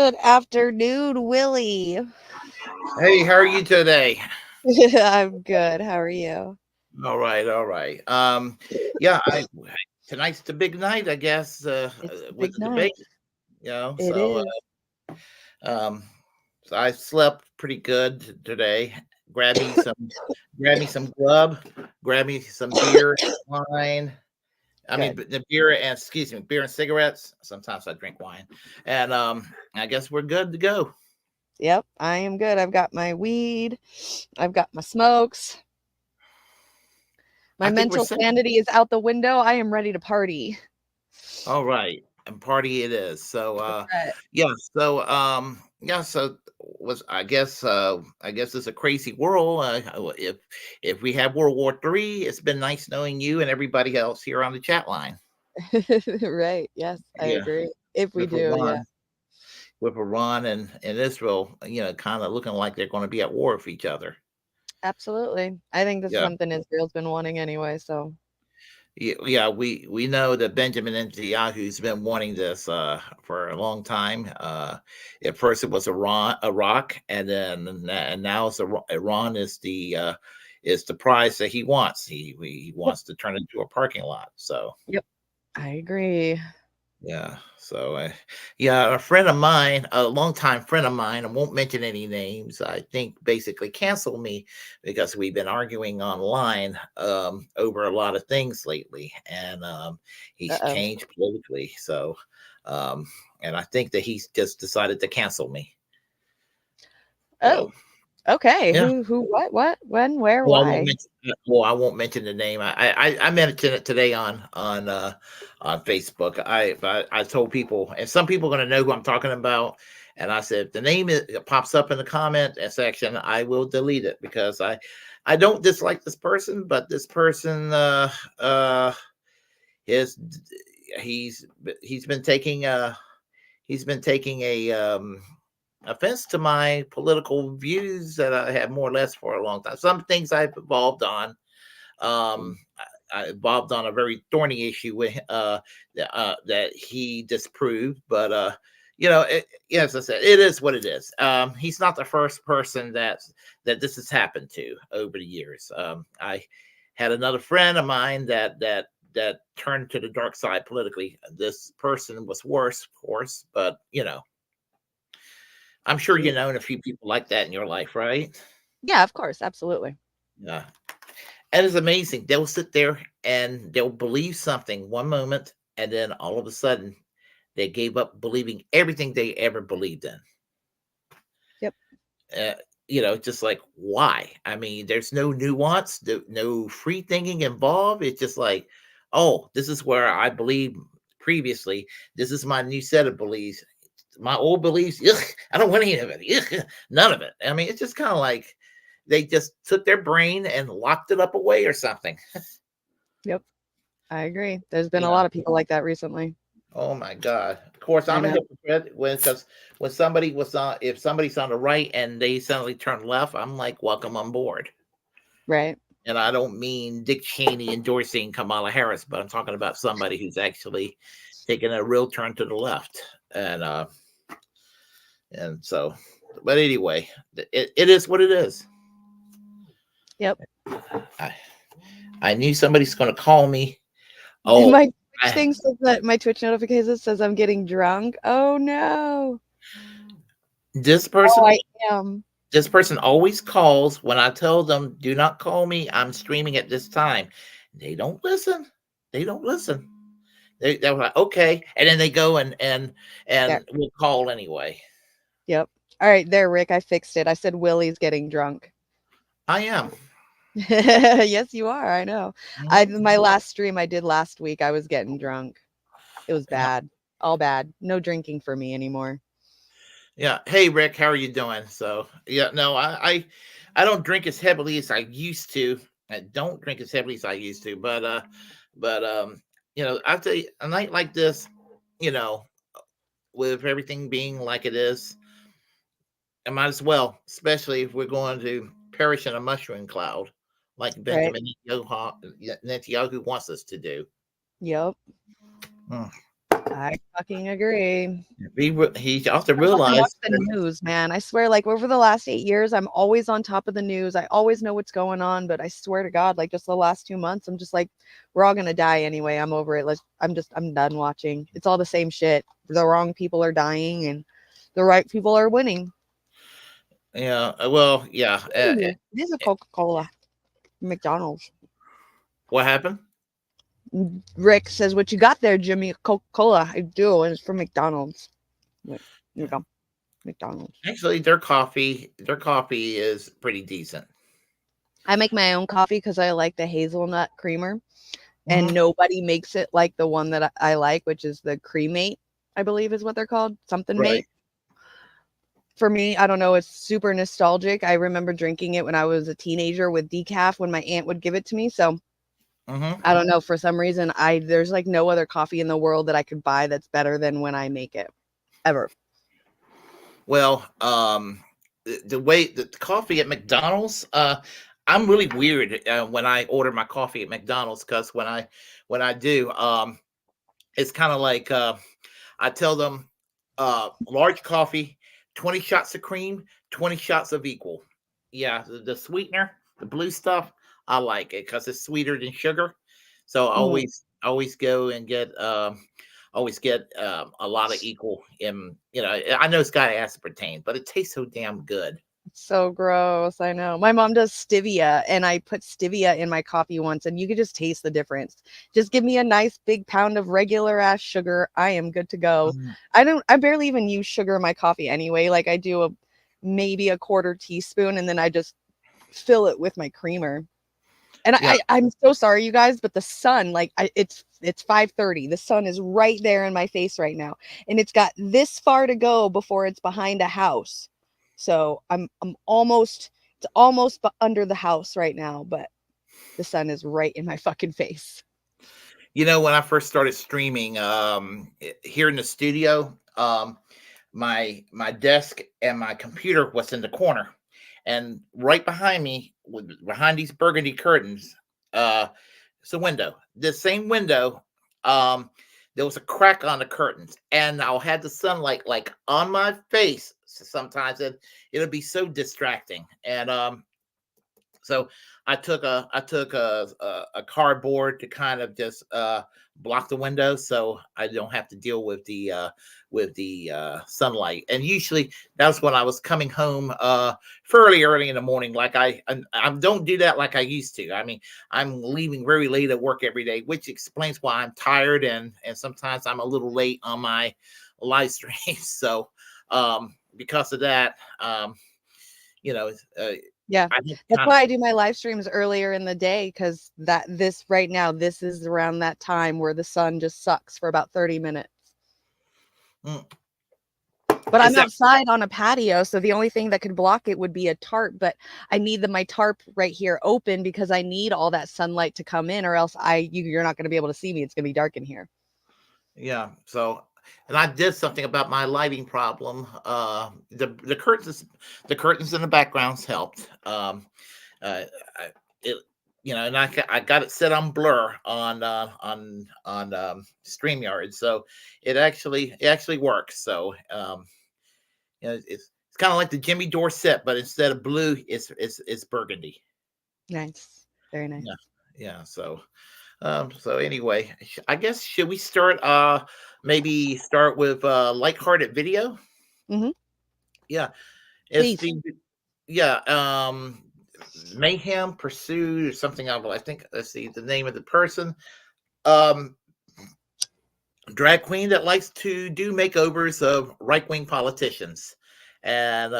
Good afternoon, Willy. Hey, how are you today? I'm good. How are you? All right, all right. Yeah, tonight's the big night, I guess, It's the with big the debate. night. You know, It so is. um, so I slept pretty good today. Grab me some, grab me some grub, grab me some beer, wine. I mean, Good. the beer and excuse me, beer and cigarettes. Sometimes I drink wine, and I guess we're good to go. Yep, I am good. I've got my weed. I've got my smokes. My I think we're mental set. sanity is out the window. I am ready to party. All right, and party it is. So That's right. yeah, so was I guess it's a crazy world. If we have World War III, it's been nice knowing you and everybody else here on the chat line. Right. Yes, I Yeah, agree. If we with do, yeah. Iran, and Israel, kind of looking like they're going to be at war with each other. Absolutely. I think this is Yeah. something Israel's been wanting anyway, so Yeah, we know that Benjamin Netanyahu's been wanting this for a long time. At first, it was Iraq, and now Iran is the prize that he wants. He yep, wants to turn it into a parking lot. So yep. I agree. yeah, so yeah, a friend of mine, a longtime friend of mine, I won't mention any names. I think basically canceled me because we've been arguing online over a lot of things lately, and he's Uh-oh. changed politically. So, um, and I think that he's just decided to cancel me. So Oh, okay. yeah. What, when, where, Well, I won't why? mention. Well, I won't mention the name. I mentioned it today on Facebook. I told people, and some people are going to know who I'm talking about. And I said, if the name it pops up in the comment section, I will delete it because I don't dislike this person, but this person is he's he's been taking he's been taking a offense to my political views that I have more or less for a long time. Some things I've evolved on. I evolved on a very thorny issue with that he disproved, but as I said, it is what it is. He's not the first person that this has happened to over the years. I had another friend of mine that turned to the dark side politically. This person was worse, of course, but I'm sure you Yeah, known a few people like that in your life, right? yeah, of course, absolutely. Yeah. And it's amazing. They'll sit there and they'll believe something one moment, and then all of a sudden they gave up believing everything they ever believed in. Yep. Uh, just like why? I mean, there's no nuance, no free thinking involved. It's just like, oh, this is where I believed previously. This is my new set of beliefs. My old beliefs, ugh, I don't want any of it. Ugh, none of it. I mean, it's just kind of like they just took their brain and locked it up away or something. Yep. I agree. There's been a Yeah. lot of people like that recently. Oh my God. Of course, I I'm a know. hypocrite when somebody was on, if somebody's on the right and they suddenly turn left, I'm like, welcome on board. Right. And I don't mean Dick Cheney endorsing Kamala Harris, but I'm talking about somebody who's actually taking a real turn to the left. And so, but anyway, it is what it is. Yep. I, I knew somebody's going to call me. Oh, My Twitch I, thing says that my Twitch notification says I'm getting drunk. Oh no. this Oh, person I am. This person always calls when I tell them, do not call me. I'm streaming at this time. They don't listen. They don't listen. They're like, okay. And then they go There. and will call anyway. Yep. All right, there, Rick. I fixed it. I said Willie's getting drunk. I am. Yes, you are. I know. I Mhm. my last stream I did last week, I was getting drunk. It was Yeah. bad. All bad. No drinking for me anymore. Yeah. Hey Rick, how are you doing? So yeah, no, I don't drink as heavily as I used to. I don't drink as heavily as I used to, but I'll tell you, a night like this, you know, with everything being like it is, I might as well, especially if we're going to perish in a mushroom cloud, like Right? Benjamin Netanyahu wants us to do. Yep. Mm. I fucking agree. He also I fucking watch realized the news, man. I swear, like over the last 8 years, I'm always on top of the news. I always know what's going on, but I swear to God, like just the last 2 months, I'm just like, we're all gonna die anyway. I'm over it. I'm done watching. It's all the same shit. The wrong people are dying, and the right people are winning. yeah, well, yeah. Ooh, it is a Coca-Cola, McDonald's. What happened? Rick says, "What you got there, Jimmy? Coca-Cola." I do, and it's from McDonald's. Wait, here we Yeah. go. McDonald's. Actually, their coffee is pretty decent. I make my own coffee because I like the hazelnut creamer, and Hmm. nobody makes it like the one that I like, which is the Cremate, I believe is what they're called, something Right. mate. For me, I don't know, it's super nostalgic. I remember drinking it when I was a teenager with decaf when my aunt would give it to me. So Hmm. I don't know, for some reason, I there's like no other coffee in the world that I could buy that's better than when I make it ever. Well, the way the coffee at McDonald's, I'm really weird when I order my coffee at McDonald's because when I do, it's kind of like I tell them large coffee, 20 shots of cream, 20 shots of equal. Yeah, the sweetener, the blue stuff, I like it because it's sweeter than sugar. So I Mhm. always go and get a lot of equal in, I know it's got aspartame, but it tastes so damn good. So gross, I know. My mom does stevia, and I put stevia in my coffee once, and you could just taste the difference. Just give me a nice big pound of regular ass sugar. I am good to go. Mm. I barely even use sugar in my coffee anyway. Like I do maybe a quarter teaspoon, and then I just fill it with my creamer. And Yeah. I'm so sorry, you guys, but the sun, like it's 5:30. The sun is right there in my face right now, and it's got this far to go before it's behind a house. So I'm almost it's almost under the house right now, but the sun is right in my fucking face. When I first started streaming here in the studio, my desk and my computer was in the corner, and right behind me, behind these burgundy curtains, uh, it's a window. The same window, um, there was a crack on the curtains, and I'll have the sunlight like on my face. Sometimes it'll be so distracting, and so I took a cardboard to kind of just block the window so I don't have to deal with the sunlight. And usually that's when I was coming home fairly early in the morning. Like I don't do that like I used to. I mean, I'm leaving very late at work every day, which explains why I'm tired and sometimes I'm a little late on my live streams. So because of that, you know, uh, Yeah. I just That's kind why I do my live streams earlier in the day, because that this right now, this is around that time where the sun just sucks for about 30 minutes. of. But Is I'm that outside on a patio, so the only thing that could block it would be a tarp, but I need my tarp right here open because I need all that sunlight to come in, or else you're not gonna be able to see me. It's gonna be dark in here. yeah, so and I did something about my lighting problem. The curtains in the backgrounds helped. I, it and I got it set on blur on StreamYard, so it actually works. So it's kind of like the Jimmy Dorset, but instead of blue, it's burgundy. Nice. Very nice. Yeah, yeah. So anyway, I guess should we start maybe start with lighthearted video? Mhm. Yeah. It's Please. the yeah, Mayhem Pursuit or something. I think let's see the name of the person. Um Drag queen that likes to do makeovers of right-wing politicians. And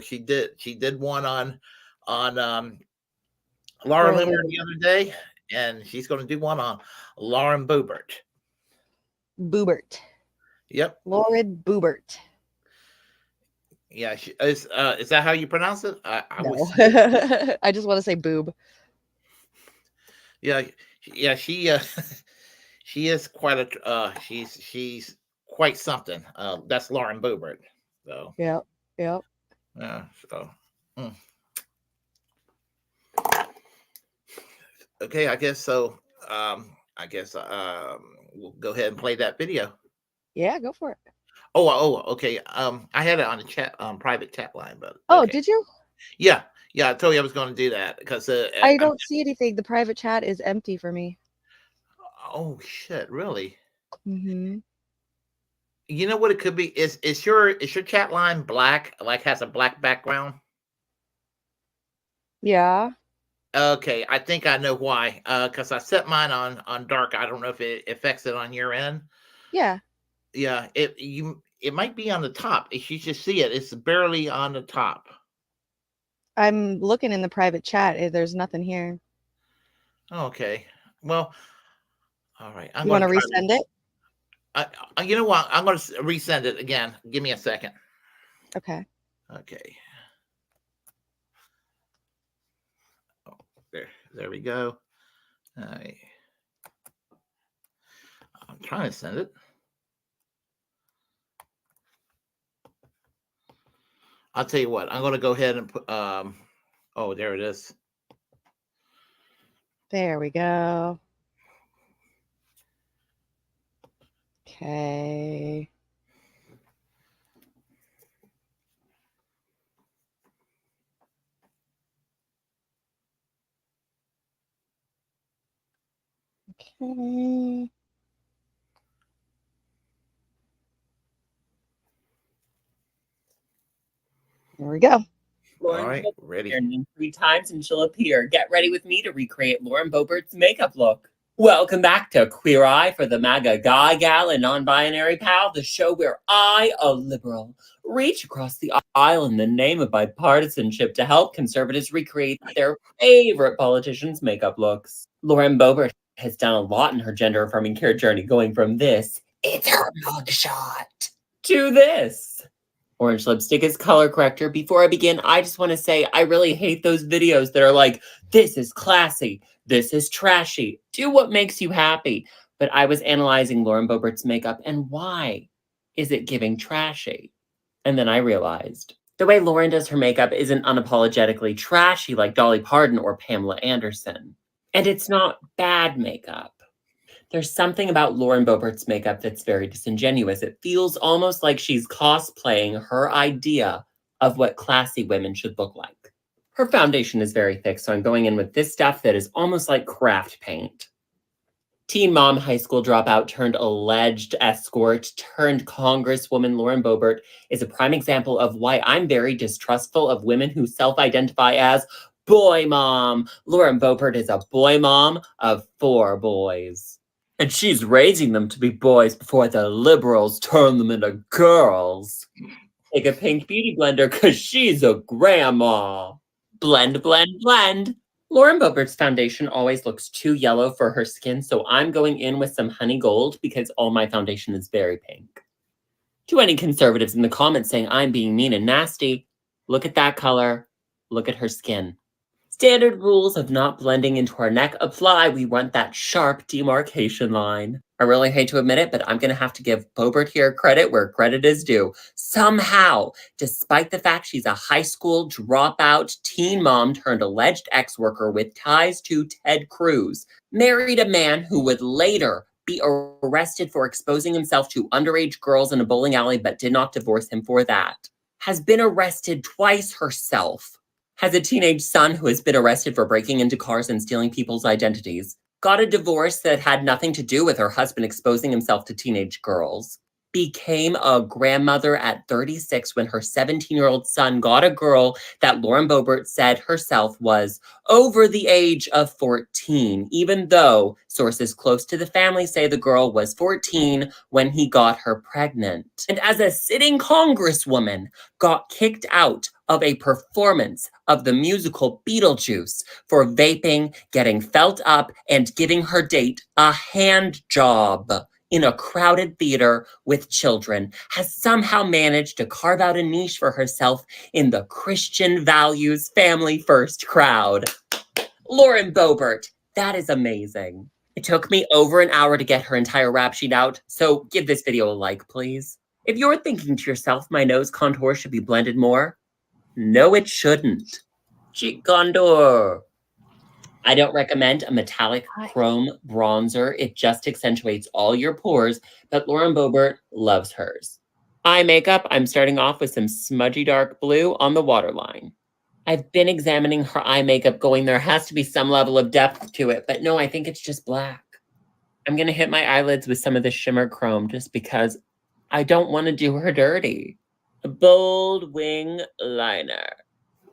she did one on Laura Laura Loomer Boebert. the other day, and she's going to do one on Lauren Boebert. Boobert. Yep. Lauren Boobert. Yeah, is that how you pronounce it? I No. was I just wanna say boob. yeah, yeah, she is quite she's quite something. That's Lauren Boebert. So, Yep. Yep. yeah, so mm. Okay, I guess so. I guess we'll go ahead and play that video. Yeah, go for it. Okay. I had it on the chat, private chat line, but Oh, okay. did you? Yeah. I told you I was going to do that because I don't see anything. The private chat is empty for me. Oh shit! Really? Mm-hmm. You know what it could be? Is your chat line black? Like has a black background? Yeah. Okay, I think I know why. Because I set mine on dark. I don't know if it affects it on your end. Yeah. Yeah, it might be on the top. If you just see it, it's barely on the top. I'm looking in the private chat. There's nothing here. Okay. Well, all right. I'm You going want to to try resend it? you know what? I'm going to resend it again. Give me a second. Okay. Okay. Oh, there we go. All right. I'm trying to send it. I'll tell you what. I'm going to go ahead and put. Oh, there it is. There we go. Okay. Okay. There we go. All right, ready. Her name 3 times and she'll appear. Get ready with me to recreate Lauren Boebert's makeup look. Welcome back to Queer Eye for the MAGA guy, gal, and non-binary pal, the show where I, a liberal, reach across the aisle in the name of bipartisanship to help conservatives recreate their favorite politicians' makeup looks. Lauren Boebert has done a lot in her gender-affirming care journey, going from this, it's her mugshot, to this. Orange lipstick is color corrector. Before I begin, I just want to say I really hate those videos that are like, this is classy, this is trashy. Do what makes you happy. But I was analyzing Lauren Boebert's makeup and why is it giving trashy? And then I realized the way Lauren does her makeup isn't unapologetically trashy like Dolly Parton or Pamela Anderson. And it's not bad makeup. There's something about Lauren Boebert's makeup that's very disingenuous. It feels almost like she's cosplaying her idea of what classy women should look like. Her foundation is very thick, so I'm going in with this stuff that is almost like craft paint. Teen mom, high school dropout turned alleged escort turned congresswoman Lauren Boebert is a prime example of why I'm very distrustful of women who self-identify as boy mom. Lauren Boebert is a boy mom of 4 boys. And she's raising them to be boys before the liberals turn them into girls. Take a pink beauty blender because she's a grandma. Blend, blend, blend. Lauren Boebert's foundation always looks too yellow for her skin, so I'm going in with some honey gold because all my foundation is very pink. To any conservatives in the comments saying I'm being mean and nasty, look at that color, look at her skin. Standard rules of not blending into our neck apply. We want that sharp demarcation line. I really hate to admit it, but I'm going to have to give Boebert here credit where credit is due. Somehow, despite the fact she's a high school dropout teen mom turned alleged ex-worker with ties to Ted Cruz, married a man who would later be arrested for exposing himself to underage girls in a bowling alley but did not divorce him for that, has been arrested twice herself, has a teenage son who has been arrested for breaking into cars and stealing people's identities, got a divorce that had nothing to do with her husband exposing himself to teenage girls, became a grandmother at 36 when her 17-year-old son got a girl that Lauren Boebert said herself was over the age of 14, even though sources close to the family say the girl was 14 when he got her pregnant. And as a sitting congresswoman, got kicked out of a performance of the musical Beetlejuice for vaping, getting felt up, and giving her date a hand job in a crowded theater with children, has somehow managed to carve out a niche for herself in the Christian values family first crowd. Lauren Boebert, that is amazing. It took me over an hour to get her entire rap sheet out, so give this video a like, please. If you're thinking to yourself, my nose contour should be blended more, no, it shouldn't. Cheek contour. I don't recommend a metallic chrome bronzer. It just accentuates all your pores, but Lauren Boebert loves hers. Eye makeup, I'm starting off with some smudgy dark blue on the waterline. I've been examining her eye makeup going, there has to be some level of depth to it, but no, I think it's just black. I'm going to hit my eyelids with some of the shimmer chrome just because I don't want to do her dirty. A bold wing liner.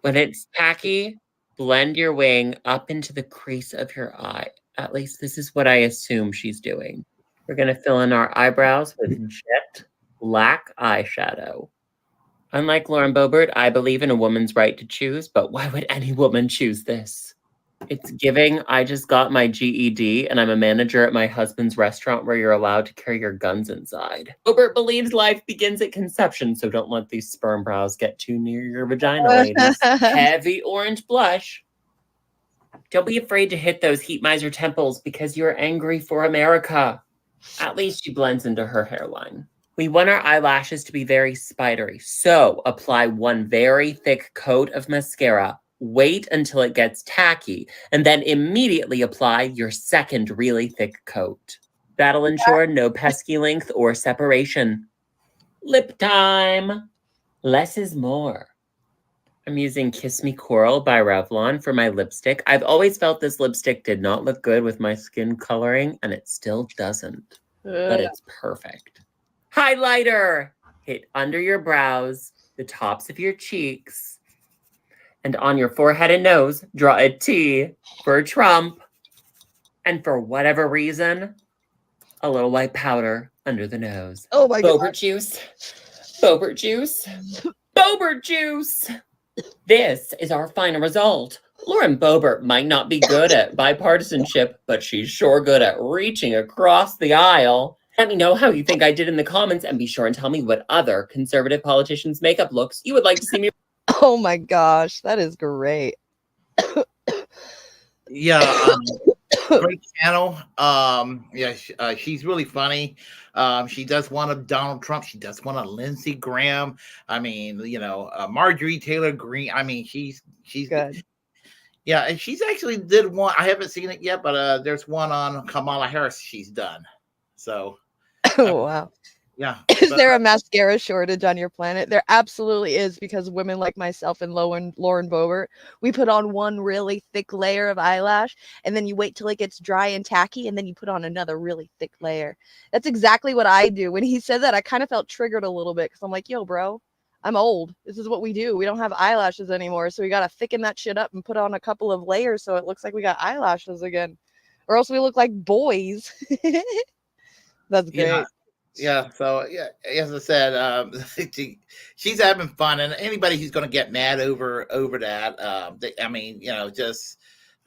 When it's tacky, blend your wing up into the crease of your eye. At least this is what I assume she's doing. We're going to fill in our eyebrows with jet black eyeshadow. Unlike Lauren Boebert, I believe in a woman's right to choose, but why would any woman choose this? It's giving, I just got my GED and I'm a manager at my husband's restaurant where you're allowed to carry your guns inside. Boebert believes life begins at conception, so don't let these sperm brows get too near your vagina, ladies. Heavy orange blush. Don't be afraid to hit those heat miser temples because you're angry for America. At least she blends into her hairline. We want our eyelashes to be very spidery, so apply one very thick coat of mascara. Wait until it gets tacky, and then immediately apply your second really thick coat. That'll ensure no pesky length or separation. Lip time! Less is more. I'm using Kiss Me Coral by Revlon for my lipstick. I've always felt this lipstick did not look good with my skin coloring, and it still doesn't. But it's perfect. Highlighter! Hit under your brows, the tops of your cheeks, and on your forehead and nose, draw a T for Trump. And for whatever reason, a little white powder under the nose. Oh my God. Boebert juice. Boebert juice. Boebert juice. This is our final result. Lauren Boebert might not be good at bipartisanship, but she's sure good at reaching across the aisle. Let me know how you think I did in the comments, and be sure and tell me what other conservative politicians' makeup looks you would like to see me. Oh my gosh, that is great. Yeah, great channel. She's really funny. She does one of Donald Trump. She does one of Lindsey Graham. I mean, Marjorie Taylor Greene. I mean, she's Good. Yeah, and she's actually did one. I haven't seen it yet, but there's one on Kamala Harris she's done. So, Oh wow. yeah. Is there a mascara shortage on your planet? There absolutely is, because women like myself and Lauren Boebert, we put on one really thick layer of eyelash, and then you wait till it gets dry and tacky, and then you put on another really thick layer. That's exactly what I do. When he said that, I kind of felt triggered a little bit, because I'm like, yo, bro, I'm old. This is what we do. We don't have eyelashes anymore, so we got to thicken that shit up and put on a couple of layers so it looks like we got eyelashes again, or else we look like boys. That's great. Yeah, so yeah, as I said, she's having fun, and anybody who's going to get mad over that, I mean,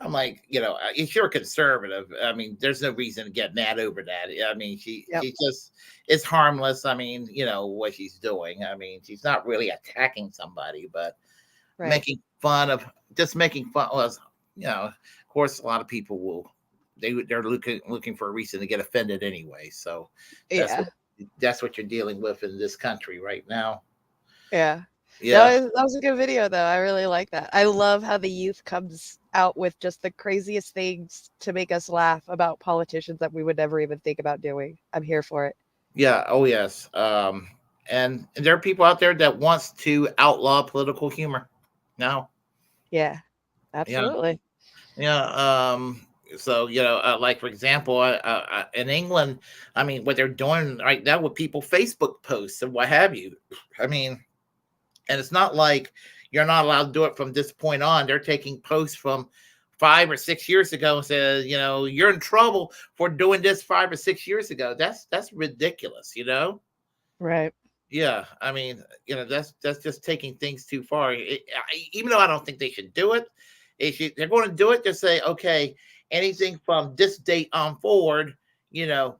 I'm like, if you're a conservative, I mean, there's no reason to get mad over that. I mean, she just is harmless. I mean, what she's doing. I mean, she's not really attacking somebody, but making fun of. Well, of course, a lot of people will. They're looking for a reason to get offended anyway. So that's what you're dealing with in this country right now. Yeah. That was a good video, though. I really like that. I love how the youth comes out with just the craziest things to make us laugh about politicians that we would never even think about doing. I'm here for it. Yeah. Oh yes. And there are people out there that wants to outlaw political humor now. Yeah. Absolutely. Yeah. So, like, for example, in England, I mean, what they're doing right now with people Facebook posts and what have you. I mean, and it's not like you're not allowed to do it from this point on. They're taking posts from 5 or 6 years ago and says, you're in trouble for doing this 5 or 6 years ago. That's ridiculous, Right. Yeah. I mean, that's just taking things too far. Even though I don't think they should do it, they're going to do it, just say, okay, anything from this date on forward,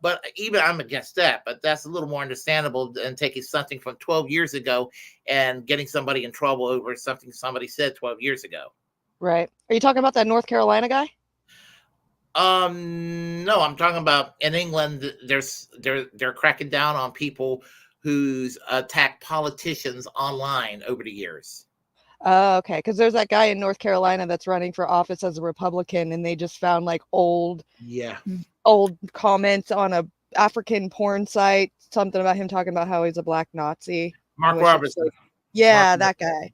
but even I'm against that, but that's a little more understandable than taking something from 12 years ago and getting somebody in trouble over something somebody said 12 years ago. Right. Are you talking about that North Carolina guy? No, I'm talking about in England, they're cracking down on people who's attacked politicians online over the years. Oh, okay. Because there's that guy in North Carolina that's running for office as a Republican, and they just found like old Yeah. comments on a African porn site, something about him talking about how he's a black Nazi. Mark Which is Robertson. like, yeah, Mark- that guy.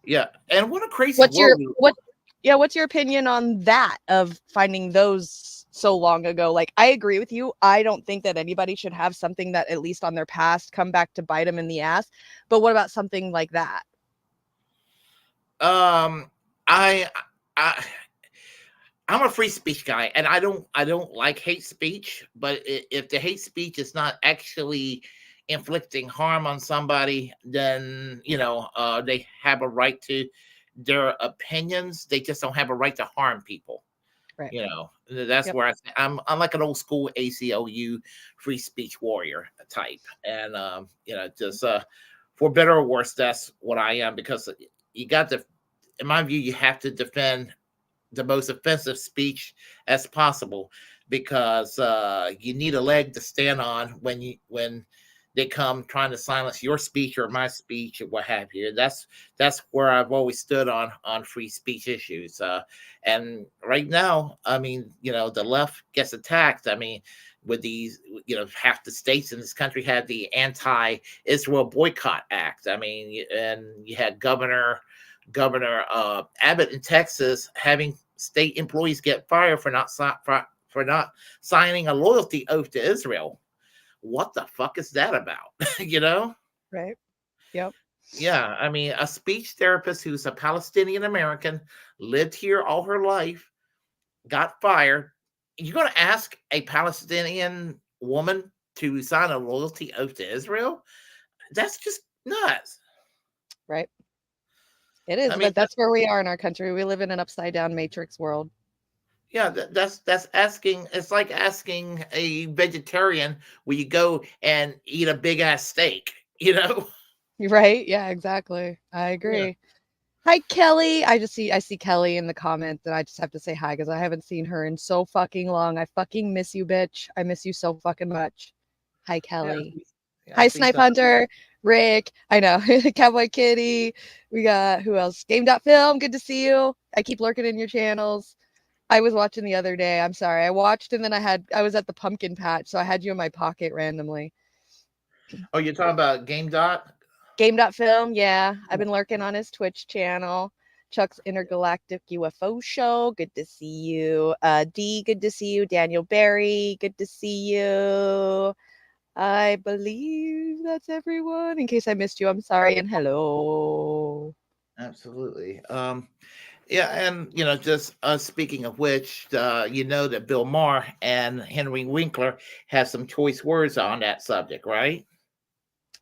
Yeah. And what a crazy What's your world. what's your opinion on that, of finding those so long ago? Like, I agree with you. I don't think that anybody should have something that, at least on their past, come back to bite them in the ass. But what about something like that? I I'm a free speech guy, and I don't like hate speech. But if the hate speech is not actually inflicting harm on somebody, then they have a right to their opinions. They just don't have a right to harm people. Right. That's Yep. where I'm like an old school ACLU free speech warrior type, and just for better or worse, that's what I am, because you got to, in my view, you have to defend the most offensive speech as possible, because you need a leg to stand on when they come trying to silence your speech or my speech or what have you. That's where I've always stood on free speech issues. And right now, I mean, the left gets attacked. I mean, with these, half the states in this country had the anti-Israel boycott act. I mean, and you had Governor Abbott in Texas having state employees get fired for not signing a loyalty oath to Israel. What the fuck is that about? Right. Yep. Yeah, I mean, a speech therapist who's a Palestinian American, lived here all her life, got fired. You're going to ask a Palestinian woman to sign a loyalty oath to Israel? That's just nuts. Right. It is, I mean, but that's where we are in our country. We live in an upside down matrix world. yeah, that's asking. It's like asking a vegetarian, will you go and eat a big ass steak? Right? Yeah, exactly. I Yeah. agree. Hi, Kelly. I see Kelly in the comments, and I just have to say hi because I haven't seen her in so fucking long. I fucking miss you, bitch. I miss you so fucking much. Hi, Kelly. Yeah, I Hi, see Snipe some. Hunter, Rick. I know. Cowboy Kitty. We got who else? Game.film. Good to see you. I keep lurking in your channels. I was watching the other day. I'm sorry. I watched, and then I was at the pumpkin patch, so I had you in my pocket randomly. Oh, you're talking about Game Dot? Game.film, yeah. I've been lurking on his Twitch channel. Chuck's Intergalactic UFO Show, good to see you. D, good to see you. Daniel Barry, good to see you. I believe that's everyone. In case I missed you, I'm sorry, and hello. Absolutely. Yeah, and just speaking of which, that Bill Maher and Henry Winkler have some choice words on that subject, right?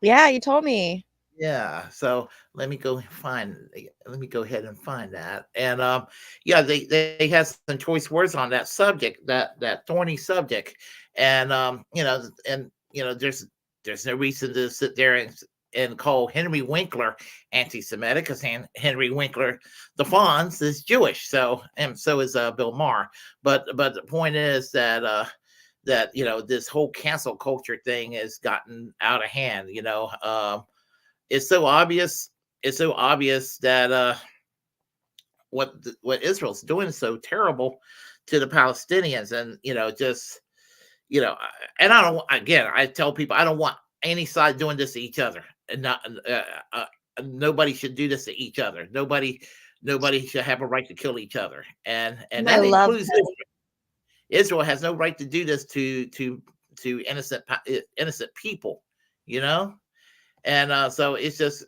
Yeah, you told me. Yeah. So let me go ahead and find that. And yeah, they have some choice words on that subject, that thorny subject. And there's no reason to sit there and call Henry Winkler anti-Semitic, because Henry Winkler, the Fonz, is Jewish. So, and so is Bill Maher. But the point is that this whole cancel culture thing has gotten out of hand. It's so obvious. It's so obvious that what Israel's doing is so terrible to the Palestinians, and and I tell people, I don't want any side doing this to each other, and not nobody should do this to each other. Nobody should have a right to kill each other, and I that love includes Israel. Israel has no right to do this to innocent people, and so it's just,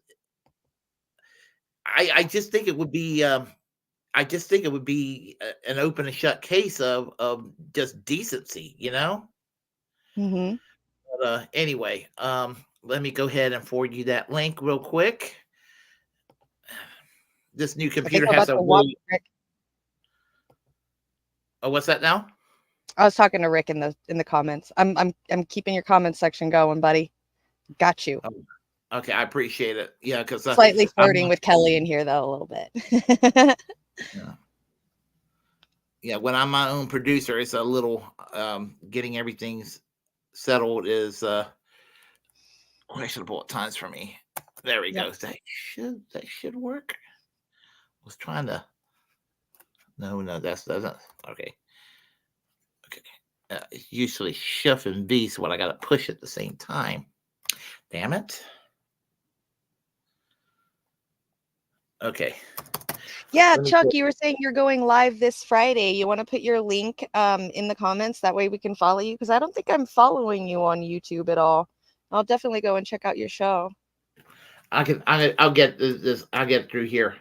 I just think it would be an open and shut case of just decency. Mm-hmm. But anyway, let me go ahead and forward you that link real quick. This new I think computer I'm has about a to watch really. Rick. Oh, what's that now? I was talking to Rick in the comments. I'm keeping your comments section going, buddy. Got you. Oh, okay, I appreciate it. Yeah, because Slightly flirting with Kelly in here, though, a little bit. yeah, when I'm my own producer, it's a little getting everything settled is questionable at times for me. There we go. That should work. was trying to. No, that's doesn't. Okay. Okay. Usually shift and V, so what I got to push at the same time. Damn it. Okay. Yeah, Let me Chuck, put- you were saying you're going live this Friday. You want to put your link in the comments? That way we can follow you, because I don't think I'm following you on YouTube at all. I'll definitely go and check out your show. I'll get this. I'll get through here.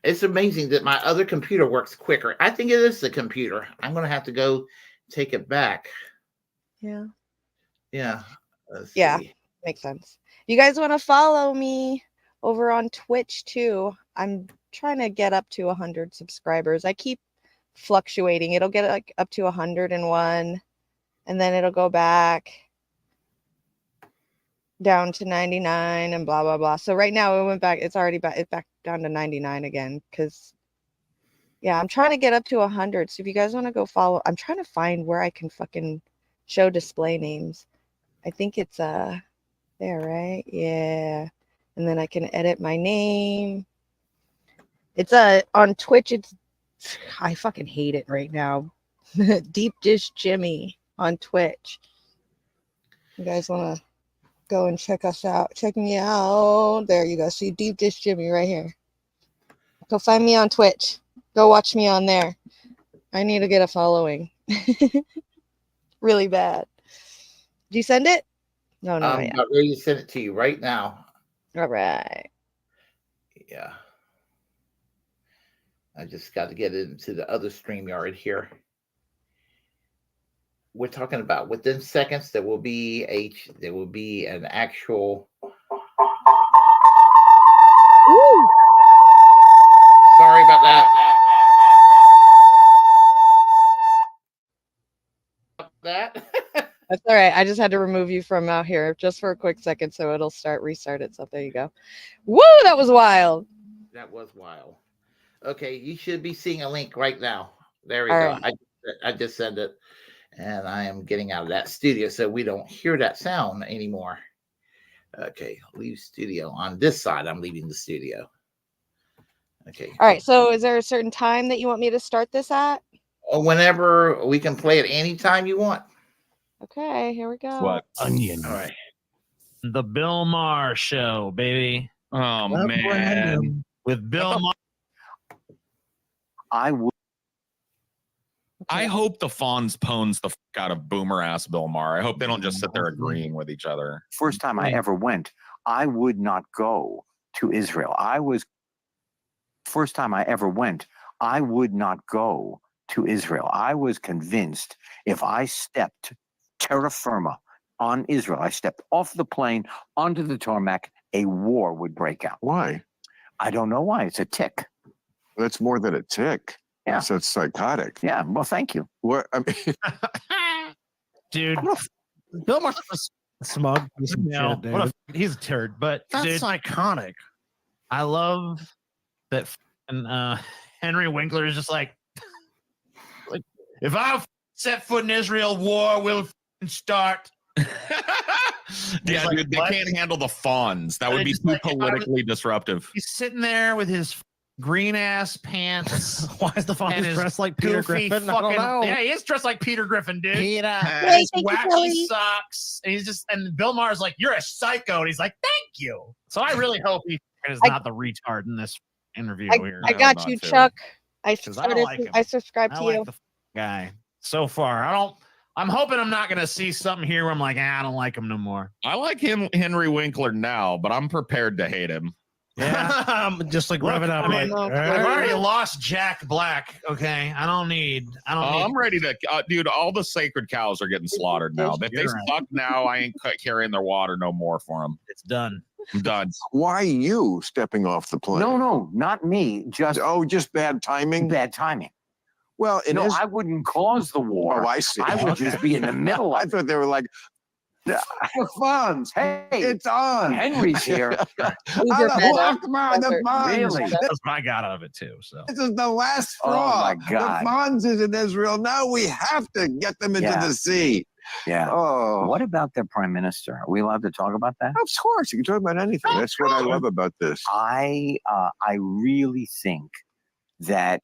It's amazing that my other computer works quicker. I think it is the computer. I'm gonna have to go take it back. Yeah. Yeah. Let's Yeah. see. Makes sense. You guys want to follow me over on Twitch too? I'm trying to get up to 100 subscribers. I keep fluctuating. It'll get like up to 101, and then it'll go back down to 99 and blah blah blah. So right now it went back. It's already back. It's back down to 99 again. Because yeah, I'm trying to get up to 100. So if you guys want to go follow, I'm trying to find where I can fucking show display names. I think it's there, right? Yeah. And then I can edit my name. It's on Twitch. It's I fucking hate it right now. Deep Dish Jimmy on Twitch. You guys want to go and check us out? Check me out. There you go. See Deep Dish Jimmy right here. Go find me on Twitch. Go watch me on there. I need to get a following. Really bad. Did you send it? No, no, I'm about ready to send it to you right now. All right. Yeah. I just got to get it into the other StreamYard here. We're talking about within seconds there will be an actual. Woo! Sorry about that. That's all right. I just had to remove you from out here just for a quick second, so it'll restart itself. There you go. Woo! That was wild. That was wild. Okay, you should be seeing a link right now. There we All go. right. I just sent it, and I am getting out of that studio so we don't hear that sound anymore. Okay, leave studio. On this side, I'm leaving the studio. Okay. All right. So is there a certain time that you want me to start this at? Whenever we can play it anytime you want. Okay, here we go. What? Onion. All right. The Bill Maher Show, baby. Oh man. With Bill Maher. I would. I hope the Fonz pwns the fuck out of boomer ass Bill Maher. I hope they don't just sit there agreeing with each other. First time I ever went, I would not go to Israel. First time I ever went, I would not go to Israel. I was convinced if I stepped terra firma on Israel, I stepped off the plane onto the tarmac, a war would break out. Why? I don't know why. It's a tick. That's more than a tick. Yeah. So it's psychotic. Yeah. Well, thank you. What? I mean, Dude, Bill Maher's smug. He's a turd, but That's dude, iconic. I love that. Henry Winkler is just like, if I set foot in Israel, war will start. Yeah, like, dude, they what? can't handle the Fonz. That would It's be just too like, if I was- politically disruptive. He's sitting there with his green ass pants. Why is the and Fonz his dressed like Peter goofy Griffin? I don't fucking- know. Yeah, he is dressed like Peter Griffin, dude. Peter. And Hey, his thank you, wacky Kelly. socks. And he's just, and Bill Maher's like, you're a psycho. And he's like, thank you. So I really hope he is I- not the retard in this interview here. I hope got not, you, too. Chuck. I 'Cause I like him. I subscribed I to like you. the guy so far. I'm hoping I'm not going to see something here where I'm like, I don't like him no more. I like him, Henry Winkler, now, but I'm prepared to hate him. Yeah. Just like Look, rubbing up. I mean, like, I've already lost Jack Black. Okay. I don't need. I'm ready to, dude. All the sacred cows are getting slaughtered now. If they You're right. suck now, I ain't carrying their water no more for them. It's done. I'm done. why you stepping off the plane? No, not me. Just Just bad timing. bad timing. Well, it is. I wouldn't cause the war. Oh, I see. I would just be in the middle I of it. thought they were like, the funds. Hey, It's on. Henry's here. Who's your Oh, better? come on, the funds. Really? That's what I got out of it too. So This is the last Oh, straw. my God. The funds is in Israel. Now we have to get them into Yeah. the sea. Yeah. Oh, What about their prime minister? Are we allowed to talk about that? of course. You can talk about anything. That's what I love about this. I really think that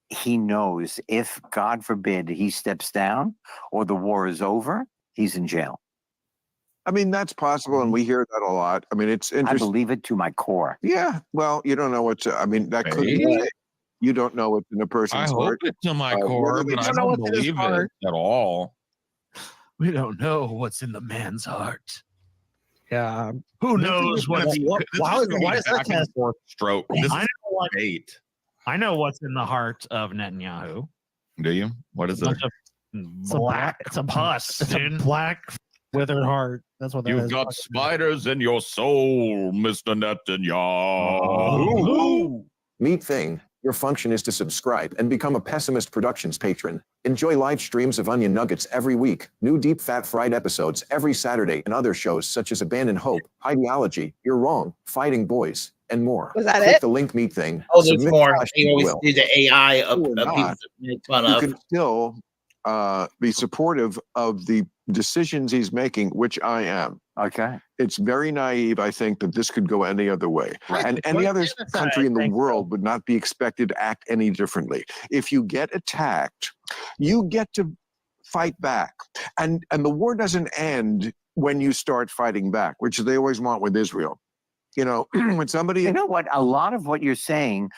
he knows if, God forbid, he steps down or the war is over, he's in jail. I mean, that's possible, and we hear that a lot. I mean, it's I interesting. believe it to my core. Yeah, well, you don't know what's. I mean, that could be. Hey. You don't know what's in a I person's hope heart. it to my whether core, they but I just- know don't what's in his believe heart. it at all. We don't know what's in the man's heart. Yeah. Who This is knows just gonna what? be- what- this is why just is- gonna why be is that back and test- forth stroke. This I is know what debate. I know what's in the heart of Netanyahu. Do you? What is it? Bunch of It's a black. black- It's a pus. It's a dude. black withered heart. That's what that You've is. got spiders in your soul, Mr. Netanyahu. Ooh. Neat thing. Your function is to subscribe and become a Pessimist Productions patron. Enjoy live streams of Onion Nuggets every week, new deep fat fried episodes every Saturday, and other shows such as Abandoned Hope, Ideology, You're Wrong, Fighting Boys, and more. Was that Click it? the link Meat thing. Oh, there's submit more. cash They and always will. do the AI of Or people not. to make fun You of. can still be supportive of the decisions he's making, which I am. Okay. It's very naive, I think, that this could go any other way. And any other country in the world would not be expected to act any differently. If you get attacked, you get to fight back. And the war doesn't end when you start fighting back, which they always want with Israel. You know, when somebody, You know what? A lot of what you're saying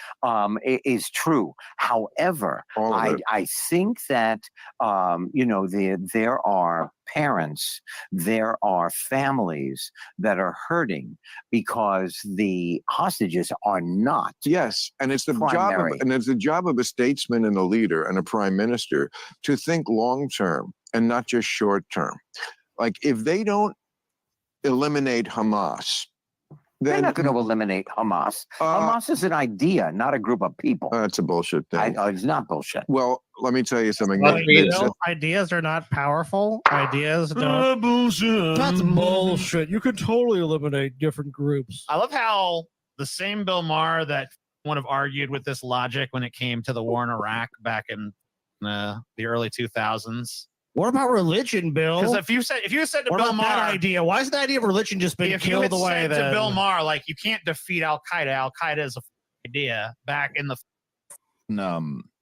is true. However, all of it, I think that there are parents, there are families that are hurting because the hostages are not. yes, and it's the primary. job of a statesman and a leader and a prime minister to think long term and not just short term. Like if they don't eliminate Hamas, They're then not going to eliminate Hamas. Hamas is an idea, not a group of people. that's a bullshit thing. It's not bullshit. Well, let me tell you something. Well, That- you that's- know, Ideas are not powerful. Ideas don't. Bullshit. That's bullshit. You could totally eliminate different groups. I love how the same Bill Maher that would have argued with this logic when it came to the war in Iraq back in the early 2000s. What about religion, Bill? Because if you said to What Bill about that Maher, idea? Why is the idea of religion just been if you killed had away? said to Then? Bill Maher, like, you can't defeat Al Qaeda is a idea back in the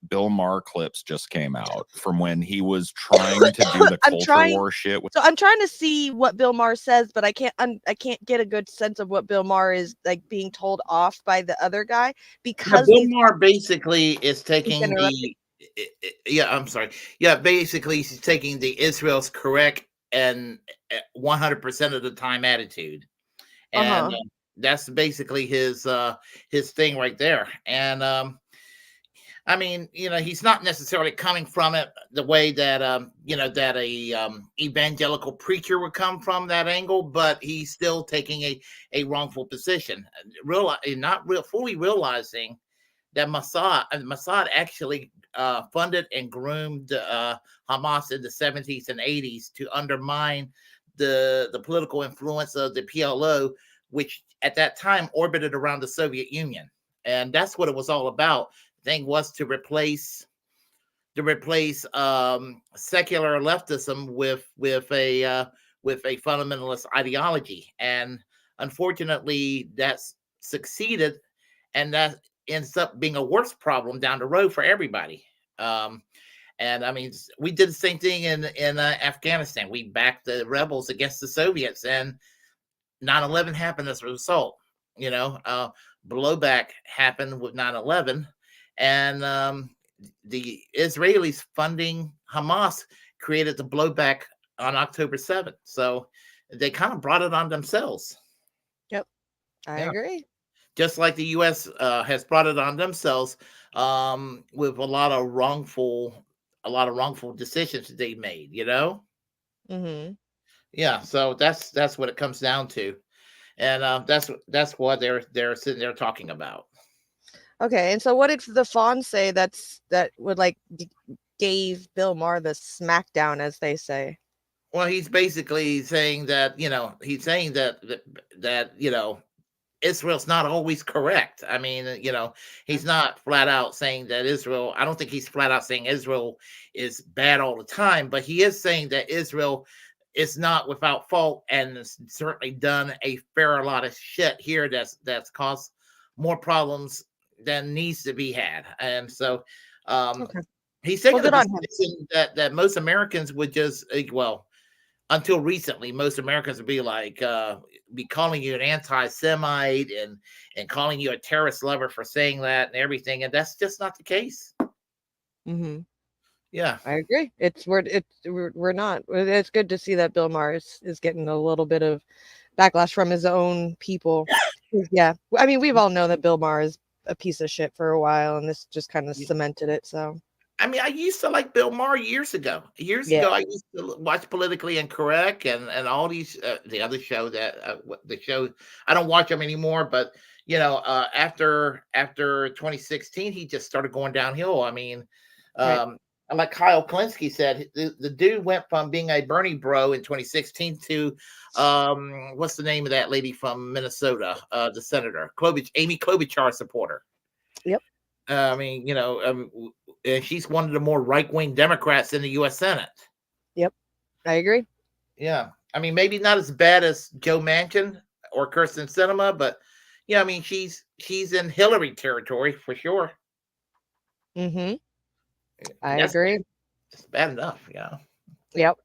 Bill Maher clips just came out from when he was trying to do the I'm culture trying- war shit. So I'm trying to see what Bill Maher says, but I can't get a good sense of what Bill Maher is like being told off by the other guy because Bill he's Maher basically is taking interrupting. I'm sorry. Yeah, basically he's taking the Israel's correct and 100% of the time attitude, and that's basically his thing right there. And I mean, he's not necessarily coming from it the way that that a evangelical preacher would come from that angle, but he's still taking a wrongful position, fully realizing that Mossad actually funded and groomed Hamas in the 70s and 80s to undermine the political influence of the PLO, which at that time orbited around the Soviet Union, and that's what it was all about. The thing was to replace secular leftism with a fundamentalist ideology, and unfortunately, that's succeeded, and that ends up being a worse problem down the road for everybody. And I mean, we did the same thing in Afghanistan. We backed the rebels against the Soviets, and 9/11 happened as a result. Blowback happened with 9/11, and the Israelis funding Hamas created the blowback on October 7th. So they kind of brought it on themselves. Yep, I agree. Just like the U.S. Has brought it on themselves with a lot of wrongful decisions that they made. Mm-hmm. Yeah. So that's what it comes down to, and that's what they're sitting there talking about. Okay, and so what did the Fawn say that would like gave Bill Maher the smackdown, as they say? Well, he's basically saying that Israel's not always correct. I mean, he's not flat out saying that Israel. I don't think he's flat out saying Israel is bad all the time, but he is saying that Israel is not without fault and has certainly done a fair lot of shit here that's caused more problems needs to be had. And so Okay. he's taking Well, the good on him. position that most Americans would just well, until recently, most Americans would be like be calling you an anti-Semite and calling you a terrorist lover for saying that and everything, and that's just not the case. Mm-hmm. Yeah, I agree. We're not. It's good to see that Bill Maher is getting a little bit of backlash from his own people. Yeah, I mean, we've all known that Bill Maher is a piece of shit for a while, and this just kind of cemented it. So, I mean, I used to like Bill Maher years ago. Years Yeah. ago, I used to watch Politically Incorrect and all these the other show that the show I don't watch them anymore. But you know, after 2016, he just started going downhill. I mean, Right. and like Kyle Klinsky said, the dude went from being a Bernie bro in 2016 to what's the name of that lady from Minnesota, the senator, Amy Klobuchar supporter. Yep. I mean, you know, and she's one of the more right-wing Democrats in the U.S. Senate. Yep, I agree. Yeah, I mean, maybe not as bad as Joe Manchin or Kirsten Sinema, but yeah, I mean, she's in Hillary territory for sure. Mm-hmm. I agree. It's bad enough, yeah. Yep.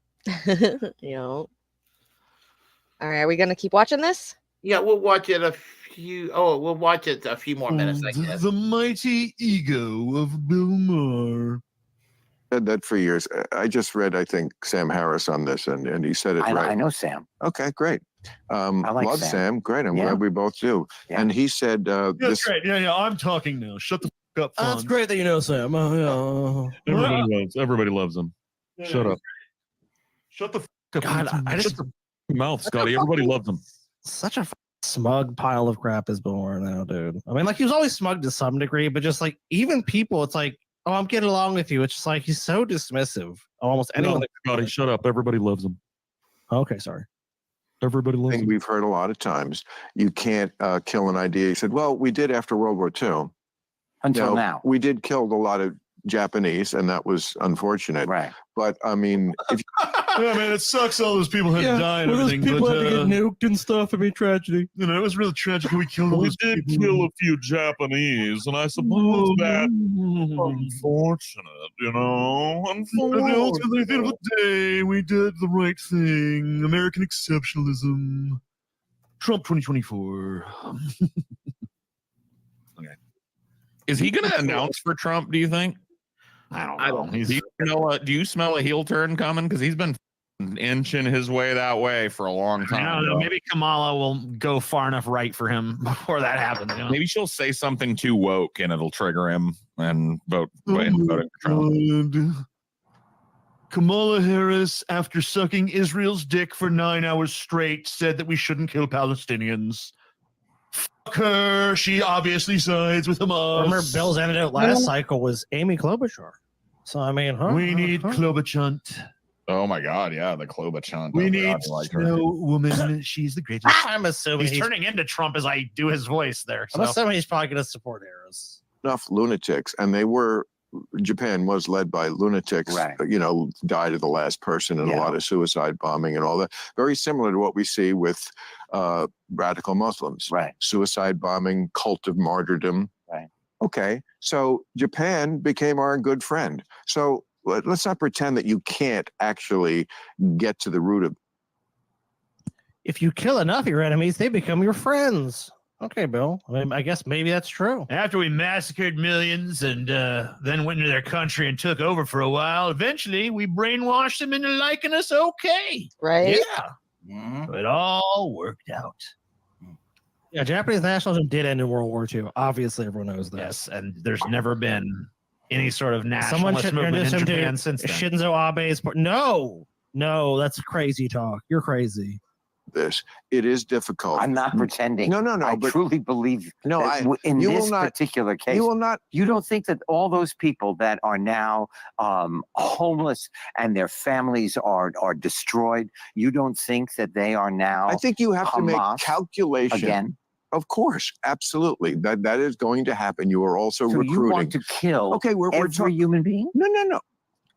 You know. All right, are we gonna keep watching this? Yeah, we'll watch it we'll watch it a few more minutes, I guess. The mighty ego of Bill Maher. Said that for years. I just read, I think, Sam Harris on this, and he said it right. I know Sam. Okay, great. I like love Sam. Great. I'm Yeah. glad we both do. Yeah. And he said, Yeah, this, that's great. Yeah, I'm talking now. Shut the f up. That's great that you know Sam. Everybody loves him. Shut up. Shut the f up. God, I just Shut your mouth, Scotty. Everybody loves him. such a smug pile of crap is Bill Maher now, dude. I mean, like he was always smug to some degree, but just like even people, it's like, oh, I'm getting along with you. It's just like he's so dismissive of almost anyone. Scotty, shut up. Everybody loves him. Okay, sorry. Everybody loves thing him. we've heard a lot of times. You can't kill an idea. He said, well, we did after World War II. Until now. We did kill a lot of Japanese, and that was unfortunate. Right. But I mean, if Yeah, man, it sucks all those people had to die and well, those everything. people But, had to get nuked and stuff. I mean, tragedy. you know, it was really tragic. We killed all We those did people. kill a few Japanese, and I suppose that's unfortunate, you know? At the ultimate end of the day, we did the right thing. American exceptionalism. Trump 2024. Is he going to announce for Trump, do you think? I don't I know. don't Do you smell a heel turn coming? Because he's been inching his way that way for a long I time. don't know. bro. Maybe Kamala will go far enough right for him before that happens. You know? Maybe she'll say something too woke and it'll trigger him and vote for Trump. God. Kamala Harris, after sucking Israel's dick for 9 hours straight, said that we shouldn't kill Palestinians. Fuck her. She obviously sides with Hamas. Remember, Bill's antidote last cycle was Amy Klobuchar. So I mean, We need Klobuchar. Oh my God, yeah, the Klobuchar. We Oh, need God, I like her. no woman. She's the greatest. I'm assuming He's turning into Trump as I do his voice there. I'm So. assuming he's probably going to support Harris. enough lunatics, and they were, Japan was led by lunatics, Right. you know, died of the last person and a Yeah. lot of suicide bombing and all that. Very similar to what we see with radical Muslims. Right. Suicide bombing, cult of martyrdom. Right. Okay. So Japan became our good friend. So let's not pretend that you can't actually get to the root of. If you kill enough of your enemies, they become your friends. Okay, Bill. I mean, I guess maybe that's true. After we massacred millions and then went into their country and took over for a while, eventually we brainwashed them into liking us okay. Right? Yeah. Mhm. It all worked out. Yeah, Japanese nationalism did end in World War II. Obviously, everyone knows that. Yes, and there's never been any sort of Someone nationalist should movement in introduce him Japan to since then. Shinzo Abe's. No, that's crazy talk. You're crazy. This. It is difficult. I'm not pretending. No, I but truly believe no, that in you will this not- particular case, you will not. you don't think that all those people that are now homeless and their families are destroyed, you don't think that they are now I think you have to make Hamas calculation. again? Of course, absolutely. That is going to happen. You are also So you recruiting. want to kill Okay, we're every human being? No.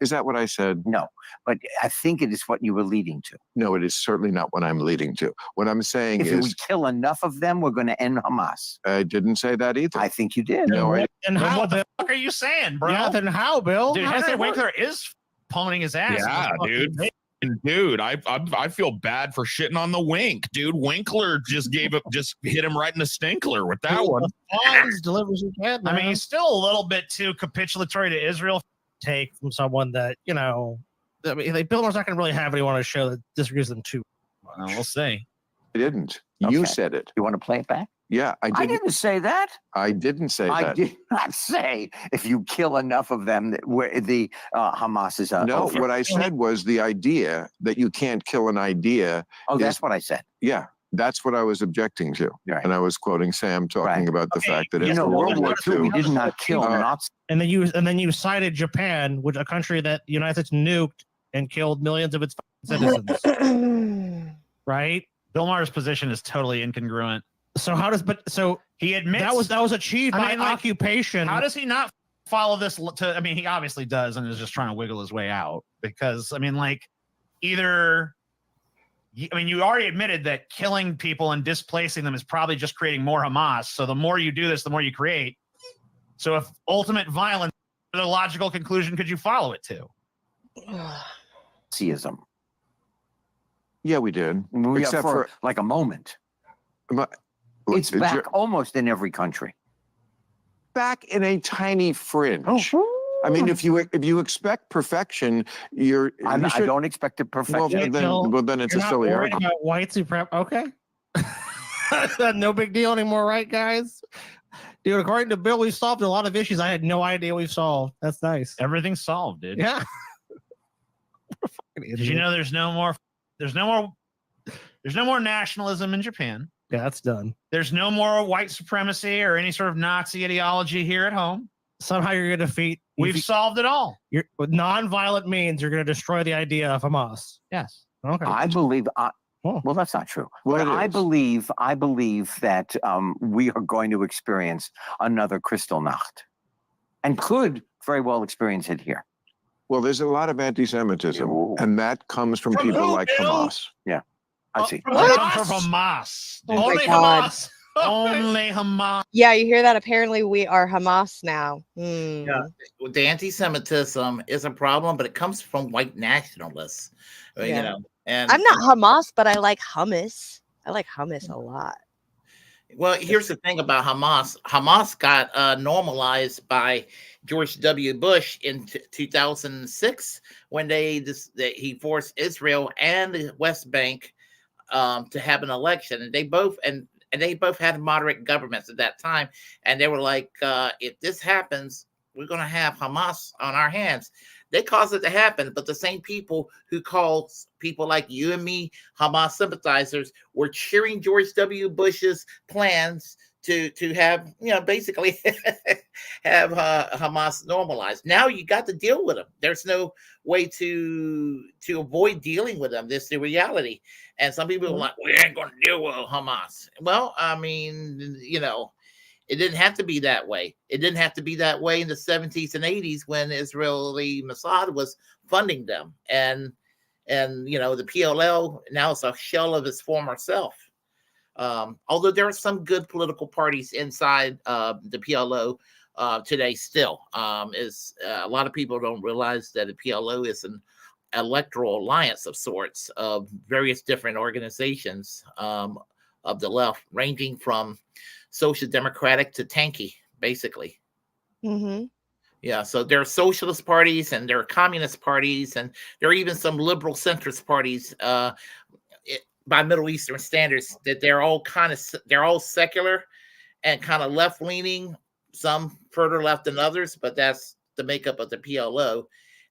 Is that what I said? No, but I think it is what you were leading to. No, it is certainly not what I'm leading to. What I'm saying If is, we kill enough of them, we're going to end Hamas. I didn't say that either. I think you did. No, I, And Then how what the the- fuck are you saying, bro? Yeah, then how, Bill? Dude, How does Henry that work? Winkler is pulling his ass. Yeah, dude. And dude, I feel bad for shitting on the Wink, dude. Winkler just hit him right in the stinkler with that one. Fonz delivers a cat. I mean, he's still a little bit too capitulatory to Israel. take from someone that I mean, Billmore's not going to really have anyone on a show that disagrees with them too much. Well, we'll see. I didn't. You Okay. said it. You want to play it back? Yeah, I I didn't. didn't say that. I didn't say I that. did not say if you kill enough of them that where the Hamas is No, over. what I said was the idea that you can't kill an idea. Oh, that's is- what I said. Yeah, that's what I was objecting to. Right. And I was quoting Sam talking Right. about the fact that You after know, World War we II, did not kill Uh, Nazis. And then you cited Japan, which a country that the United States nuked and killed millions of its citizens, right? Bill Maher's position is totally incongruent. So He admits that was achieved I by mean, like, occupation. How does he not follow this? I mean, he obviously does, and is just trying to wiggle his way out. Because I mean, like, either, I mean, you already admitted that killing people and displacing them is probably just creating more Hamas. So the more you do this, the more you create. So if ultimate violence, the logical conclusion could you follow it to? Nazism. yeah, we did. Except for like a moment. It's back almost in every country. back in a tiny fringe. Oh, I mean, if you expect perfection, you I should- don't expect it perfect. Well, then it's You're a not silly worried argument. about white supremacy. Okay. No big deal anymore, right, guys? Dude, according to Bill, we've solved a lot of issues I had no idea we've solved. That's nice. Everything's solved, dude. Yeah. Did you know there's no more nationalism in Japan? Yeah, that's done. There's no more white supremacy or any sort of Nazi ideology here at home. Somehow you're going to defeat. We've solved it all. With non-violent means, you're going to destroy the idea of Hamas. Yes. Okay. I believe. Oh. Well, that's not true. Well, But it is. I believe that we are going to experience another Kristallnacht, and could very well experience it here. Well, there's a lot of anti-Semitism, Ooh. and that comes from From people who, like Bill? Hamas. I see. From Hamas. Oh my Only God. Hamas. Only Hamas. Yeah, you hear that? Apparently, we are Hamas now. Yeah. The anti-Semitism is a problem, but it comes from white nationalists. You Yeah. know, and I'm not Hamas, but I like hummus. I like hummus a lot. well, here's the thing about Hamas. Hamas got normalized by George W. Bush in 2006 when he forced Israel and the West Bank to have an election, and they both had moderate governments at that time, and they were like, if this happens, we're going to have Hamas on our hands. They caused it to happen, but the same people who called people like you and me Hamas sympathizers were cheering George W. Bush's plans to have, basically have Hamas normalized. Now you got to deal with them. There's no way to avoid dealing with them. This is the reality. And some people are like, we ain't going to deal with Hamas. Well, I mean, it didn't have to be that way. It didn't have to be that way in the 70s and 80s when Israeli Mossad was funding them. And the PLO now is a shell of its former self. Although there are some good political parties inside the PLO today still. A lot of people don't realize that the PLO is an electoral alliance of sorts of various different organizations of the left, ranging from social democratic to tanky, basically. Mm-hmm. Yeah, so there are socialist parties and there are communist parties and there are even some liberal centrist parties by Middle Eastern standards that they're all secular and kind of left leaning, some further left than others, but that's the makeup of the PLO.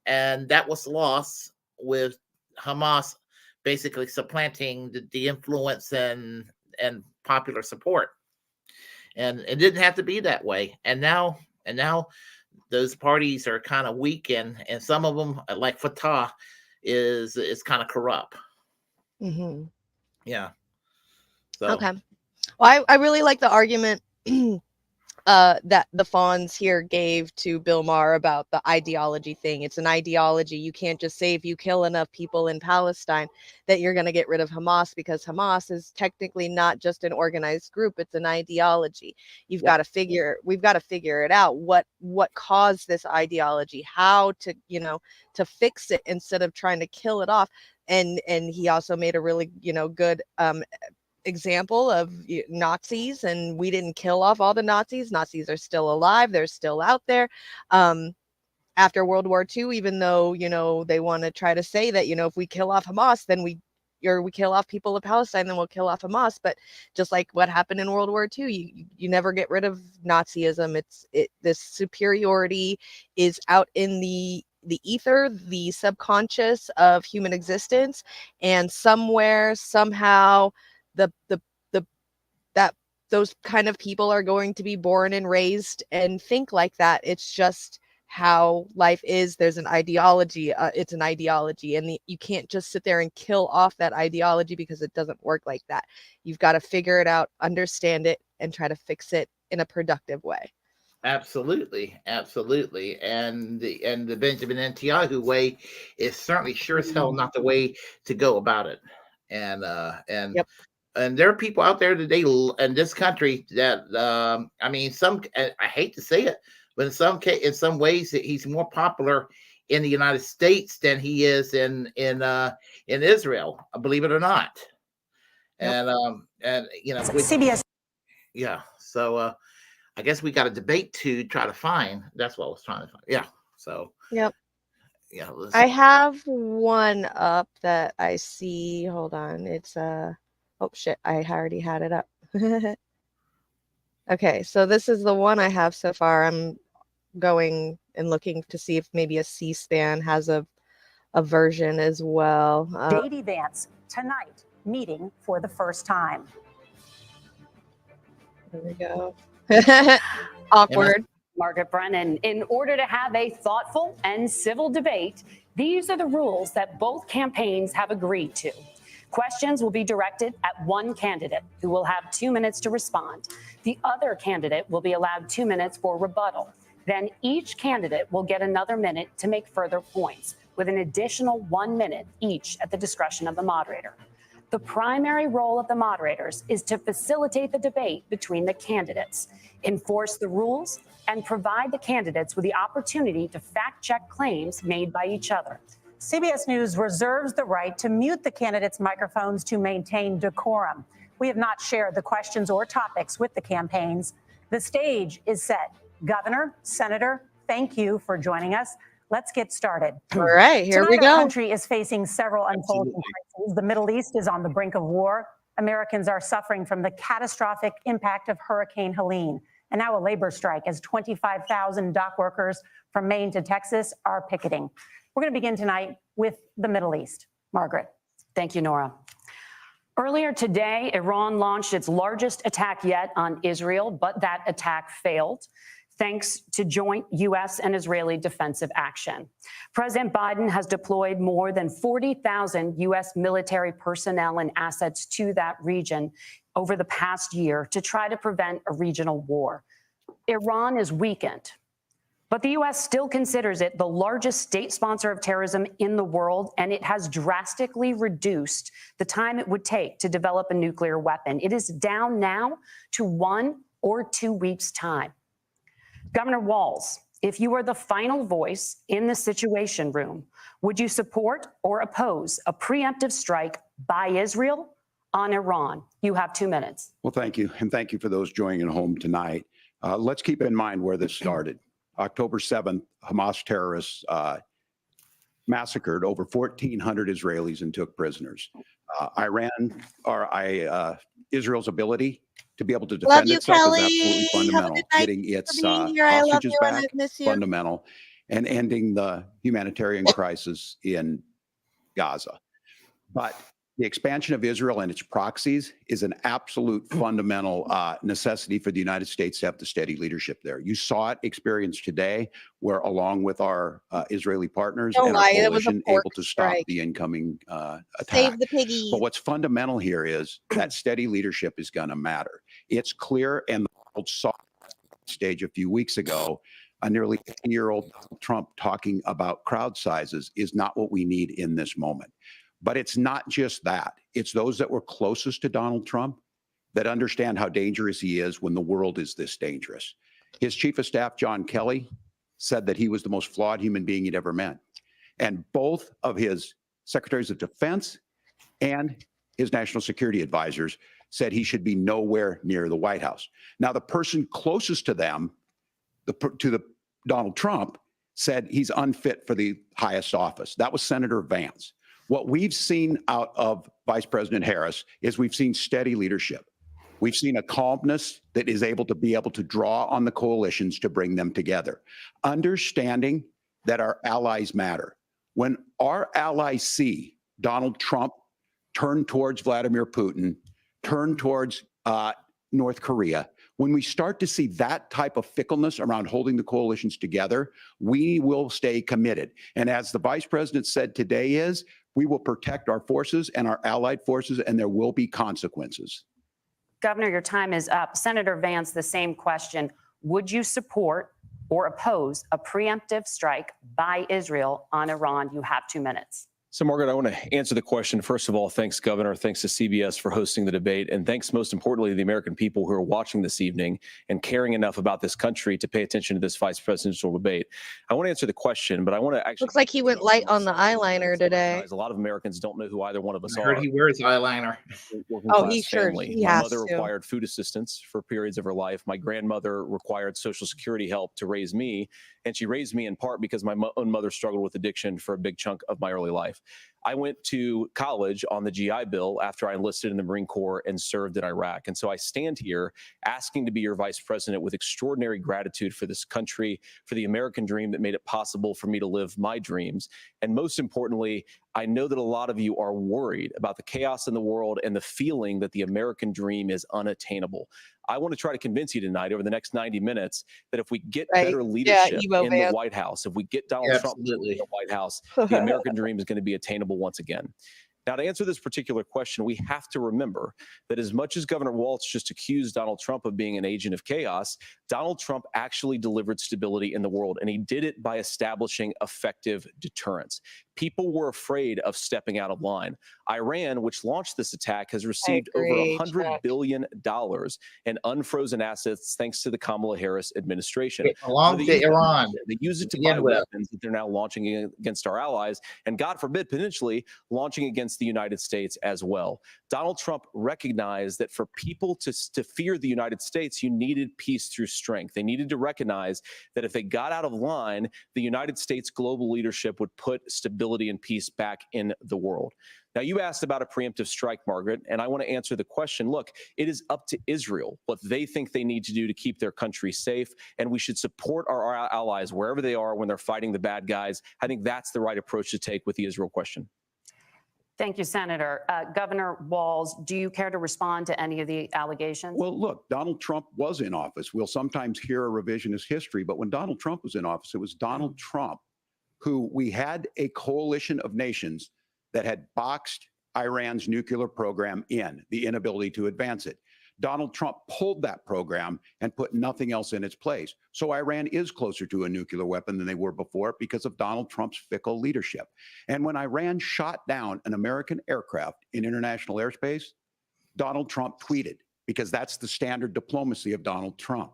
And that was lost with Hamas basically supplanting the influence and popular support. And it didn't have to be that way. And now those parties are kind of weak, and some of them, like Fatah, is kind of corrupt. Mm-hmm. Yeah. So. Okay. Well, I really like the argument that the Fawns here gave to Bill Maher about the ideology thing. It's an ideology. You can't just say if you kill enough people in Palestine that you're going to get rid of Hamas, because Hamas is technically not just an organized group. It's an ideology. We've got to figure it out. What caused this ideology, how to, to fix it instead of trying to kill it off. And he also made a really, good example of Nazis, and we didn't kill off all the Nazis. Nazis are still alive. They're still out there. After World War II, even though, they want to try to say that, if we kill off Hamas, then we kill off people of Palestine, then we'll kill off Hamas. But just like what happened in World War II, you never get rid of Nazism. This superiority is out in the ether, the subconscious of human existence, and somewhere, somehow, that those kind of people are going to be born and raised and think like that. It's just how life is. There's an ideology. It's an ideology, and you can't just sit there and kill off that ideology, because it doesn't work like that. You've got to figure it out, understand it, and try to fix it in a productive way. Absolutely. And the Benjamin Netanyahu way is certainly sure as hell not the way to go about it. And and there are people out there today in this country that I hate to say it, but in some ways he's more popular in the United States than he is in Israel, believe it or not. And CBS. Yeah. So I guess we got a debate to try to find. That's what I was trying to find. Yeah. So yep. Yeah. I have one up that I see. Hold on. It's oh shit, I already had it up. Okay, so this is the one I have so far. I'm going and looking to see if maybe a C-SPAN has a version as well. J.D. Vance tonight meeting for the first time. There we go. Awkward. Margaret Brennan, in order to have a thoughtful and civil debate, these are the rules that both campaigns have agreed to. Questions will be directed at one candidate, who will have 2 minutes to respond. The other candidate will be allowed 2 minutes for rebuttal. Then each candidate will get another minute to make further points, with an additional 1 minute each at the discretion of the moderator. The primary role of the moderators is to facilitate the debate between the candidates, enforce the rules, and provide the candidates with the opportunity to fact-check claims made by each other. CBS News reserves the right to mute the candidates' microphones to maintain decorum. We have not shared the questions or topics with the campaigns. The stage is set. Governor, Senator, thank you for joining us. Let's get started. All right, here Tonight, we go. Our country is facing several unfolding crises. The Middle East is on the brink of war. Americans are suffering from the catastrophic impact of Hurricane Helene. And now a labor strike as 25,000 dock workers from Maine to Texas are picketing. We're going to begin tonight with the Middle East. Margaret. Thank you, Nora. Earlier today, Iran launched its largest attack yet on Israel, but that attack failed, thanks to joint U.S. and Israeli defensive action. President Biden has deployed more than 40,000 U.S. military personnel and assets to that region over the past year to try to prevent a regional war. Iran is weakened, but the U.S. still considers it the largest state sponsor of terrorism in the world, and it has drastically reduced the time it would take to develop a nuclear weapon. It is down now to 1 or 2 weeks' time. Governor Walz, if you were the final voice in the Situation Room, would you support or oppose a preemptive strike by Israel on Iran? You have 2 minutes. Well, thank you. And thank you for those joining at home tonight. Let's keep in mind where this started. October 7th, Hamas terrorists massacred over 1,400 Israelis and took prisoners. Israel's ability to be able to defend itself is absolutely fundamental. Getting its hostages back, fundamental, and ending the humanitarian crisis in Gaza. But the expansion of Israel and its proxies is an absolute fundamental necessity for the United States to have the steady leadership there. You saw it experienced today, where along with our Israeli partners and our coalition, able to stop the incoming attack. Save the piggy. But what's fundamental here is that steady leadership is going to matter. It's clear, and the world saw stage a few weeks ago, a nearly 10-year-old Trump talking about crowd sizes is not what we need in this moment. But it's not just that. It's those that were closest to Donald Trump that understand how dangerous he is when the world is this dangerous. His chief of staff, John Kelly, said that he was the most flawed human being he'd ever met. And both of his secretaries of defense and his national security advisors said he should be nowhere near the White House. Now, the person closest to them, Donald Trump, said he's unfit for the highest office. That was Senator Vance. What we've seen out of Vice President Harris is we've seen steady leadership. We've seen a calmness that is able to draw on the coalitions to bring them together, understanding that our allies matter. When our allies see Donald Trump turn towards Vladimir Putin, turn towards North Korea, when we start to see that type of fickleness around holding the coalitions together, we will stay committed. And as the vice president said today we will protect our forces and our allied forces, and there will be consequences. Governor, your time is up. Senator Vance, the same question. Would you support or oppose a preemptive strike by Israel on Iran? You have 2 minutes. So, Margaret, I want to answer the question. First of all, thanks, Governor. Thanks to CBS for hosting the debate. And thanks, most importantly, to the American people who are watching this evening and caring enough about this country to pay attention to this vice presidential debate. I want to answer the question, but I want to actually... Looks like he went light on the eyeliner today. A lot of Americans don't know who either one of us I are. heard he wears eyeliner. Oh, he sure he My has mother to. required food assistance for periods of her life. My grandmother required Social Security help to raise me. And she raised me in part because my own mother struggled with addiction for a big chunk of my early life. I went to college on the GI Bill after I enlisted in the Marine Corps and served in Iraq. And so I stand here asking to be your vice president with extraordinary gratitude for this country, for the American dream that made it possible for me to live my dreams. And most importantly, I know that a lot of you are worried about the chaos in the world and the feeling that the American dream is unattainable. I want to try to convince you tonight over the next 90 minutes that if we get better leadership in the White House, if we get Donald Trump in the White House, the American dream is going to be attainable once again. Now, to answer this particular question, we have to remember that as much as Governor Walz just accused Donald Trump of being an agent of chaos, Donald Trump actually delivered stability in the world, and he did it by establishing effective deterrence. People were afraid of stepping out of line. Iran, which launched this attack, has received over $100 billion in unfrozen assets thanks to the Kamala Harris administration. Along to Iran. They use it to buy weapons that they're now launching against our allies, and God forbid, potentially launching against the United States as well. Donald Trump recognized that for people to fear the United States, you needed peace through strength. They needed to recognize that if they got out of line, the United States global leadership would put stability and peace back in the world. Now, you asked about a preemptive strike, Margaret, and I want to answer the question. Look, it is up to Israel what they think they need to do to keep their country safe, and we should support our allies wherever they are when they're fighting the bad guys. I think that's the right approach to take with the Israel question. Thank you, Senator. Governor Walz, do you care to respond to any of the allegations? Well, look, Donald Trump was in office. We'll sometimes hear a revisionist history, but when Donald Trump was in office, it was Donald Trump who we had a coalition of nations that had boxed Iran's nuclear program in, the inability to advance it. Donald Trump pulled that program and put nothing else in its place. So Iran is closer to a nuclear weapon than they were before because of Donald Trump's fickle leadership. And when Iran shot down an American aircraft in international airspace, Donald Trump tweeted, because that's the standard diplomacy of Donald Trump.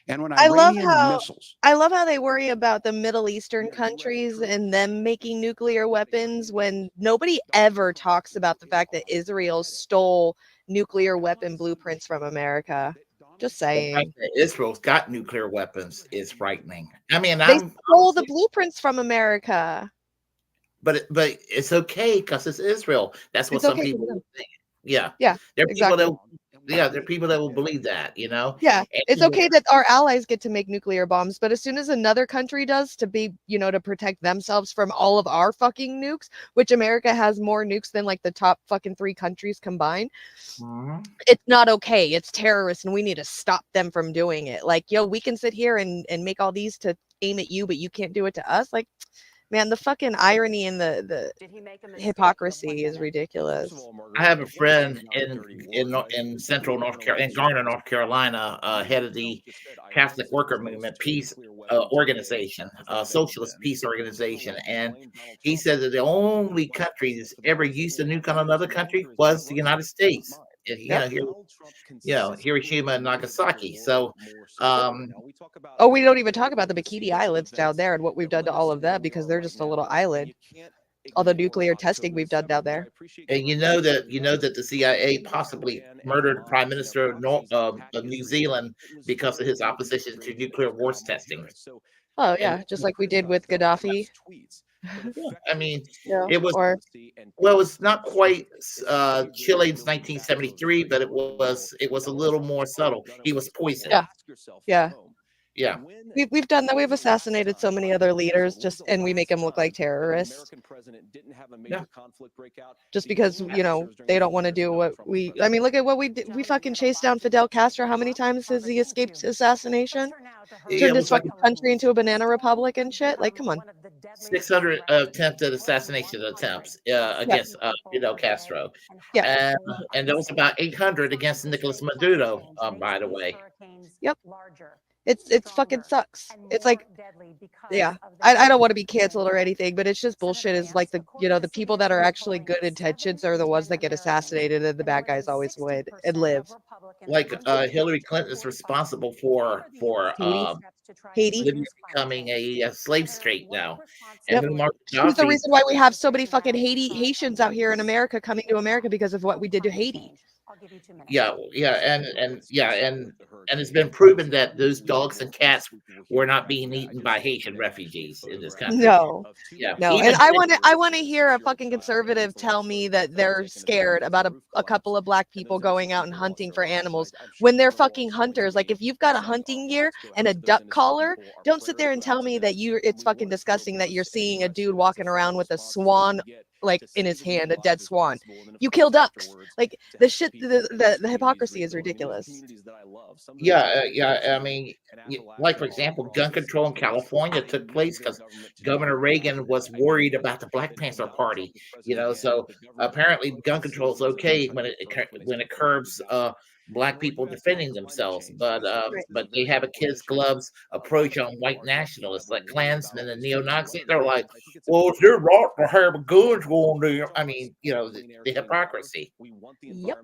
And when Iranian missiles, I love how they worry about the Middle Eastern countries and them making nuclear weapons when nobody ever talks about the fact that Israel stole nuclear weapon blueprints from America. Just saying. The fact that Israel's got nuclear weapons is frightening. I mean, they stole the blueprints from America. But it's okay because it's Israel. That's what It's some okay people think. Yeah. Yeah. There are exactly. people that there are people that will believe that, you know? Yeah, and it's okay that our allies get to make nuclear bombs, but as soon as another country does to be, to protect themselves from all of our fucking nukes, which America has more nukes than like the top fucking 3 countries combined, it's not okay. It's terrorists and we need to stop them from doing it. Like, we can sit here and make all these to aim at you, but you can't do it to us. Like, Man, the fucking irony and the hypocrisy is ridiculous. I have a friend in Central North Carolina, in Garner, North Carolina, head of the Catholic Worker Movement Peace Organization, Socialist Peace Organization, and he said that the only country that's ever used a nuke on another country was the United States. Hiroshima and Nagasaki. So, oh, we don't even talk about the Bikini Islands down there and what we've done to all of them because they're just a little island. All the nuclear testing we've done down there. And you know that the CIA possibly murdered Prime Minister of New Zealand because of his opposition to nuclear war testing. Oh yeah, just like we did with Gaddafi. I mean, it was not quite Chile's 1973, but it was a little more subtle. He was poisoned. Yeah. We've done that. We've assassinated so many other leaders and we make them look like terrorists. Yeah. Just because, they don't want to do what I mean, look at what we did. We fucking chased down Fidel Castro. How many times has he escaped assassination? Turned this fucking country into a banana republic and shit. Like, come on. 600 attempted assassination attempts against Fidel Castro. Yeah. And there was about 800 against Nicolas Maduro, by the way. Yep. It's fucking sucks. It's like, yeah, I don't want to be canceled or anything, but it's just bullshit. Is like the people that are actually good intentions are the ones that get assassinated, and the bad guys always win and live. Like Hillary Clinton is responsible for Haiti Libya becoming a slave state now. Yep. She's the reason why we have so many fucking Haitians out here in America coming to America because of what we did to Haiti. Yeah, and it's been proven that those dogs and cats were not being eaten by Haitian refugees in this country. No, yeah, no. And I want to hear a fucking conservative tell me that they're scared about a couple of black people going out and hunting for animals when they're fucking hunters. Like, if you've got a hunting gear and a duck collar, don't sit there and tell me that it's fucking disgusting that you're seeing a dude walking around with a swan like in his hand, a dead swan. You kill ducks. Like, the shit, the hypocrisy is ridiculous. Yeah. I mean, like, for example, gun control in California took place because Governor Reagan was worried about the Black Panther Party. So apparently gun control is okay when it curbs Black people defending themselves, but they have a kid's gloves approach on white nationalists like Klansmen and neo-Nazis. They're like, well, if you're right to have guns going there, I mean, the hypocrisy. Yep,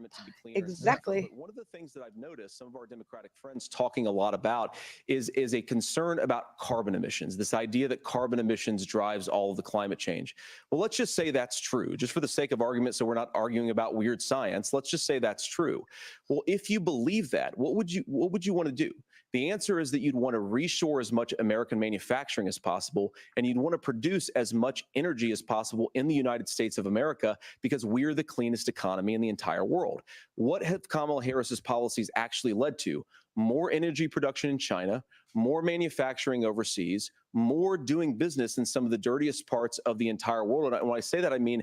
exactly. One of the things that I've noticed some of our Democratic friends talking a lot about is a concern about carbon emissions. This idea that carbon emissions drives all of the climate change. Well, let's just say that's true, just for the sake of argument, so we're not arguing about weird science. Let's just say that's true. Well, if you believe that, what would you want to do? The answer is that you'd want to reshore as much American manufacturing as possible, and you'd want to produce as much energy as possible in the United States of America because we're the cleanest economy in the entire world. What have Kamala Harris's policies actually led to? More energy production in China, more manufacturing overseas, more doing business in some of the dirtiest parts of the entire world. And when I say that, I mean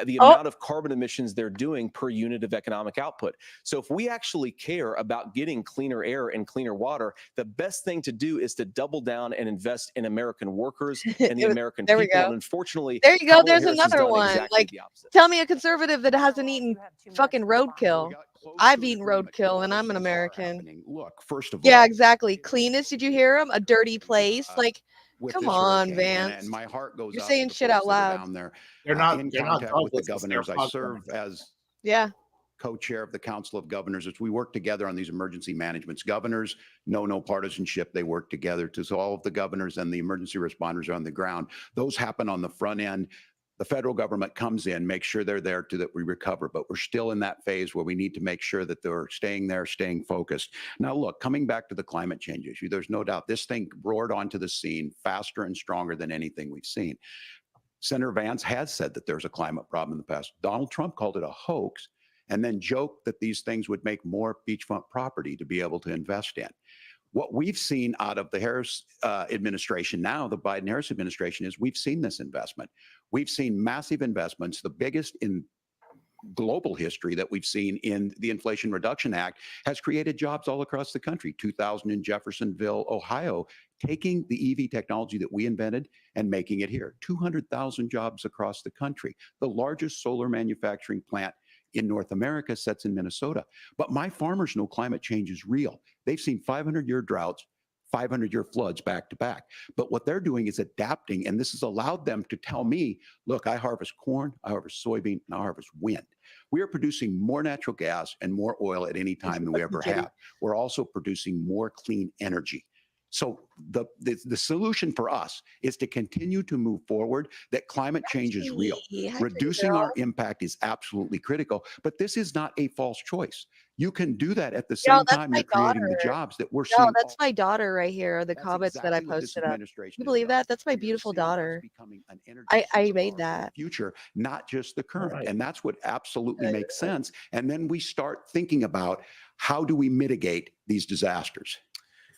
the amount of carbon emissions they're doing per unit of economic output. So if we actually care about getting cleaner air and cleaner water, the best thing to do is to double down and invest in American workers and the American people. And unfortunately, there you go. There's another one. Exactly, like, tell me a conservative that hasn't eaten fucking roadkill. I've eaten roadkill and I'm an American. Look, first of all. Yeah, exactly. Cleanest, did you hear him? A dirty place. Like, come on, Vance. And my heart goes. You're saying shit out loud. Down there. They're not in they're contact not with the governors. I serve as co-chair of the Council of Governors. As we work together on these emergency managements, governors know no partisanship. They work together to solve the governors, and the emergency responders are on the ground. Those happen on the front end. The federal government comes in, makes sure they're there that we recover, but we're still in that phase where we need to make sure that they're staying there, staying focused. Now, look, coming back to the climate change issue, there's no doubt this thing roared onto the scene faster and stronger than anything we've seen. Senator Vance has said that there's a climate problem in the past. Donald Trump called it a hoax and then joked that these things would make more beachfront property to be able to invest in. What we've seen out of the Harris administration now, the Biden-Harris administration, is we've seen this investment. We've seen massive investments, the biggest in global history that we've seen in the Inflation Reduction Act has created jobs all across the country. 2000 in Jeffersonville, Ohio, taking the EV technology that we invented and making it here. 200,000 jobs across the country. The largest solar manufacturing plant in North America sits in Minnesota. But my farmers know climate change is real. They've seen 500-year droughts, 500-year floods back to back. But what they're doing is adapting, and this has allowed them to tell me, look, I harvest corn, I harvest soybean, and I harvest wind. We are producing more natural gas and more oil at any time than we ever have. We're also producing more clean energy. So the solution for us is to continue to move forward, that climate change is real. Reducing our impact is absolutely critical, but this is not a false choice. You can do that at the same time you're creating the jobs that we're seeing. No, that's my daughter right here, the comments that I posted up. You believe that? That's my beautiful daughter. I made that. Future, not just the current. And that's what absolutely makes sense. And then we start thinking about how do we mitigate these disasters?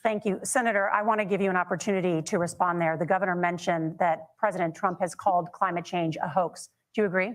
Thank you. Senator, I want to give you an opportunity to respond there. The governor mentioned that President Trump has called climate change a hoax. Do you agree?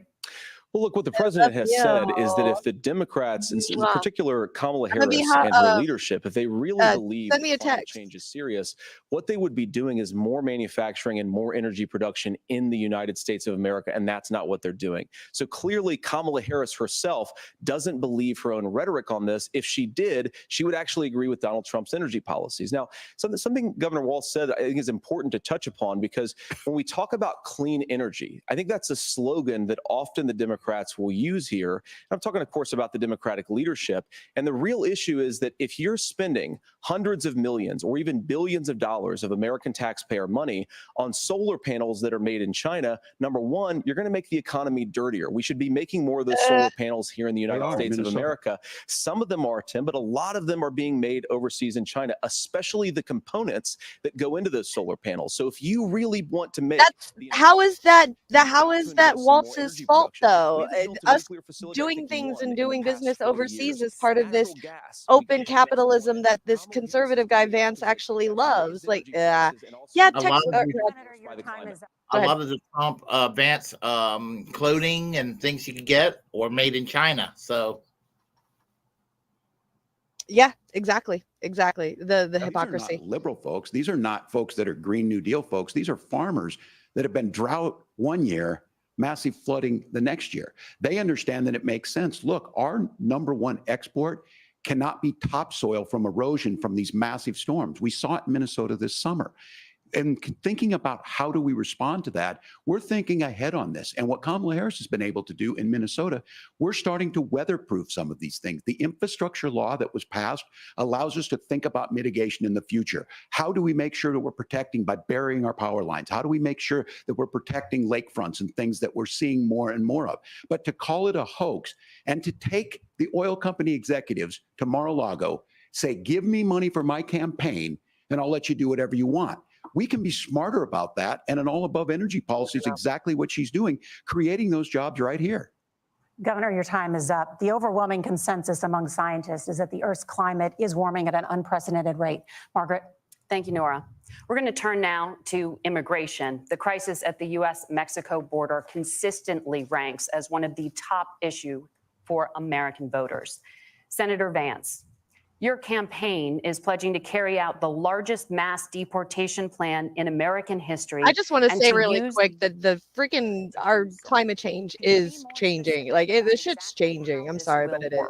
Well, look, what the president has said is that if the Democrats, in particular Kamala Harris and her leadership, if they really believe that climate change is serious, what they would be doing is more manufacturing and more energy production in the United States of America, and that's not what they're doing. So clearly, Kamala Harris herself doesn't believe her own rhetoric on this. If she did, she would actually agree with Donald Trump's energy policies. Now, something Governor Walz said I think is important to touch upon, because when we talk about clean energy, I think that's a slogan that often the Democrats will use here. I'm talking, of course, about the Democratic leadership. And the real issue is that if you're spending hundreds of millions or even billions of dollars of American taxpayer money on solar panels that are made in China, number one, you're going to make the economy dirtier. We should be making more of those solar panels here in the United States of America. Some of them are, Tim, but a lot of them are being made overseas in China, especially the components that go into those solar panels. So if you really want to make how is that Waltz's fault though? Us doing things and doing business overseas is part of this open capitalism that this conservative guy Vance actually loves. Like, yeah, a lot of the Trump Vance clothing and things you can get or made in China. So yeah, exactly. The hypocrisy. These are not liberal folks. These are not folks that are Green New Deal folks. These are farmers that have been drought one year, massive flooding the next year. They understand that it makes sense. Look, our number one export cannot be topsoil from erosion from these massive storms. We saw it in Minnesota this summer. And thinking about how do we respond to that, we're thinking ahead on this. And what Kamala Harris has been able to do in Minnesota, we're starting to weatherproof some of these things. The infrastructure law that was passed allows us to think about mitigation in the future. How do we make sure that we're protecting by burying our power lines? How do we make sure that we're protecting lakefronts and things that we're seeing more and more of? But to call it a hoax and to take the oil company executives to Mar-a-Lago, say, give me money for my campaign and I'll let you do whatever you want. We can be smarter about that. And an all above energy policy is exactly what she's doing, creating those jobs right here. Governor, your time is up. The overwhelming consensus among scientists is that the Earth's climate is warming at an unprecedented rate. Margaret? Thank you, Nora. We're going to turn now to immigration. The crisis at the U.S.-Mexico border consistently ranks as one of the top issues for American voters. Senator Vance, your campaign is pledging to carry out the largest mass deportation plan in American history. I just want to say really quick that the freaking our climate change is changing. Like the shit's changing. I'm sorry, but it is.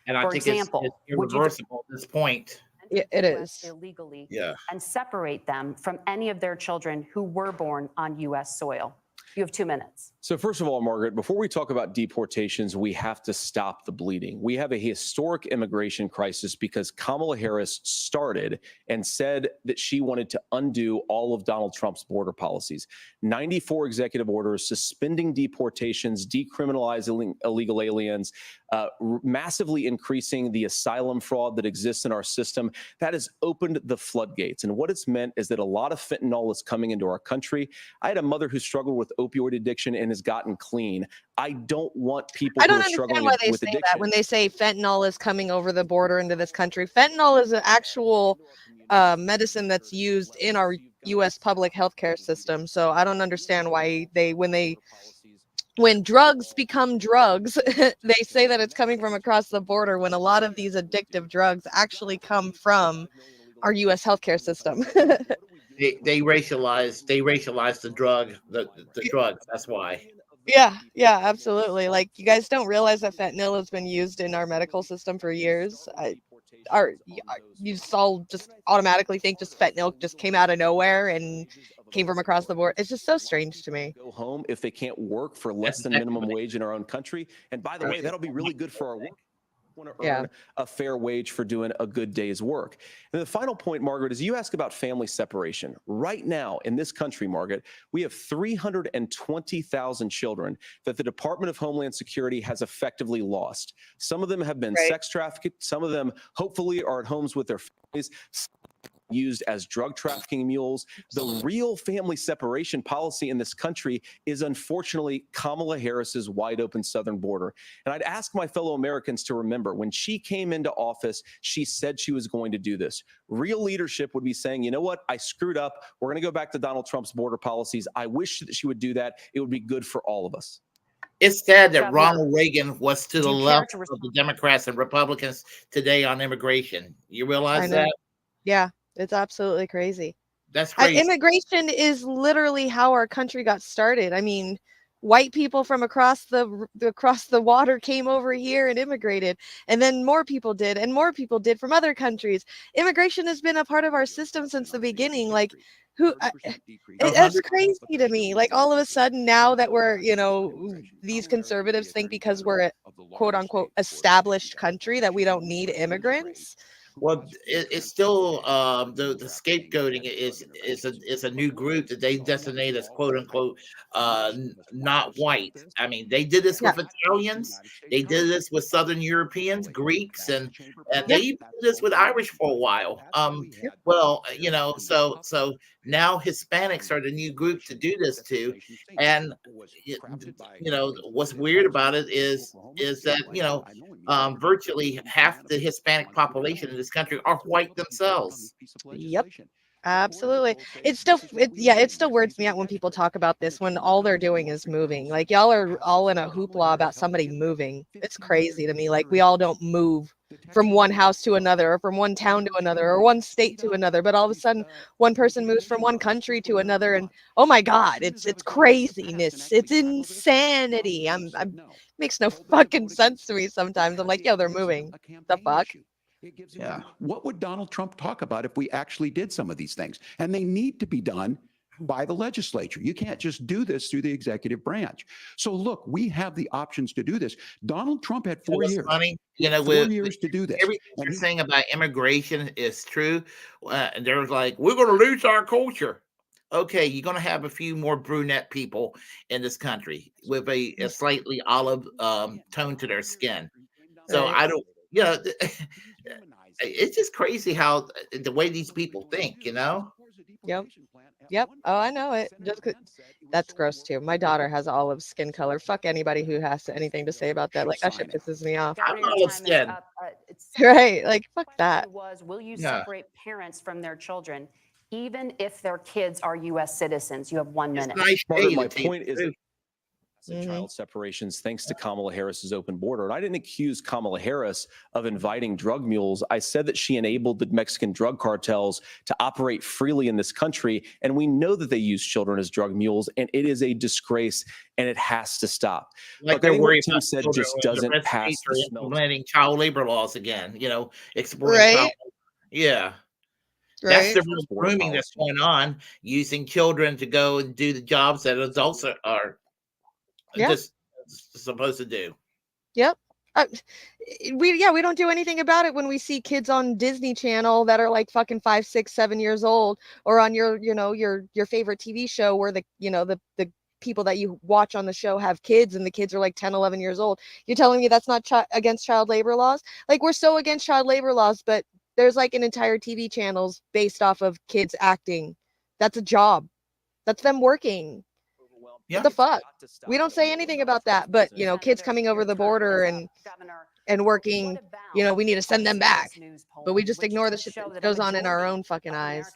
And I think it's irreversible at this point. It is illegally, and separate them from any of their children who were born on U.S. soil. You have 2 minutes. So first of all, Margaret, before we talk about deportations, we have to stop the bleeding. We have a historic immigration crisis because Kamala Harris started and said that she wanted to undo all of Donald Trump's border policies. 94 executive orders suspending deportations, decriminalizing illegal aliens, massively increasing the asylum fraud that exists in our system. That has opened the floodgates. And what it's meant is that a lot of fentanyl is coming into our country. I had a mother who struggled with opioid addiction and has gotten clean. I don't want people who are struggling with addiction. I don't understand why they say that when they say fentanyl is coming over the border into this country. Fentanyl is an actual medicine that's used in our U.S. public healthcare system. So I don't understand why when they when drugs become drugs, they say that it's coming from across the border when a lot of these addictive drugs actually come from our US healthcare system. They racialize the drugs. That's why. Yeah, absolutely. Like, you guys don't realize that fentanyl has been used in our medical system for years. You just all just automatically think just fentanyl just came out of nowhere and came from across the board. It's just so strange to me. Go home if they can't work for less than minimum wage in our own country. And by the way, that'll be really good for our work. Want to earn a fair wage for doing a good day's work. And the final point, Margaret, is you ask about family separation. Right now in this country, Margaret, we have 320,000 children that the Department of Homeland Security has effectively lost. Some of them have been sex trafficked. Some of them hopefully are at homes with their families, used as drug trafficking mules. The real family separation policy in this country is unfortunately Kamala Harris's wide open southern border. And I'd ask my fellow Americans to remember, when she came into office, she said she was going to do this. Real leadership would be saying, you know what, I screwed up. We're going to go back to Donald Trump's border policies. I wish that she would do that. It would be good for all of us. It's sad that Ronald Reagan was to the left of the Democrats and Republicans today on immigration. You realize that? Yeah, it's absolutely crazy. That's crazy. Immigration is literally how our country got started. I mean, white people from across the water came over here and immigrated, and then more people did, and more people did from other countries. Immigration has been a part of our system since the beginning. Like, that's crazy to me. Like, all of a sudden now that we're, these conservatives think because we're a quote unquote established country that we don't need immigrants. Well, it's still the scapegoating is a new group that they designate as quote unquote not white. I mean, they did this with Italians, they did this with Southern Europeans, Greeks, and they even did this with Irish for a while. Well, so now Hispanics are the new group to do this to, and what's weird about it is that virtually half the Hispanic population in this country are white themselves. Yep, absolutely. It still weirds me out when people talk about this when all they're doing is moving. Like, y'all are all in a hoopla about somebody moving. It's crazy to me. Like, we all don't move from one house to another, or from one town to another, or one state to another, but all of a sudden one person moves from one country to another, and oh my god, it's craziness, it's insanity. Makes no fucking sense to me sometimes. I'm like, yo, they're moving. The fuck? Yeah. What would Donald Trump talk about if we actually did some of these things? And they need to be done by the legislature. You can't just do this through the executive branch. So look, we have the options to do this. Donald Trump had 4 years. Funny, 4 years to do this. Everything you're saying about immigration is true. And they're like, we're going to lose our culture. Okay, you're going to have a few more brunette people in this country with a slightly olive tone to their skin. So I don't, it's just crazy how the way these people think, Yep. Oh, I know it. That's gross too. My daughter has olive skin color. Fuck anybody who has anything to say about that. Like, that shit pisses me off. I'm olive skin. Right? Like, fuck that. Will you separate parents from their children, even if their kids are U.S. citizens? You have 1 minute. My point is child separations thanks to Kamala Harris's open border. And I didn't accuse Kamala Harris of inviting drug mules. I said that she enabled the Mexican drug cartels to operate freely in this country. And we know that they use children as drug mules, and it is a disgrace, and it has to stop. Like, they're worried about said just doesn't pass implementing child labor laws again, exploiting child. Yeah. That's the real grooming that's going on, using children to go and do the jobs that adults are just supposed to do. Yep. We don't do anything about it when we see kids on Disney Channel that are like fucking 5, 6, 7 years old, or on your favorite TV show where the people that you watch on the show have kids, and the kids are like 10, 11 years old. You're telling me that's not against child labor laws? Like, we're so against child labor laws, but there's like an entire TV channels based off of kids acting. That's a job. That's them working. What the fuck? We don't say anything about that, but you know, kids coming over the border and working, you know, we need to send them back, but we just ignore the shit that goes on in our own fucking eyes.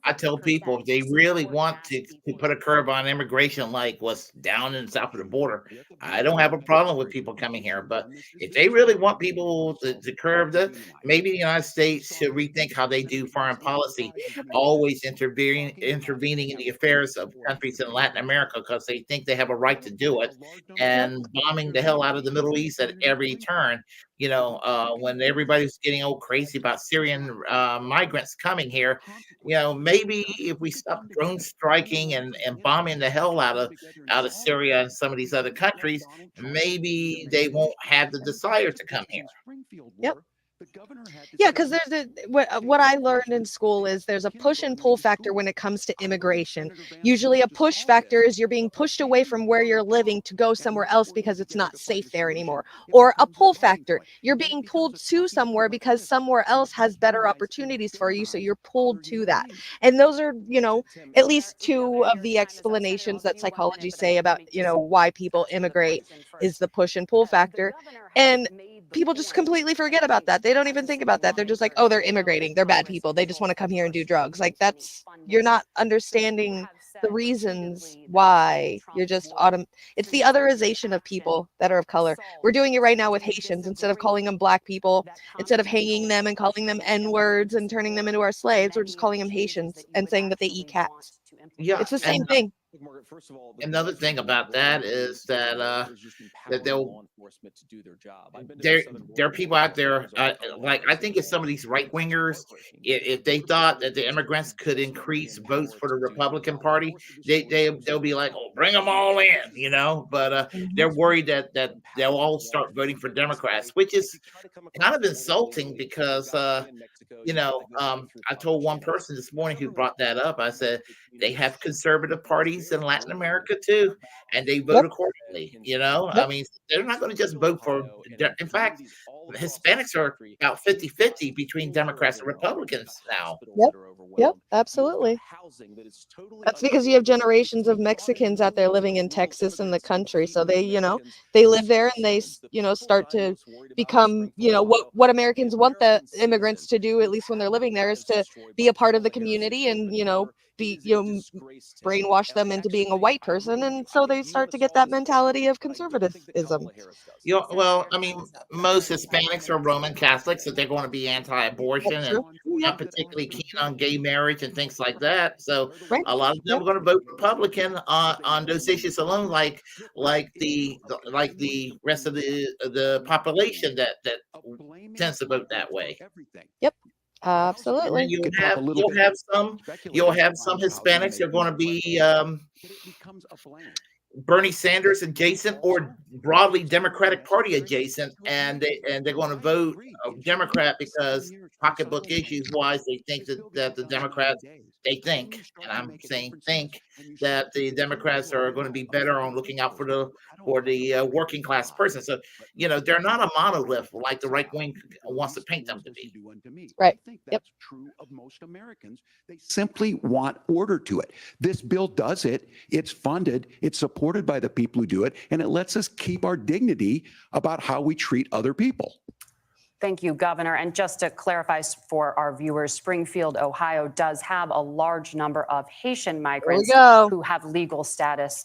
I tell people if they really want to put a curb on immigration like what's down in south of the border, I don't have a problem with people coming here. But if they really want people to curb maybe the United States should rethink how they do foreign policy, always intervening in the affairs of countries in Latin America because they think they have a right to do it, and bombing the hell out of the Middle East at every turn. You know, when everybody's getting all crazy about Syrian migrants coming here, you know, maybe if we stop drone striking and bombing the hell out of Syria and some of these other countries, maybe they won't have the desire to come here. Yep. Yeah, because there's what I learned in school is there's a push and pull factor when it comes to immigration. Usually a push factor is you're being pushed away from where you're living to go somewhere else because it's not safe there anymore. Or a pull factor, you're being pulled to somewhere because somewhere else has better opportunities for you, so you're pulled to that. And those are, you know, at least two of the explanations that psychology say about, you know, why people immigrate is the push and pull factor. And people just completely forget about that. They don't even think about that. They're just like, oh, they're immigrating. They're bad people. They just want to come here and do drugs. Like you're not understanding the reasons why. You're just it's the otherization of people that are of color. We're doing it right now with Haitians. Instead of calling them black people, instead of hanging them and calling them N-words and turning them into our slaves, we're just calling them Haitians and saying that they eat cats. Yeah, it's the same thing. Another thing about that is that that there are people out there like I think it's some of these right wingers. If they thought that the immigrants could increase votes for the Republican Party, they'll be like, oh, bring them all in, you know. But they're worried that they'll all start voting for Democrats, which is kind of insulting because you know, I told one person this morning who brought that up. I said they have conservative parties in Latin America too, and they vote accordingly. You know, I mean, they're not going to just vote for. In fact, Hispanics are about 50-50 between Democrats and Republicans now. Yep, absolutely. That's because you have generations of Mexicans out there living in Texas and the country, so they, you know, they live there and they, you know, start to become, you know, what Americans want the immigrants to do, at least when they're living there, is to be a part of the community and, you know, brainwash them into being a white person, and so they start to get that mentality of conservatism. You know, well, I mean, most Hispanics are Roman Catholics, so they're going to be anti-abortion and not particularly keen on gay marriage and things like that. So a lot of them are going to vote Republican on those issues alone, like the rest of the population that tends to vote that way. Yep. Absolutely. You'll have some Hispanics who are going to be Bernie Sanders adjacent or broadly Democratic Party adjacent, and they're going to vote Democrat because pocketbook issues wise, they think that the Democrats, and I'm saying think that the Democrats are going to be better on looking out for the working class person. So, you know, they're not a monolith like the right wing wants to paint them to be. Right. That's true of most Americans. They simply want order to it. This bill does it. It's funded. It's supported by the people who do it. And it lets us keep our dignity about how we treat other people. Thank you, Governor. And just to clarify for our viewers, Springfield, Ohio does have a large number of Haitian migrants who have legal status,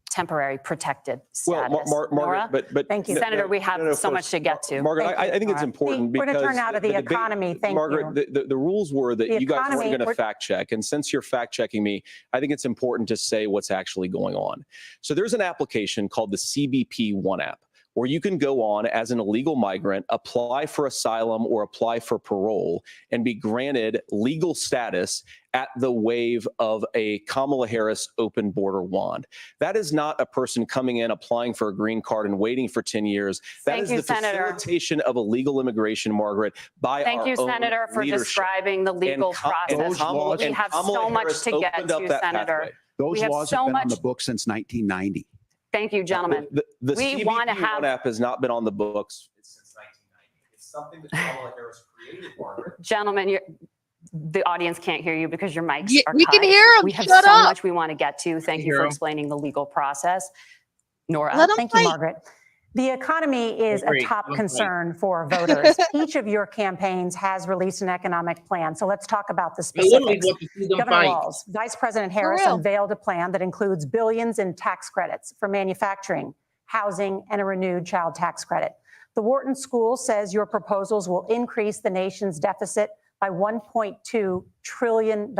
temporary protected status. Well, Margaret, but thank you, Senator. We have so much to get to. Margaret, I think it's important because we're going to turn out of the economy. Thank Margaret, you. The rules were that you guys weren't going to fact check, and since you're fact checking me, I think it's important to say what's actually going on. So there's an application called the CBP One app, where you can go on as an illegal migrant, apply for asylum or apply for parole, and be granted legal status at the wave of a Kamala Harris open border wand. That is not a person coming in, applying for a green card and waiting for 10 years. That is the facilitation of illegal immigration, Margaret, by our own Senator, for leadership. describing the legal process. We have so much to get to, Senator. Those laws have been on the books since 1990. Thank you, gentlemen. The we CBP want to have One app has not been on the books since 1990. It's something that Kamala Harris created, Margaret. Gentlemen, the audience can't hear you because your mics are we cut. can hear them. We have Shut so up. much we want to get to. Thank you for explaining the legal process. Nora. Let 'em Thank you, fight. Margaret. The economy is a Agree. top Let 'em concern for voters. Each of your campaigns has released an economic plan. So let's talk about the I literally specifics. want to see them Governor fight. Walz, Vice President For Harris real. unveiled a plan that includes billions in tax credits for manufacturing, housing, and a renewed child tax credit. The Wharton School says your proposals will increase the nation's deficit by $1.2 trillion.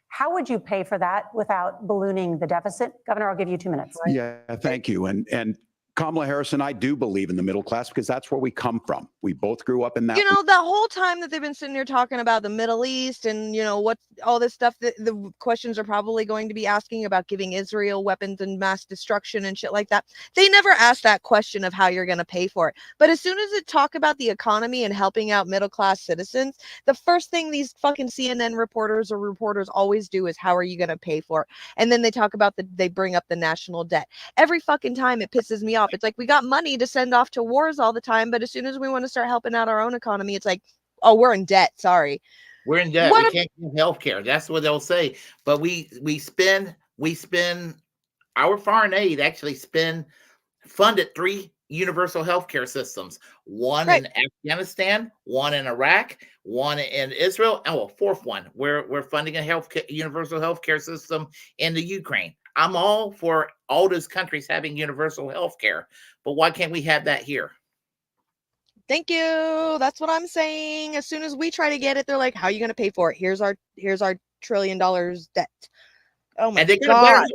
How would you pay for that without ballooning the deficit? Governor, I'll give you 2 minutes. Yeah, thank you. And Kamala Harris and I do believe in the middle class because that's where we come from. We both grew up in that. You know, the whole time that they've been sitting here talking about the Middle East and, you know, what all this stuff, that the questions are probably going to be asking about giving Israel weapons and mass destruction and shit like that. They never asked that question of how you're going to pay for it. But as soon as it talk about the economy and helping out middle class citizens, the first thing these fucking CNN reporters or reporters always do is, how are you going to pay for it? And then they talk about they bring up the national debt. Every fucking time it pisses me off. It's like, we got money to send off to wars all the time, but as soon as we want to start helping out our own economy, it's like, oh, we're in debt. Sorry. We're in debt. We can't get health care. That's what they'll say. But we spend our foreign aid actually funded 3 universal health care systems. One in Afghanistan, one in Iraq, one in Israel, and a 4th one. We're funding a universal health care system in the Ukraine. I'm all for all those countries having universal health care, but why can't we have that here? Thank you. That's what I'm saying. As soon as we try to get it, they're like, how are you going to pay for it? Here's our $1 trillion debt. Oh my And God.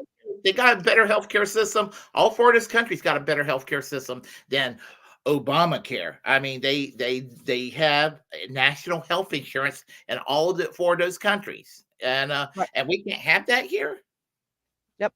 they got a better healthcare system. All 4 of those countries got a better healthcare system than Obamacare. I mean, they have national health insurance in all of the 4 of those countries. And and we can't have that here. Yep.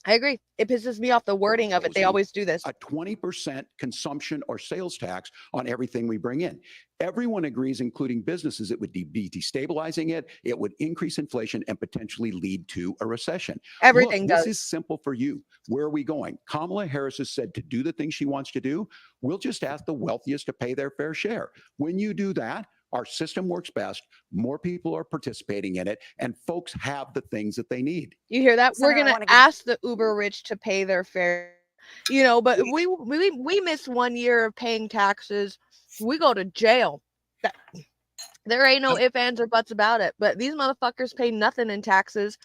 I agree. It pisses me off, the wording of it. They always do this. A 20% consumption or sales tax on everything we bring in. Everyone agrees, including businesses, it would be destabilizing it. It would increase inflation and potentially lead to a recession. Everything Look, does. This is simple for you. Where are we going? Kamala Harris has said to do the things she wants to do. We'll just ask the wealthiest to pay their fair share. When you do that, our system works best. More people are participating in it, and folks have the things that they need. You hear that? Senator, We're going to ask the uber rich to pay their fair, you know, but we miss 1 year of paying taxes. We go to jail. There ain't no ifs, ands, or buts about it. But these motherfuckers pay nothing in taxes.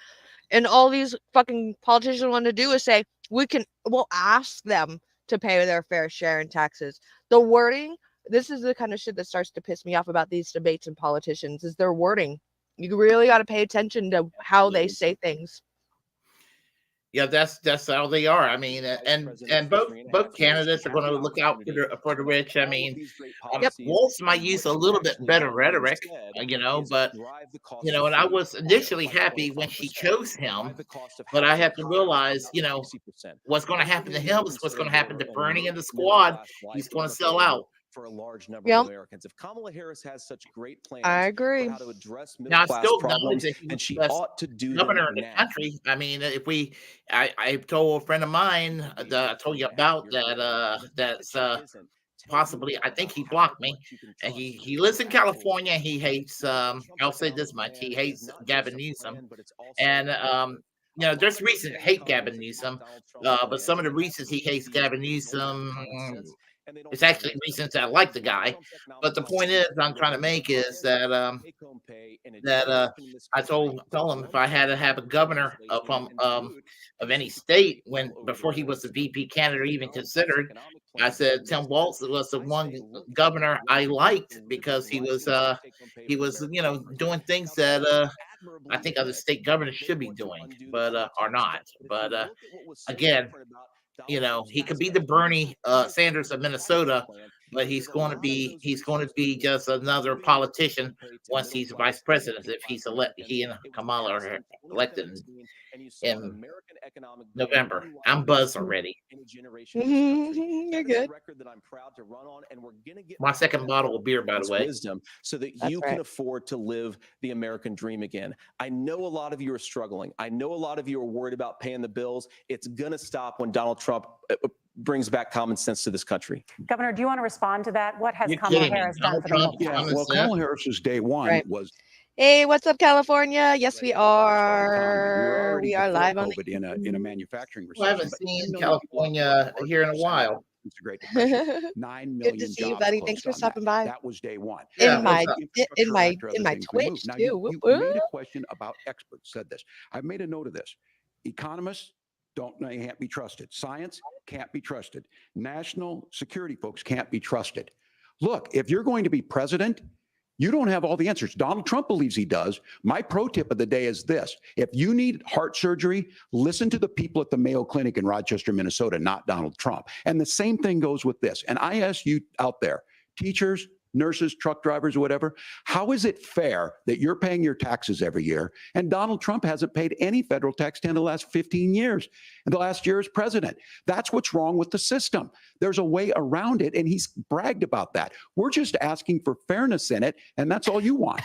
And all these fucking politicians want to do is say, we'll ask them to pay their fair share in taxes. The wording, this is the kind of shit that starts to piss me off about these debates and politicians, is their wording. You really got to pay attention to how they say things. Yeah, that's how they are. I mean, and both candidates are going to look out for the rich. I mean, Walz might use a little bit better rhetoric, you know, but you know, and I was initially happy when she chose him, but I have to realize, you know, what's going to happen to him is what's going to happen to Bernie and the squad. He's going to sell out. For a large number of Americans. If Kamala Harris has such great plans I agree. for how to address middle Now, I class still problems, know that and she best ought to do governor them in the now. country. I mean, I told a friend of mine that I told you about that's possibly, I think he blocked me, and he lives in California. He hates I'll say this much, he hates Gavin Newsom, and you know, there's reasons to hate Gavin Newsom, but some of the reasons he hates Gavin Newsom, it's actually reasons that I like the guy. But the point is, I'm trying to make is that I told him if I had to have a governor of any state before he was the VP candidate even considered, I said Tim Walz was the one governor I liked because he was you know, doing things that I think other state governors should be doing, but are not. But again, you know, he could be the Bernie Sanders of Minnesota, but he's going to be just another politician once he's vice president. If he's elected, he and Kamala are elected in November. I'm buzzed already. You're good. My second bottle of beer, by the way. Wisdom, so that That's you right. can afford to live the American dream again. I know a lot of you are struggling. I know a lot of you are worried about paying the bills. It's going to stop when Donald Trump brings back common sense to this country. Governor, do you want to respond to that? What has You're Kamala kidding me. Harris done Donald for the Trump, middle class? Well, Kamala Harris's day one Right. was Hey, what's up, California? Yes, we We were are. already We are before live on COVID in a manufacturing Well, I recession. haven't but seen 10 million people out there California working here in a 40% while. since the Great Depression. 9 Good to million see you, jobs buddy. closed Thanks for on that. stopping by. That was day one. Yeah, In what's my up? Infrastructure in Act or other my things we moved. Twitch Now, too. you made a question about experts, said this. I've made a note of this. Economists can't be trusted. Science can't be trusted. National security folks can't be trusted. Look, if you're going to be president, you don't have all the answers. Donald Trump believes he does. My pro tip of the day is this. If you need heart surgery, listen to the people at the Mayo Clinic in Rochester, Minnesota, not Donald Trump. And the same thing goes with this. And I ask you out there, teachers, nurses, truck drivers, whatever, how is it fair that you're paying your taxes every year and Donald Trump hasn't paid any federal tax in the last 15 years and the last year as president? That's what's wrong with the system. There's a way around it, and he's bragged about that. We're just asking for fairness in it, and that's all you want.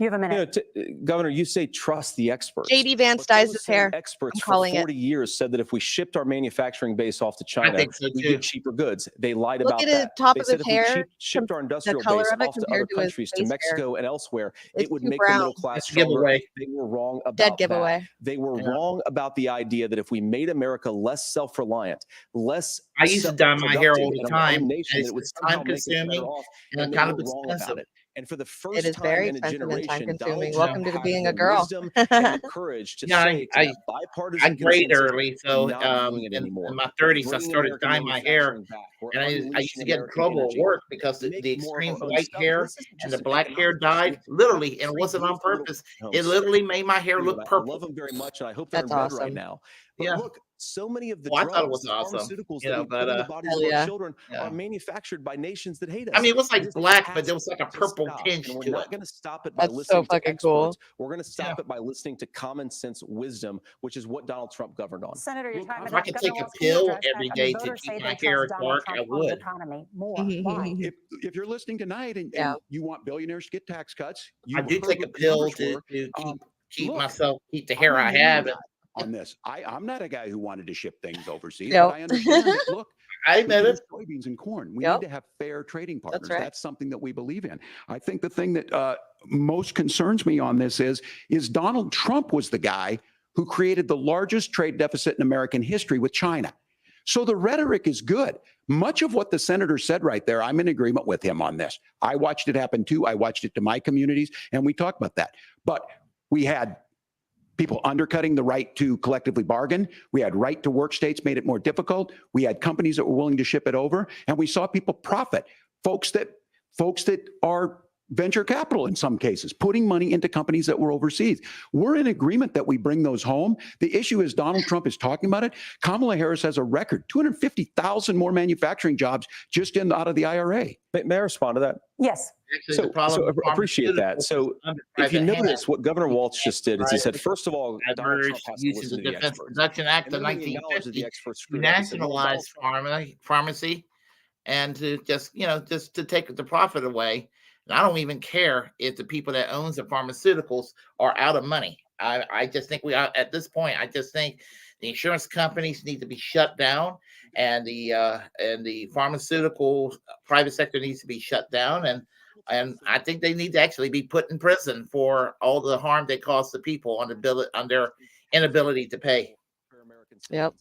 You have a minute. Governor, you say trust the experts. JD Vance But dyes those his same hair. Experts I'm for calling it. 40 years said that if we shipped our manufacturing base off to China, think so, we too. get cheaper goods. They lied Look about at the that. top They of said his if we hair, shipped our industrial color base of it off to other compared to his countries, to face hair. Mexico and elsewhere, It's it would too make brown. the middle class It's a stronger. giveaway. They were wrong about Dead that. giveaway. They were Yeah. wrong about the idea that if we made America less self-reliant, less I used to dye my hair all self-productive the in our time. own nation, It's that it would somehow make us better time-consuming off, and and they kind were of wrong expensive. about it. And for the It first is time very in a expensive and time generation, Donald consuming. Trump Welcome to had being the a girl. wisdom and the courage to Yeah, say to I that bipartisan grayed consensus, early, we're so not doing it in anymore. my We're 30s, I bringing started American dyeing my hair, manufacturing back. We're and I used unleashing to get in American trouble at energy. work because Make the more of extreme our own white stuff. hair This isn't and just the black hair economic issue. dyed, literally, and it Free wasn't on beautiful little purpose. homes. It literally made my hair look I purple. love them very much, and I hope they're That's in bed right awesome. now. But Yeah. look, so many of the Well, I thought it drugs, was the awesome, pharmaceuticals you that know, we put but in the bodies Hell of our yeah. children yeah. are manufactured by nations that hate us. I mean, it was like This black, but has there was like a to purple stop, tinge and we're to not it. going to stop it by That's so listening to fucking cool. experts. We're going to stop it by listening to common sense wisdom, which is what Donald Trump governed on. Senator, your time is If I up. could Governor take a Walz, can you pill address every that? day to Voters say keep they my trust hair Donald dark, Trump I on the would. economy more. Why? If you're listening tonight and Yeah. you want billionaires to get tax cuts, I do take a pill to keep myself, keep the hair I have. On this, I'm not a guy who wanted to ship things overseas, Yep. but I understand that. Look, I we admit produce it. soybeans and corn. We Yep. need to have fair trading partners. right. That's something that we believe in. I think the thing that most concerns me on this is Donald Trump was the guy who created the largest trade deficit in American history with China. So the rhetoric is good. Much of what the senator said right there, I'm in agreement with him on this. I watched it happen too. I watched it to my communities, and we talked about that. But we had people undercutting the right to collectively bargain. We had right to work states made it more difficult. We had companies that were willing to ship it over, and we saw people profit. Folks that are venture capital in some cases, putting money into companies that were overseas. We're in agreement that we bring those home. The issue is Donald Trump is talking about it. Kamala Harris has a record, 250,000 more manufacturing jobs just out of the IRA. May I respond to that? Yes. Actually, So I appreciate that. So if you notice, what Governor Walz just did is he said, first of all, Donald Trump has to uses listen the to the Defense experts. Production Act And of then when he acknowledged that the 1950 experts to screwed up, he said, well, nationalize pharmacy and to just to take the profit away. And I don't even care if the people that owns the pharmaceuticals are out of money. I just think we are at this point. I just think the insurance companies need to be shut down, and the pharmaceutical private sector needs to be shut down, and I think they need to actually be put in prison for all the harm they cause the people on their inability to pay. Yep.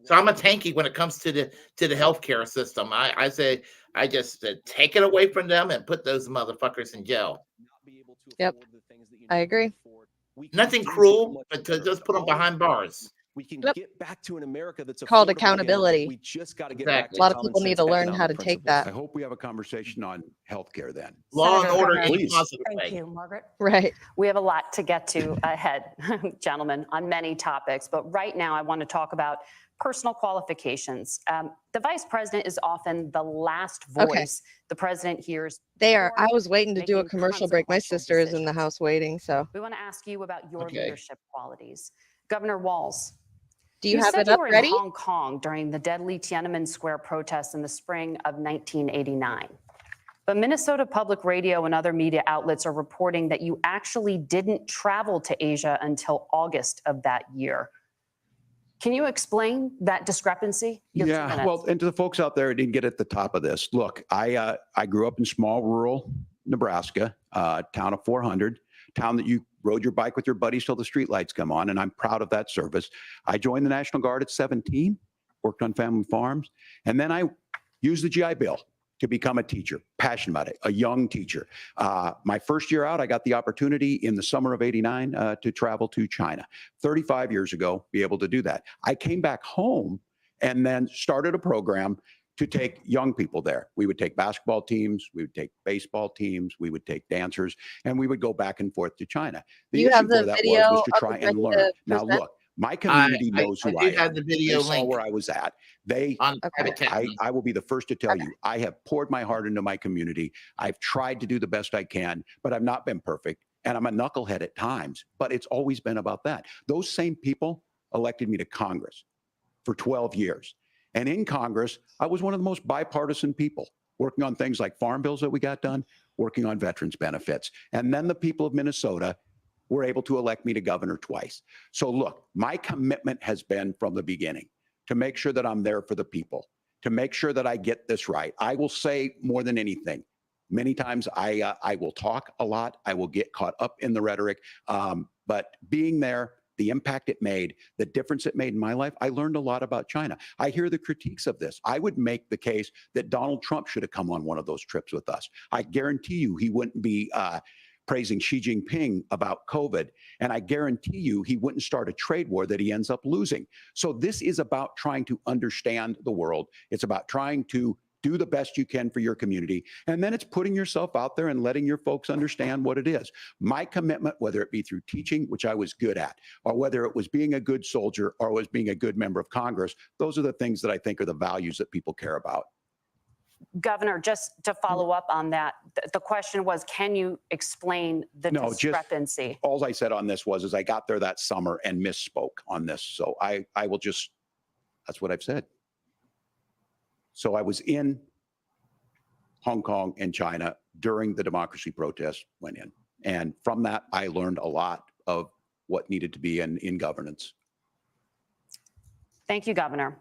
So I'm a tanky when it comes to the healthcare system. I say I just take it away from them and put those motherfuckers in jail. Yep. I agree. Nothing cruel, but to just put them behind bars. We can get back to an America that's called affordable again. accountability. We just got to get back to A lot of common people need sense to learn how to economic take principles. that. I hope we have a conversation on healthcare then. Law and order in a Please. positive Thank way. you, Margaret. Right. We have a lot to get to ahead, gentlemen, on many topics. But right now, I want to talk about personal qualifications. The vice president is often the last voice the president hears. They are. I was waiting to do a making commercial break. My consequential sister is in the decisions. house waiting. So We want to ask you about your Okay. leadership qualities. Governor Walz, do you have said it you up were ready? in Hong Kong during the deadly Tiananmen Square protests in the spring of 1989. But Minnesota Public Radio and other media outlets are reporting that you actually didn't travel to Asia until August of that year. Can you explain that discrepancy? You have 2 Yeah, minutes. well, and to the folks out there who didn't get at the top of this, look, I grew up in small rural Nebraska, town of 400, town that you rode your bike with your buddies till the streetlights come on, and I'm proud of that service. I joined the National Guard at 17, worked on family farms, and then I used the GI Bill to become a teacher, passionate about it, a young teacher. My first year out, I got the opportunity in the summer of '89 to travel to China. 35 years ago, be able to do that. I came back home and then started a program to take young people there. We would take basketball teams, we would take baseball teams, we would take dancers, and we would go back and forth to China. The You issue have the for that video was to of try the and learn. ready to Now present? look, my community knows who I do have am. the video They saw link where I was at. They, on private chat. I will be the first to tell you, I have poured my heart into my community. I've tried to do the best I can, but I've not been perfect. And I'm a knucklehead at times, but it's always been about that. Those same people elected me to Congress for 12 years. And in Congress, I was one of the most bipartisan people, working on things like farm bills that we got done, working on veterans benefits. And then the people of Minnesota were able to elect me to governor twice. So look, my commitment has been from the beginning to make sure that I'm there for the people, to make sure that I get this right. I will say more than anything, many times I will talk a lot. I will get caught up in the rhetoric, but being there, the impact it made, the difference it made in my life, I learned a lot about China. I hear the critiques of this. I would make the case that Donald Trump should have come on one of those trips with us. I guarantee you he wouldn't be praising Xi Jinping about COVID. And I guarantee you he wouldn't start a trade war that he ends up losing. So this is about trying to understand the world. It's about trying to do the best you can for your community. And then it's putting yourself out there and letting your folks understand what it is. My commitment, whether it be through teaching, which I was good at, or whether it was being a good soldier or was being a good member of Congress, those are the things that I think are the values that people care about. Governor, just to follow up on that, the question was, can you explain the discrepancy? All I said on this is I got there that summer and misspoke on this. So I will just, that's what I've said. So I was in Hong Kong and China during the democracy protests went in. And from that, I learned a lot of what needed to be in governance. Thank you, Governor.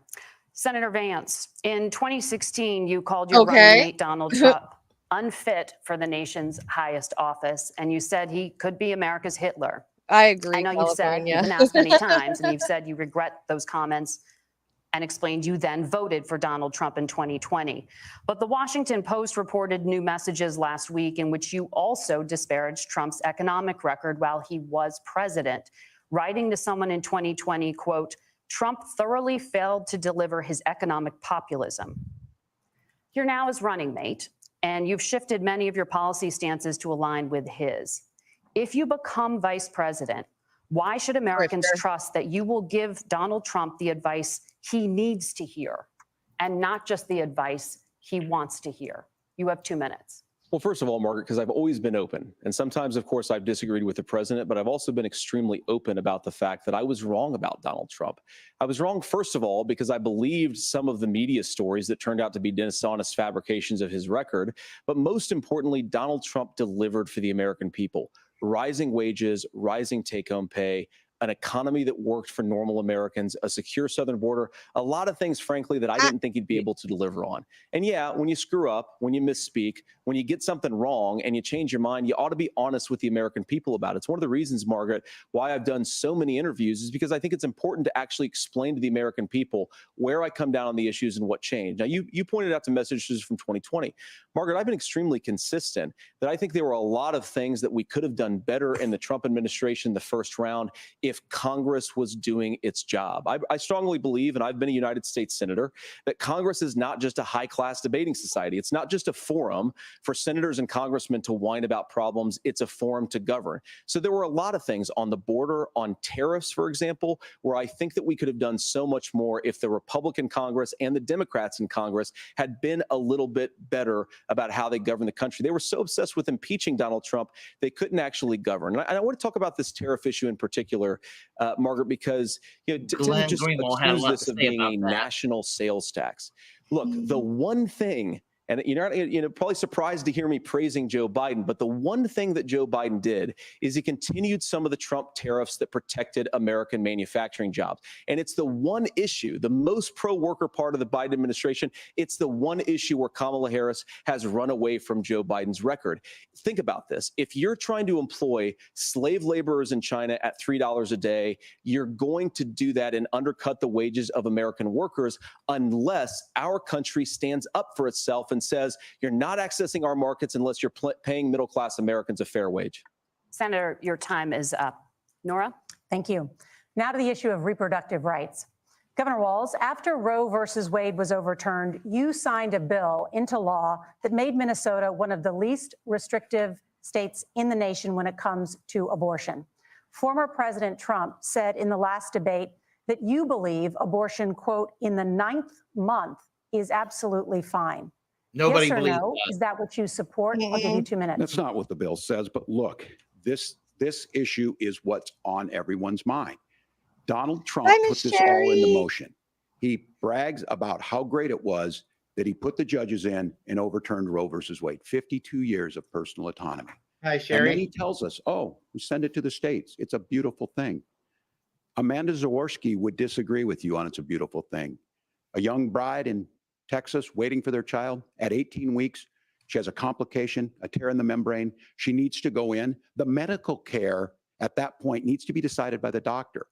Senator Vance, in 2016, you called your running mate Donald Trump unfit for the nation's highest office, and you said he could be America's Hitler. I agree. I know you've said, you've been asked many times, and you've said you regret those comments and explained you then voted for Donald Trump in 2020. But the Washington Post reported new messages last week in which you also disparaged Trump's economic record while he was president, writing to someone in 2020, quote, Trump thoroughly failed to deliver his economic populism. You're now his running mate, and you've shifted many of your policy stances to align with his. If you become vice president, why should Americans trust that you will give Donald Trump the advice he needs to hear and not just the advice he wants to hear? You have 2 minutes. Well, first of all, Margaret, because I've always been open. And sometimes, of course, I've disagreed with the president, but I've also been extremely open about the fact that I was wrong about Donald Trump. I was wrong, first of all, because I believed some of the media stories that turned out to be dishonest fabrications of his record. But most importantly, Donald Trump delivered for the American people. Rising wages, rising take-home pay, an economy that worked for normal Americans, a secure southern border, a lot of things, frankly, that I didn't think he'd be able to deliver on. And yeah, when you screw up, when you misspeak, when you get something wrong and you change your mind, you ought to be honest with the American people about it. It's one of the reasons, Margaret, why I've done so many interviews is because I think it's important to actually explain to the American people where I come down on the issues and what changed. Now, you pointed out the messages from 2020. Margaret, I've been extremely consistent that I think there were a lot of things that we could have done better in the Trump administration the first round if Congress was doing its job. I strongly believe, and I've been a United States Senator, that Congress is not just a high-class debating society. It's not just a forum for senators and congressmen to whine about problems. It's a forum to govern. So there were a lot of things on the border, on tariffs, for example, where I think that we could have done so much more if the Republican Congress and the Democrats in Congress had been a little bit better about how they govern the country. They were so obsessed with impeaching Donald Trump, they couldn't actually govern. And I want to talk about this tariff issue in particular, Margaret, because to just accuse this of being a national sales tax. Look, the one thing And you're probably surprised to hear me praising Joe Biden, but the one thing that Joe Biden did is he continued some of the Trump tariffs that protected American manufacturing jobs. And it's the one issue, the most pro-worker part of the Biden administration, it's the one issue where Kamala Harris has run away from Joe Biden's record. Think about this. If you're trying to employ slave laborers in China at $3 a day, you're going to do that and undercut the wages of American workers unless our country stands up for itself and says, you're not accessing our markets unless you're paying middle-class Americans a fair wage. Senator, your time is up. Nora? Thank you. Now to the issue of reproductive rights. Governor Walz, after Roe versus Wade was overturned, you signed a bill into law that made Minnesota one of the least restrictive states in the nation when it comes to abortion. Former President Trump said in the last debate that you believe abortion, quote, in the 9th month is absolutely fine. Nobody yes or believes no? that. Is that what you support? I'll give you 2 minutes. That's not what the bill says, but look, this issue is what's on everyone's mind. Donald Trump put this all into motion. He brags about how great it was that he put the judges in and overturned Roe versus Wade, 52 years of personal autonomy. Hi, Sherry. And then he tells us, oh, we send it to the states. It's a beautiful thing. Amanda Zaworski would disagree with you on it's a beautiful thing. A young bride in Texas waiting for their child at 18 weeks. She has a complication, a tear in the membrane. She needs to go in. The medical care at that point needs to be decided by the doctor.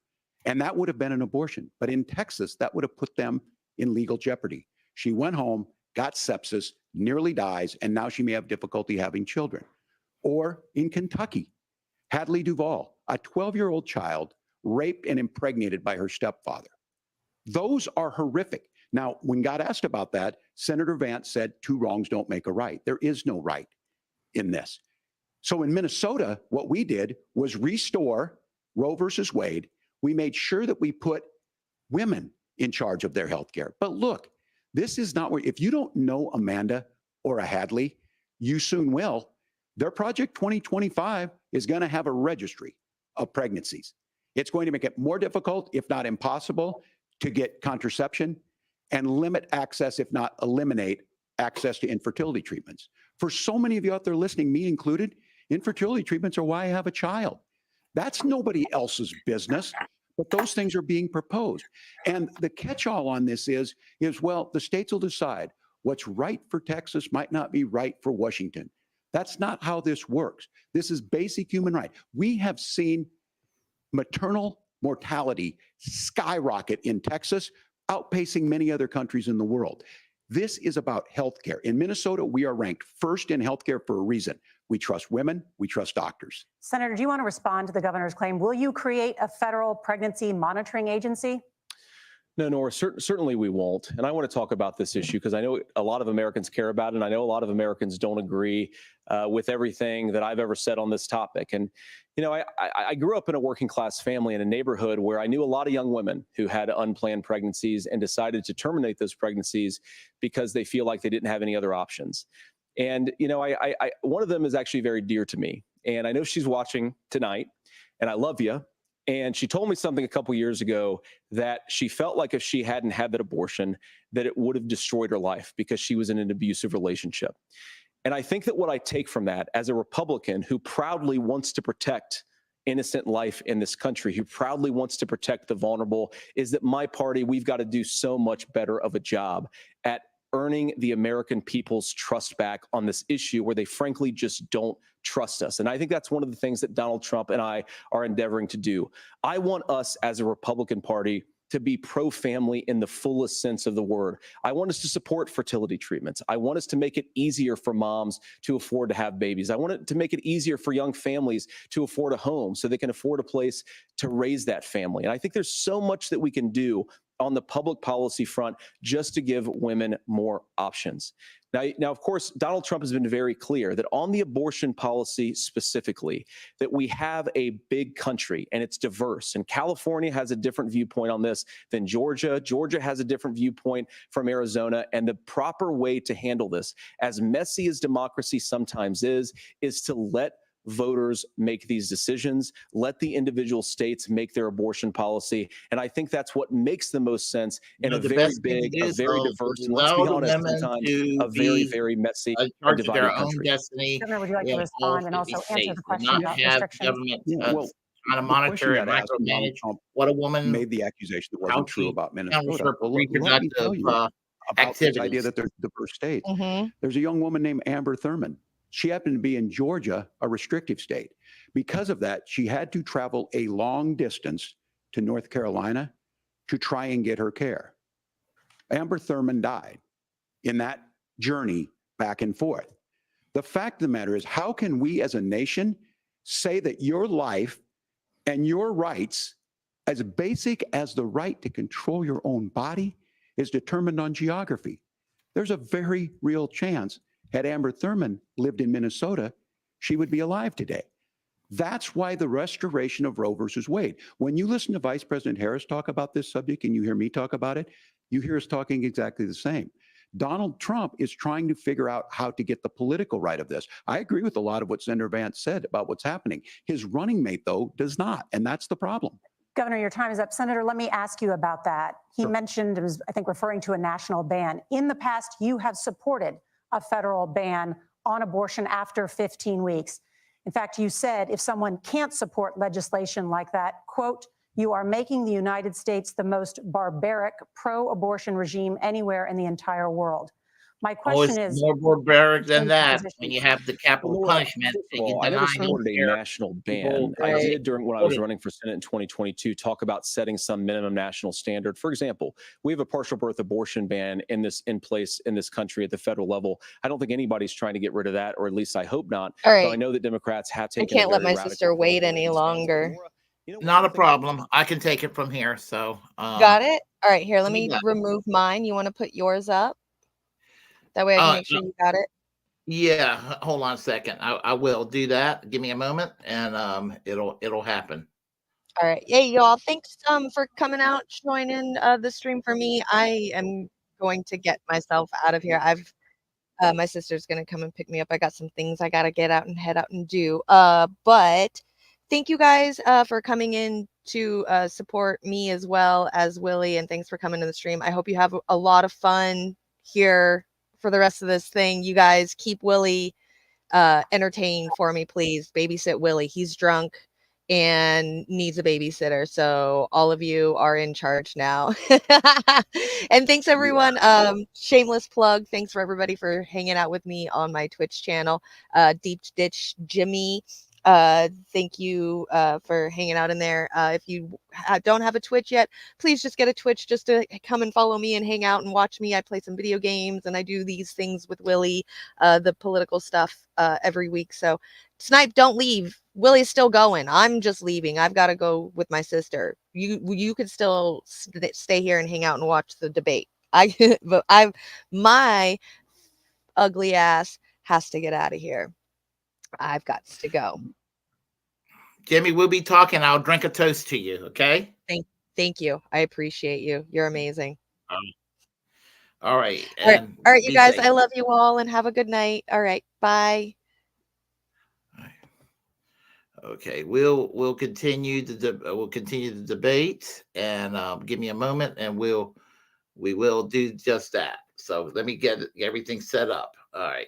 And that would have been an abortion. But in Texas, that would have put them in legal jeopardy. She went home, got sepsis, nearly dies, and now she may have difficulty having children. Or in Kentucky, Hadley Duvall, a 12-year-old child raped and impregnated by her stepfather. Those are horrific. Now, when God asked about that, Senator Vance said 2 wrongs don't make a right. There is no right in this. So in Minnesota, what we did was restore Roe versus Wade. We made sure that we put women in charge of their health care. But look, this is not where, if you don't know Amanda or a Hadley, you soon will. Their Project 2025 is going to have a registry of pregnancies. It's going to make it more difficult, if not impossible, to get contraception and limit access, if not eliminate access to infertility treatments. For so many of you out there listening, me included, infertility treatments are why I have a child. That's nobody else's business, but those things are being proposed. And the catch-all on this is, well, the states will decide what's right for Texas might not be right for Washington. That's not how this works. This is basic human right. We have seen maternal mortality skyrocket in Texas, outpacing many other countries in the world. This is about healthcare. In Minnesota, we are ranked first in healthcare for a reason. We trust women, we trust doctors. Senator, do you want to respond to the governor's claim? Will you create a federal pregnancy monitoring agency? No, Nora, certainly we won't. And I want to talk about this issue because I know a lot of Americans care about it, and I know a lot of Americans don't agree with everything that I've ever said on this topic. And, you know, I grew up in a working class family in a neighborhood where I knew a lot of young women who had unplanned pregnancies and decided to terminate those pregnancies because they feel like they didn't have any other options. And, you know, one of them is actually very dear to me. And I know she's watching tonight, and I love you. And she told me something a couple years ago that she felt like if she hadn't had that abortion, that it would have destroyed her life because she was in an abusive relationship. And I think that what I take from that as a Republican who proudly wants to protect innocent life in this country, who proudly wants to protect the vulnerable, is that my party, we've got to do so much better of a job at earning the American people's trust back on this issue where they frankly just don't trust us. And I think that's one of the things that Donald Trump and I are endeavoring to do. I want us as a Republican Party to be pro-family in the fullest sense of the word. I want us to support fertility treatments. I want us to make it easier for moms to afford to have babies. I want it to make it easier for young families to afford a home so they can afford a place to raise that family. And I think there's so much that we can do on the public policy front just to give women more options. Now, of course, Donald Trump has been very clear that on the abortion policy specifically, that we have a big country and it's diverse. And California has a different viewpoint on this than Georgia. Georgia has a different viewpoint from Arizona. And the proper way to handle this, as messy as democracy sometimes is to let voters make these decisions. Let the individual states make their abortion policy. And I think that's what makes the most sense in a The very best thing to big, do a is very to diverse, and let's allow be the honest, women sometimes to a very, be very messy in and charge of divided their own country. destiny Governor, would you like to in all respond and 50 also answer states, the and question not about have restrictions? government Yeah, well, kind of the question monitor you and had asked when Donald micromanage Trump what a woman, made the accusation that how wasn't true she about handles Minnesota. her Well, let me reproductive tell you about this idea activities. that there's diverse states. Mm-hmm. There's a young woman named Amber Thurman. She happened to be in Georgia, a restrictive state. Because of that, she had to travel a long distance to North Carolina to try and get her care. Amber Thurman died in that journey back and forth. The fact of the matter is, how can we as a nation say that your life and your rights, as basic as the right to control your own body, is determined on geography? There's a very real chance, had Amber Thurman lived in Minnesota, she would be alive today. That's why the restoration of Roe versus Wade. When you listen to Vice President Harris talk about this subject and you hear me talk about it, you hear us talking exactly the same. Donald Trump is trying to figure out how to get the political right of this. I agree with a lot of what Senator Vance said about what's happening. His running mate, though, does not, and that's the problem. Governor, your time is up. Senator, let me ask you about that. He mentioned, it was, I think, referring to a national ban. In the past, you have supported a federal ban on abortion after 15 weeks. In fact, you said if someone can't support legislation like that, quote, you are making the United States the most barbaric pro-abortion regime anywhere in the entire world. My question It's is more barbaric than change that position. when you have the capital Laura, punishment. first that of you all, I never deny supported a care. national People, ban. I right. did during when I was running for Senate in 2022 talk about setting some minimum national standard. For example, we have a partial birth abortion ban in place in this country at the federal level. I don't think anybody's trying to get rid of that, or at least I hope not. All Though right. I know that Democrats have I taken. can't let my sister wait any longer. Not a problem. I can take it from here. So Got it? All right, here, let you me got it. remove mine. You want to put yours up? That way I can make sure you got it. Yeah, hold on a second. I will do that. Give me a moment, and it'll happen. All right. Hey, y'all. Thanks for coming out, joining the stream for me. I am going to get myself out of here. My sister's gonna come and pick me up. I got some things I gotta get out and head out and do. But thank you guys for coming in to support me as well as Willy, and thanks for coming to the stream. I hope you have a lot of fun here for the rest of this thing. You guys keep Willy entertained for me, please. Babysit Willy. He's drunk and needs a babysitter. So all of you are in charge now. And thanks everyone. Shameless plug. Thanks for everybody for hanging out with me on my Twitch channel. Deep Ditch Jimi. Thank you for hanging out in there. If you don't have a Twitch yet, please just get a Twitch just to come and follow me and hang out and watch me. I play some video games and I do these things with Willy, the political stuff every week. So Snipe, don't leave. Willy's still going. I'm just leaving. I've got to go with my sister. You could still stay here and hang out and watch the debate. My ugly ass has to get out of here. I've got to go. Jimmy, we'll be talking. I'll drink a toast to you. Okay. Thank you. I appreciate you. You're amazing. All right. All right, you guys. safe. I love you all and have a good night. All right. Bye. Okay, we'll continue the debate, and give me a moment, and we will do just that. So let me get everything set up. All right.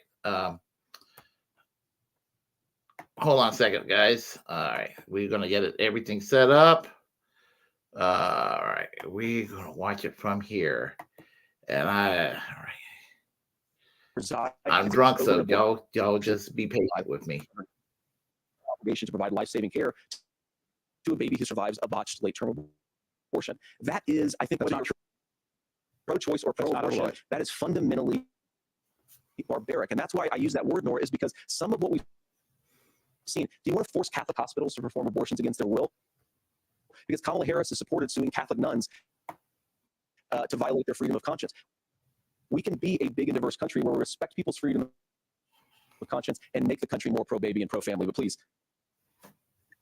Hold on a second, guys. All right, we're gonna get everything set up. All right, we're gonna watch it from here, and I'm drunk, so y'all just be patient with me. Obligation to provide life-saving care to a baby who survives a botched late-term abortion. That is, I think, that's not pro-choice or pro-abortion. That is fundamentally barbaric, and that's why I use that word, Nora, is because some of what we've seen. Do you want to force Catholic hospitals to perform abortions against their will? Because Kamala Harris has supported suing Catholic nuns to violate their freedom of conscience. We can be a big and diverse country where we respect people's freedom of conscience and make the country more pro-baby and pro-family. But please.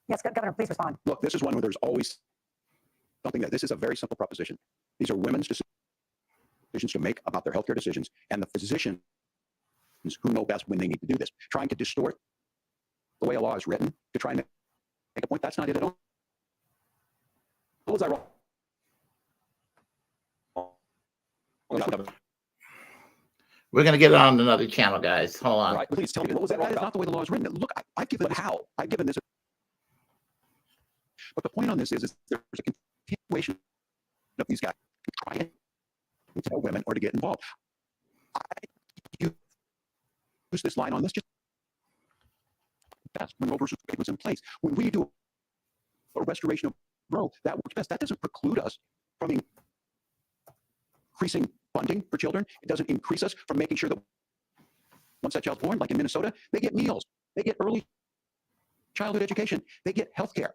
Yes, Governor, please respond. Look, this is one where there's always something that this is a very simple proposition. These are women's decisions to make about their healthcare decisions, and the physicians who know best when they need to do this. Trying to distort the way a law is written to try and make a point. That's not it at all. Was I wrong? We're going to get it on another channel, guys. Hold on. Right, please tell me, what was that? That is not the way the law is written. Look, I've given how. I've given this. But the point on this is there's a continuation of these guys trying to tell women or to get involved. I use this line on this just when Roe versus Wade was in place. When we do a restoration of Roe, that works best. That doesn't preclude us from increasing funding for children. It doesn't increase us from making sure that once that child's born, like in Minnesota, they get meals, they get early childhood education, they get health care.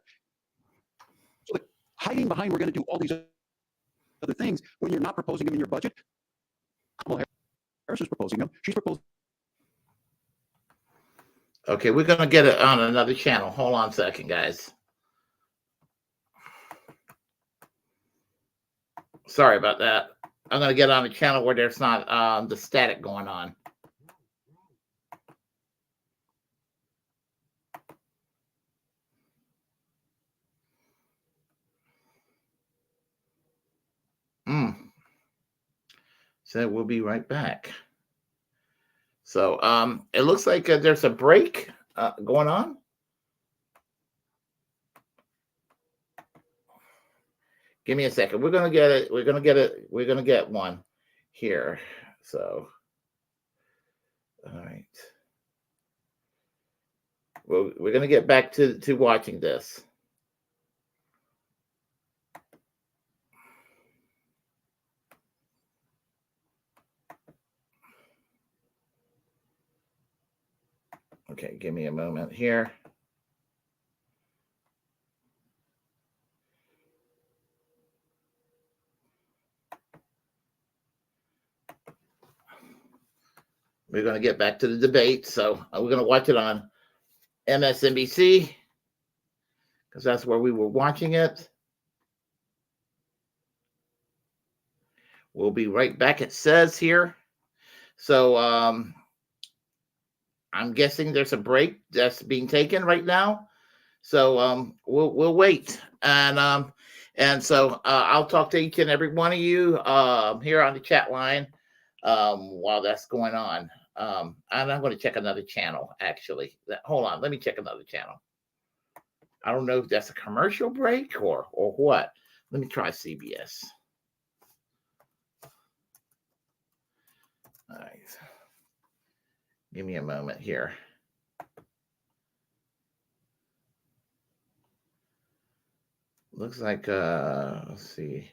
So like, hiding behind we're going to do all these other things when you're not proposing them in your budget. Kamala Harris is proposing them. She's proposing. Okay, we're going to get it on another channel. Hold on a second, guys. Sorry about that. I'm going to get on a channel where there's not the static going on. So we'll be right back. So it looks like there's a break going on. Give me a second. We're gonna get it. We're gonna get it. We're gonna get one here. So, all right. Well, we're gonna get back to watching this. Okay, give me a moment here. We're going to get back to the debate. So we're going to watch it on MSNBC because that's where we were watching it. We'll be right back, it says here. So I'm guessing there's a break that's being taken right now. So we'll wait. And so I'll talk to each and every one of you here on the chat line while that's going on. And I'm going to check another channel, actually. Hold on. Let me check another channel. I don't know if that's a commercial break or what. Let me try CBS. All right. Give me a moment here. Looks like, let's see.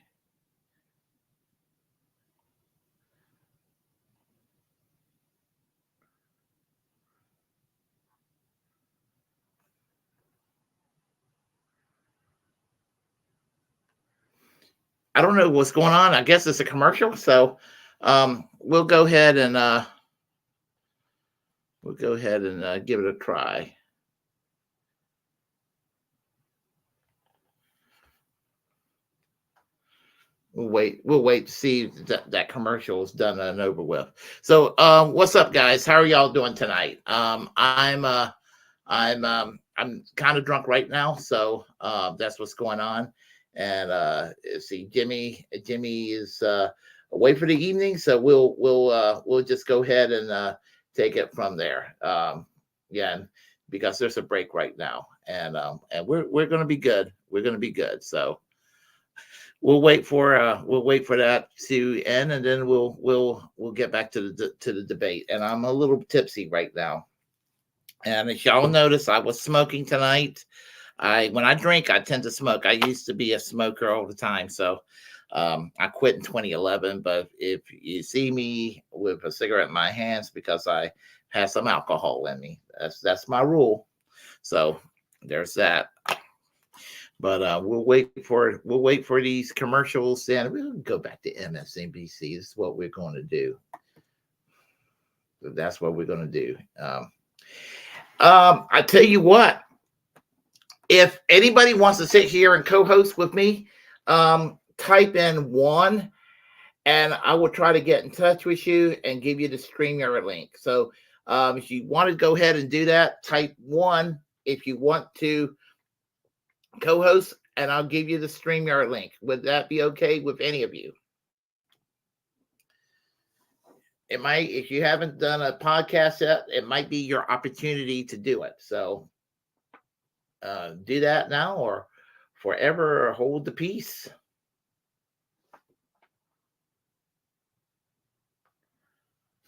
I don't know what's going on. I guess it's a commercial. So we'll go ahead and give it a try. We'll wait to see that commercial is done and over with. So what's up, guys? How are y'all doing tonight? I'm kind of drunk right now, so that's what's going on. And see, Jimi is away for the evening, so we'll just go ahead and take it from there. Yeah, because there's a break right now, and we're going to be good. We're going to be good. So we'll wait for that to end, and then we'll get back to the debate. And I'm a little tipsy right now, and as y'all notice, I was smoking tonight. When I drink, I tend to smoke. I used to be a smoker all the time, so I quit in 2011. But if you see me with a cigarette in my hands, because I have some alcohol in me, that's my rule. So there's that. But we'll wait for these commercials, and we'll go back to MSNBC. This is what we're going to do. That's what we're going to do. I tell you what. If anybody wants to sit here and co-host with me, type in 1, and I will try to get in touch with you and give you the StreamYard link. So if you want to go ahead and do that, type 1 if you want to co-host, and I'll give you the StreamYard link. Would that be okay with any of you? It might, if you haven't done a podcast yet, it might be your opportunity to do it. So do that now or forever hold the peace.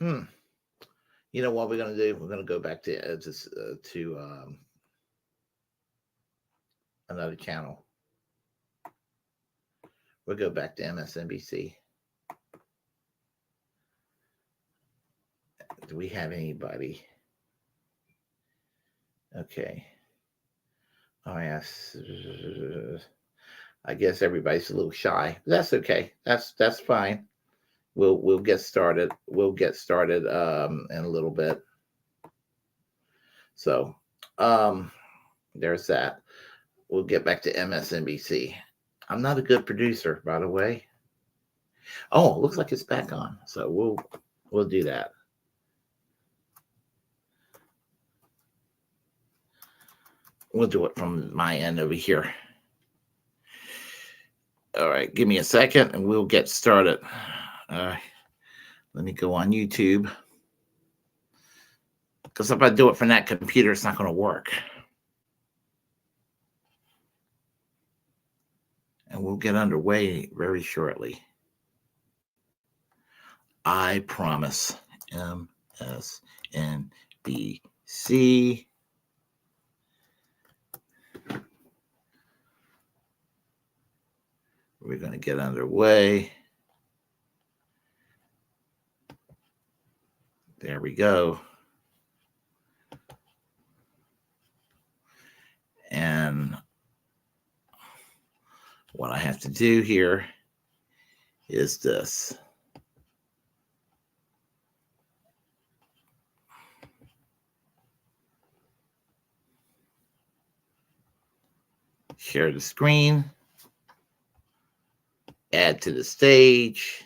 You know what we're going to do? We're going to go back to another channel. We'll go back to MSNBC. Do we have anybody? Okay. Oh, yes. I guess everybody's a little shy. That's okay. That's fine. We'll get started. We'll get started in a little bit. So there's that. We'll get back to MSNBC. I'm not a good producer, by the way. Oh, it looks like it's back on. So we'll do that. We'll do it from my end over here. All right, give me a second and we'll get started. Let me go on YouTube. Because if I do it from that computer, it's not going to work. And we'll get underway very shortly. I promise. MSNBC. We're going to get underway. There we go. And what I have to do here is this. Share the screen. Add to the stage.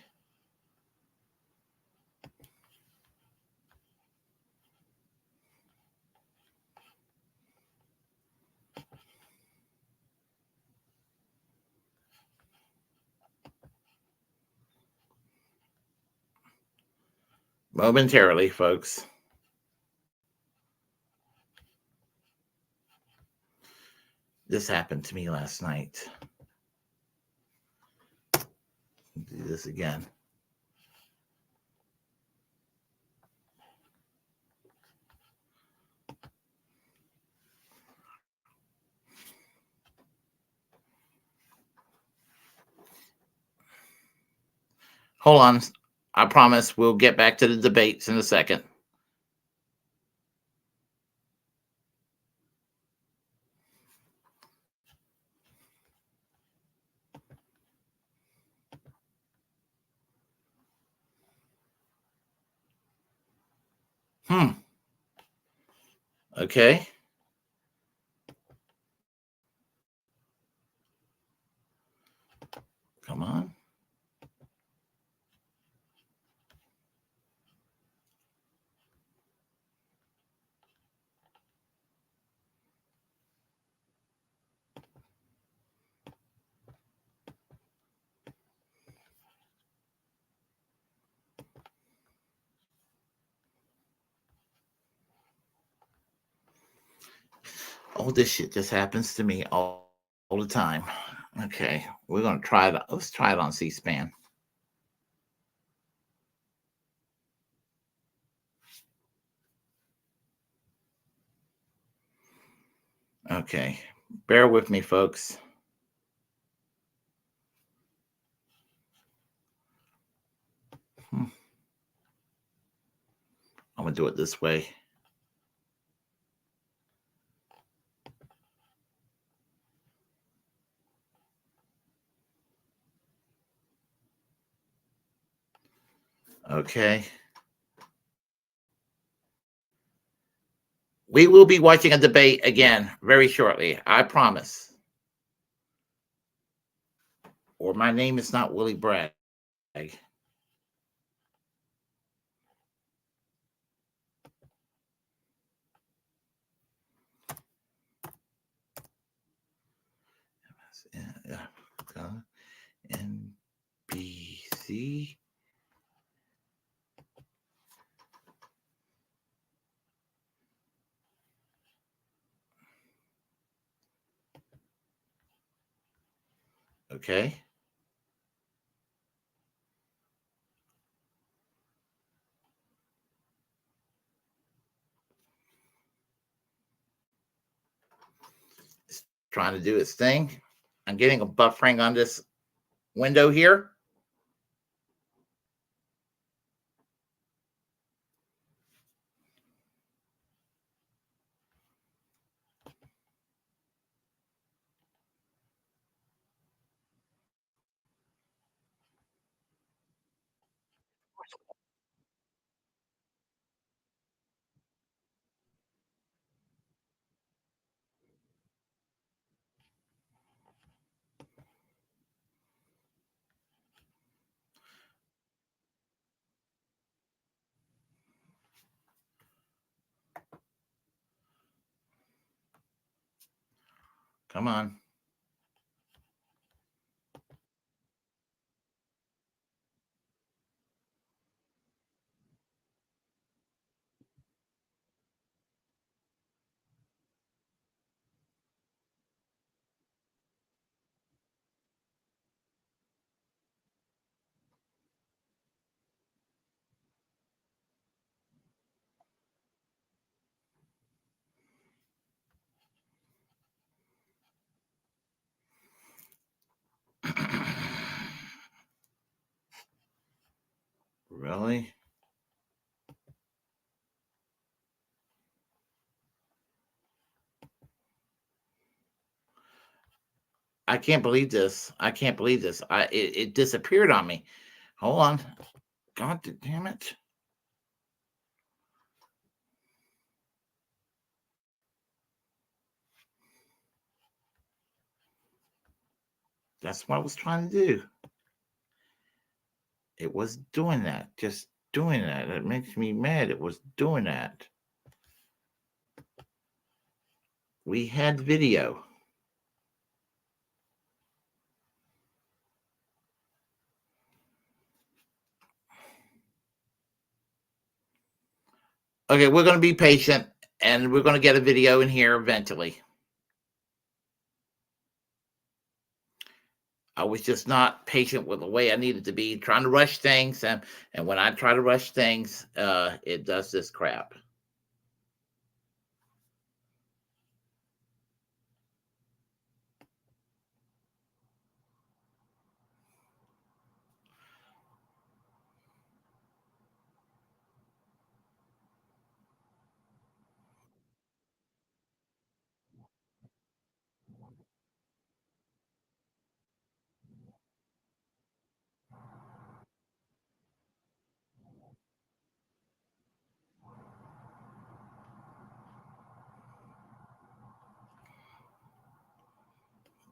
Momentarily, folks. This happened to me last night. Do this again. Hold on. I promise we'll get back to the debates in a second. Okay. Come on. All this shit just happens to me all the time. Okay, we're going to try it. Let's try it on C-SPAN. Okay, bear with me, folks. I'm going to do it this way. Okay. We will be watching a debate again very shortly. I promise. Or my name is not Willy Bragg. NBC. Okay. It's trying to do its thing. I'm getting a buffering on this window here. Come on. Really? I can't believe this. I can't believe this. It disappeared on me. Hold on. God damn it. That's what I was trying to do. It was doing that. Just doing that. It makes me mad. It was doing that. We had video. Okay, we're going to be patient and we're going to get a video in here eventually. I was just not patient with the way I needed to be, trying to rush things. And when I try to rush things, it does this crap.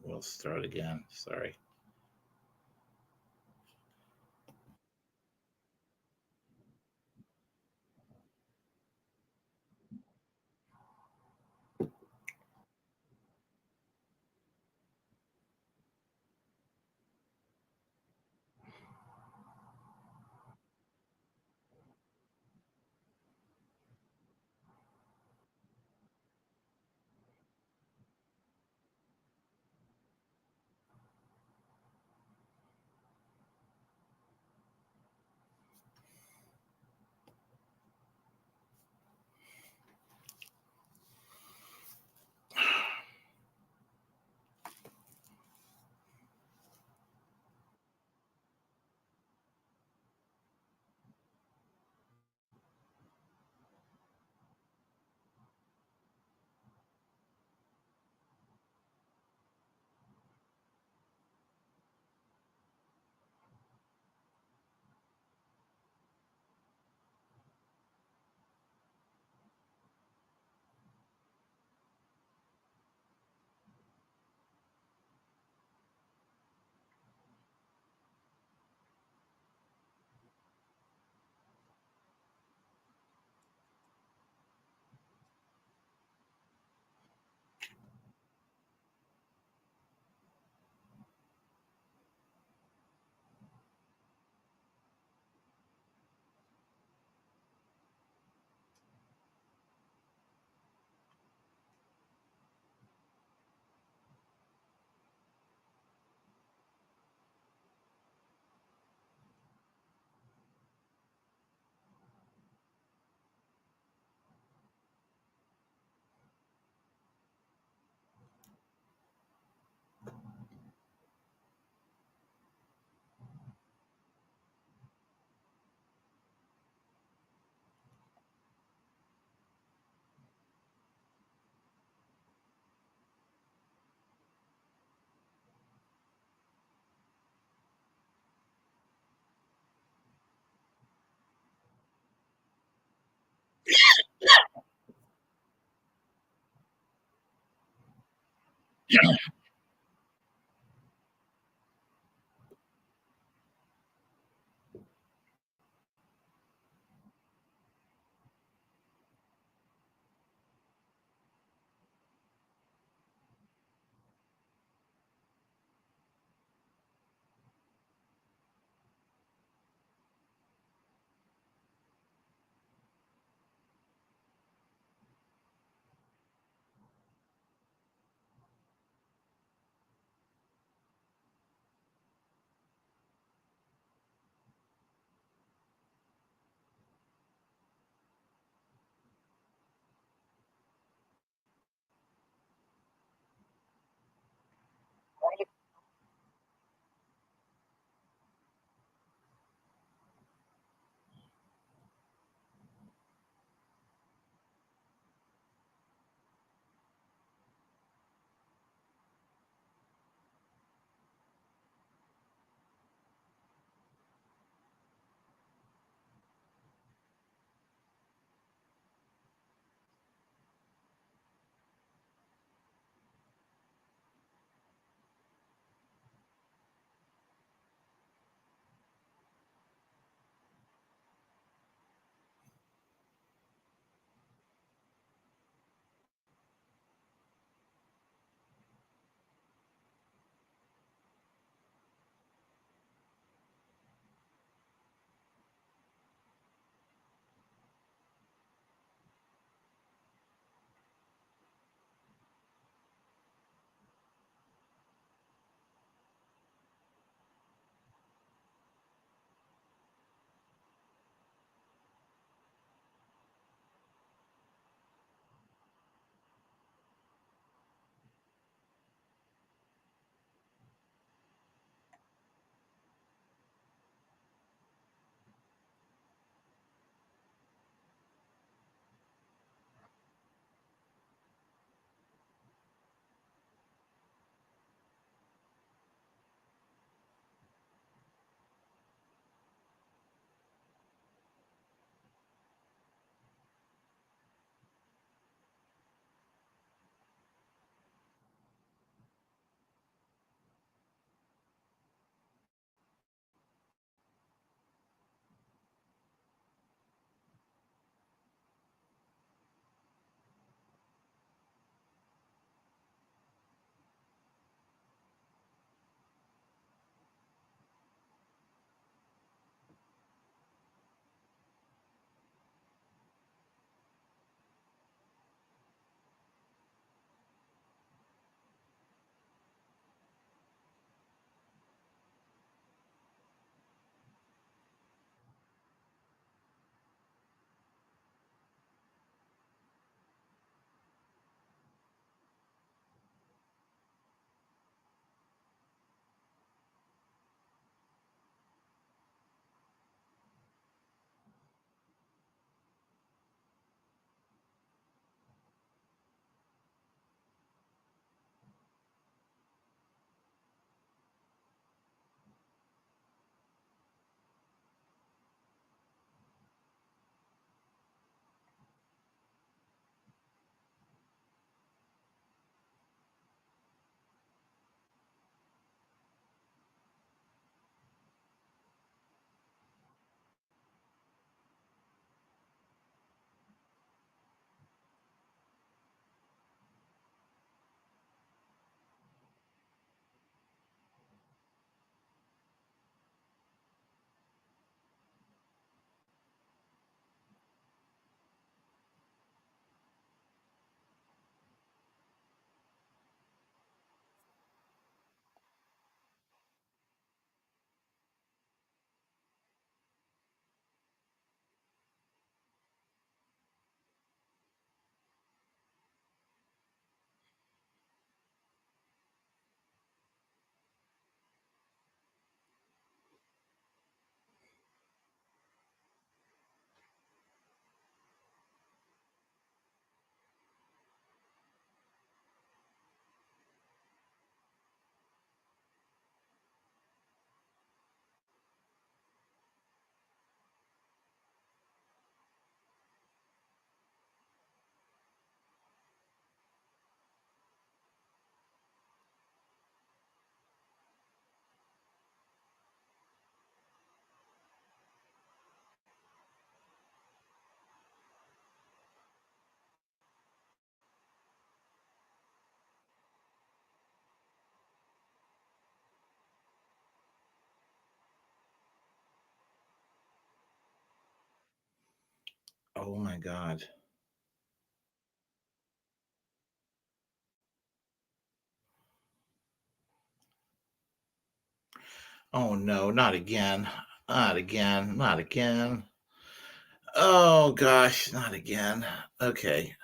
We'll start again. Sorry. Oh my God. Oh no, not again. Not again. Not again. Oh gosh, not again. Okay.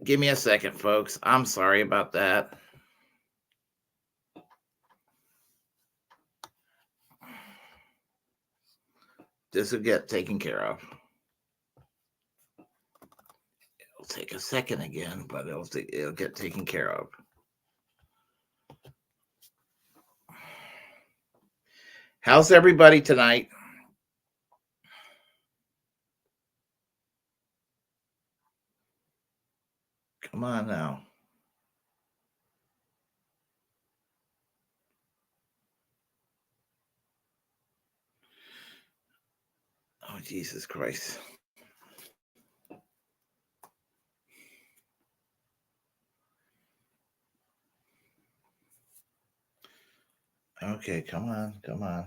Give me a second, folks. I'm sorry about that. This will get taken care of. It'll take a second again, but it'll get taken care of. How's everybody tonight? Come on now. Oh, Jesus Christ. Okay, come on, come on.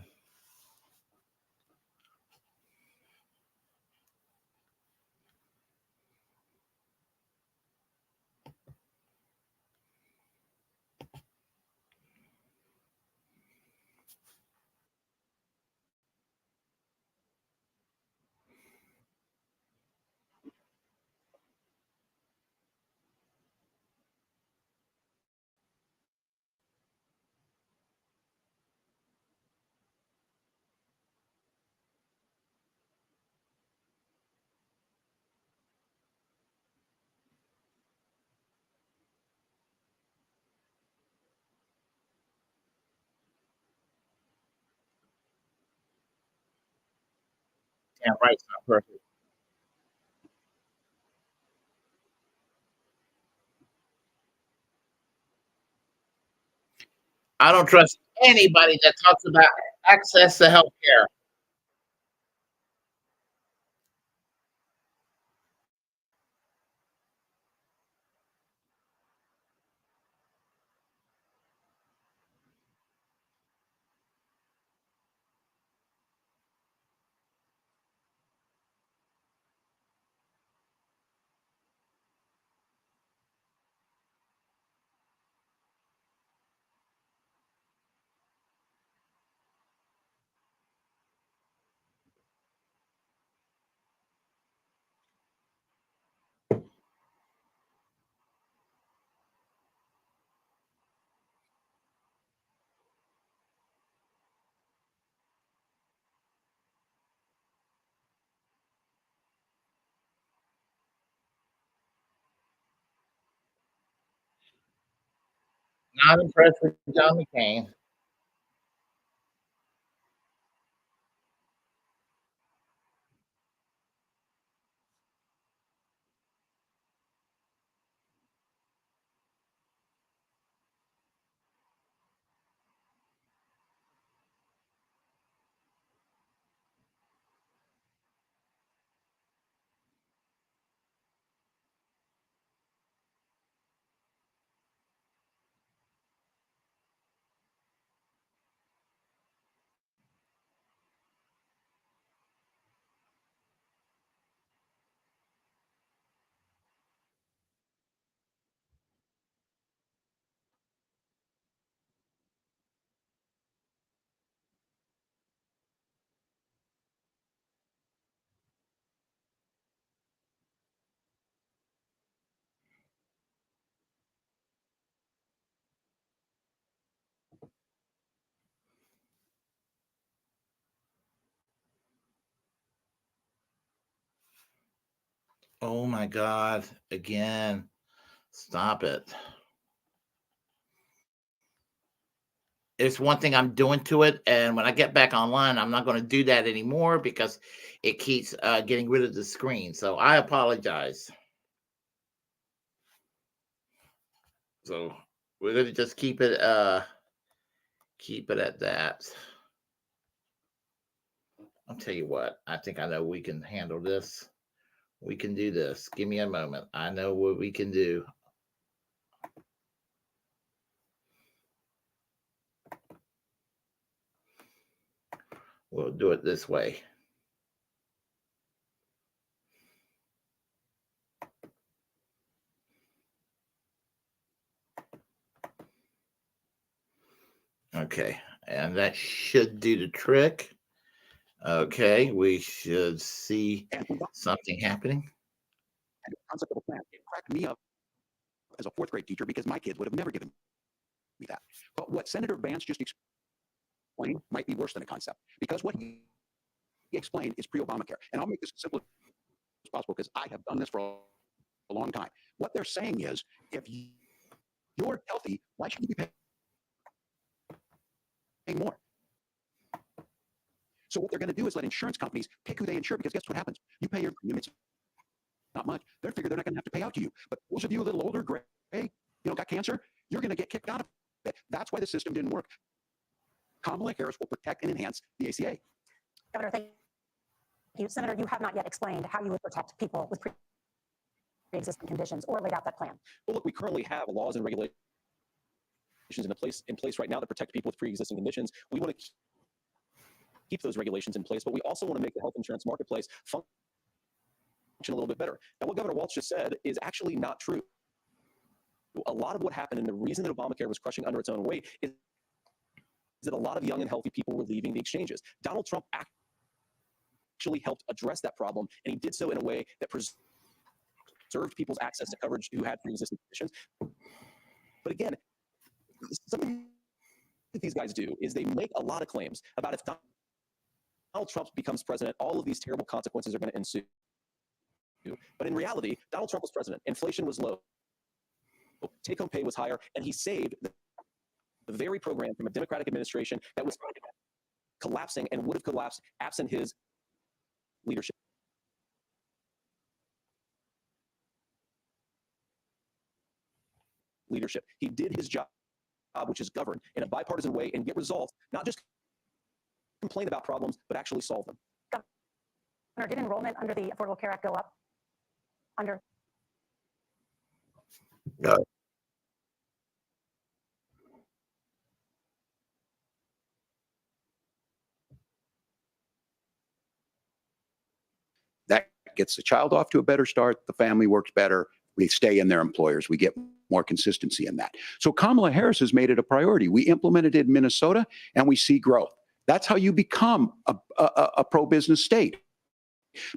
Yeah, right. It's not perfect. I don't trust anybody that talks about access to health care. Not impressed with John McCain. Oh my God. Again. Stop it. It's one thing I'm doing to it, and when I get back online, I'm not going to do that anymore because it keeps getting rid of the screen. So I apologize. So we're going to just keep it at that. I'll tell you what, I think I know we can handle this. We can do this. Give me a moment. I know what we can do. We'll do it this way. Okay, and that should do the trick. Okay, we should see something happening. Concept of a plan. It cracked me up as a fourth grade teacher because my kids would have never given me that. But what Senator Vance just explained might be worse than a concept, because what he explained is pre-Obamacare. And I'll make this as simple as possible because I have done this for a long time. What they're saying is, if you're healthy, why should you be paying more? So what they're going to do is let insurance companies pick who they insure, because guess what happens? You pay your premium, it's not much. They figure they're not going to have to pay out to you. But those of you a little older, gray, got cancer, you're going to get kicked out of it. That's why the system didn't work. Kamala Harris will protect and enhance the ACA. Governor, thank you. Senator, you have not yet explained how you would protect people with pre-existing conditions or laid out that plan. Well, look, we currently have laws and regulations in place right now that protect people with pre-existing conditions. We want to keep those regulations in place, but we also want to make the health insurance marketplace function a little bit better. Now, what Governor Walz just said is actually not true. A lot of what happened, and the reason that Obamacare was crushing under its own weight, is that a lot of young and healthy people were leaving the exchanges. Donald Trump actually helped address that problem, and he did so in a way that preserved people's access to coverage who had pre-existing conditions. But again, something that these guys do is they make a lot of claims about if Donald Trump becomes president, all of these terrible consequences are going to ensue. But in reality, Donald Trump was president. Inflation was low. Take-home pay was higher, and he saved the very program from a Democratic administration that was collapsing and would have collapsed absent his leadership. He did his job, which is govern in a bipartisan way and get results, not just complain about problems, but actually solve them. Governor, did enrollment under the Affordable Care Act go up? No. That gets the child off to a better start. The family works better. We stay in their employers. We get more consistency in that. So Kamala Harris has made it a priority. We implemented it in Minnesota, and we see growth. That's how you become a pro-business state.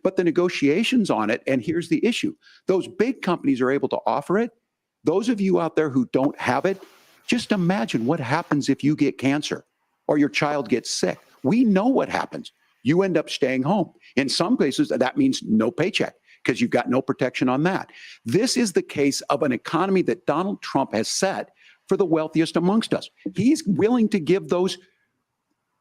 But the negotiations on it, and here's the issue. Those big companies are able to offer it. Those of you out there who don't have it, just imagine what happens if you get cancer or your child gets sick. We know what happens. You end up staying home. In some places, that means no paycheck because you've got no protection on that. This is the case of an economy that Donald Trump has set for the wealthiest amongst us. He's willing to give those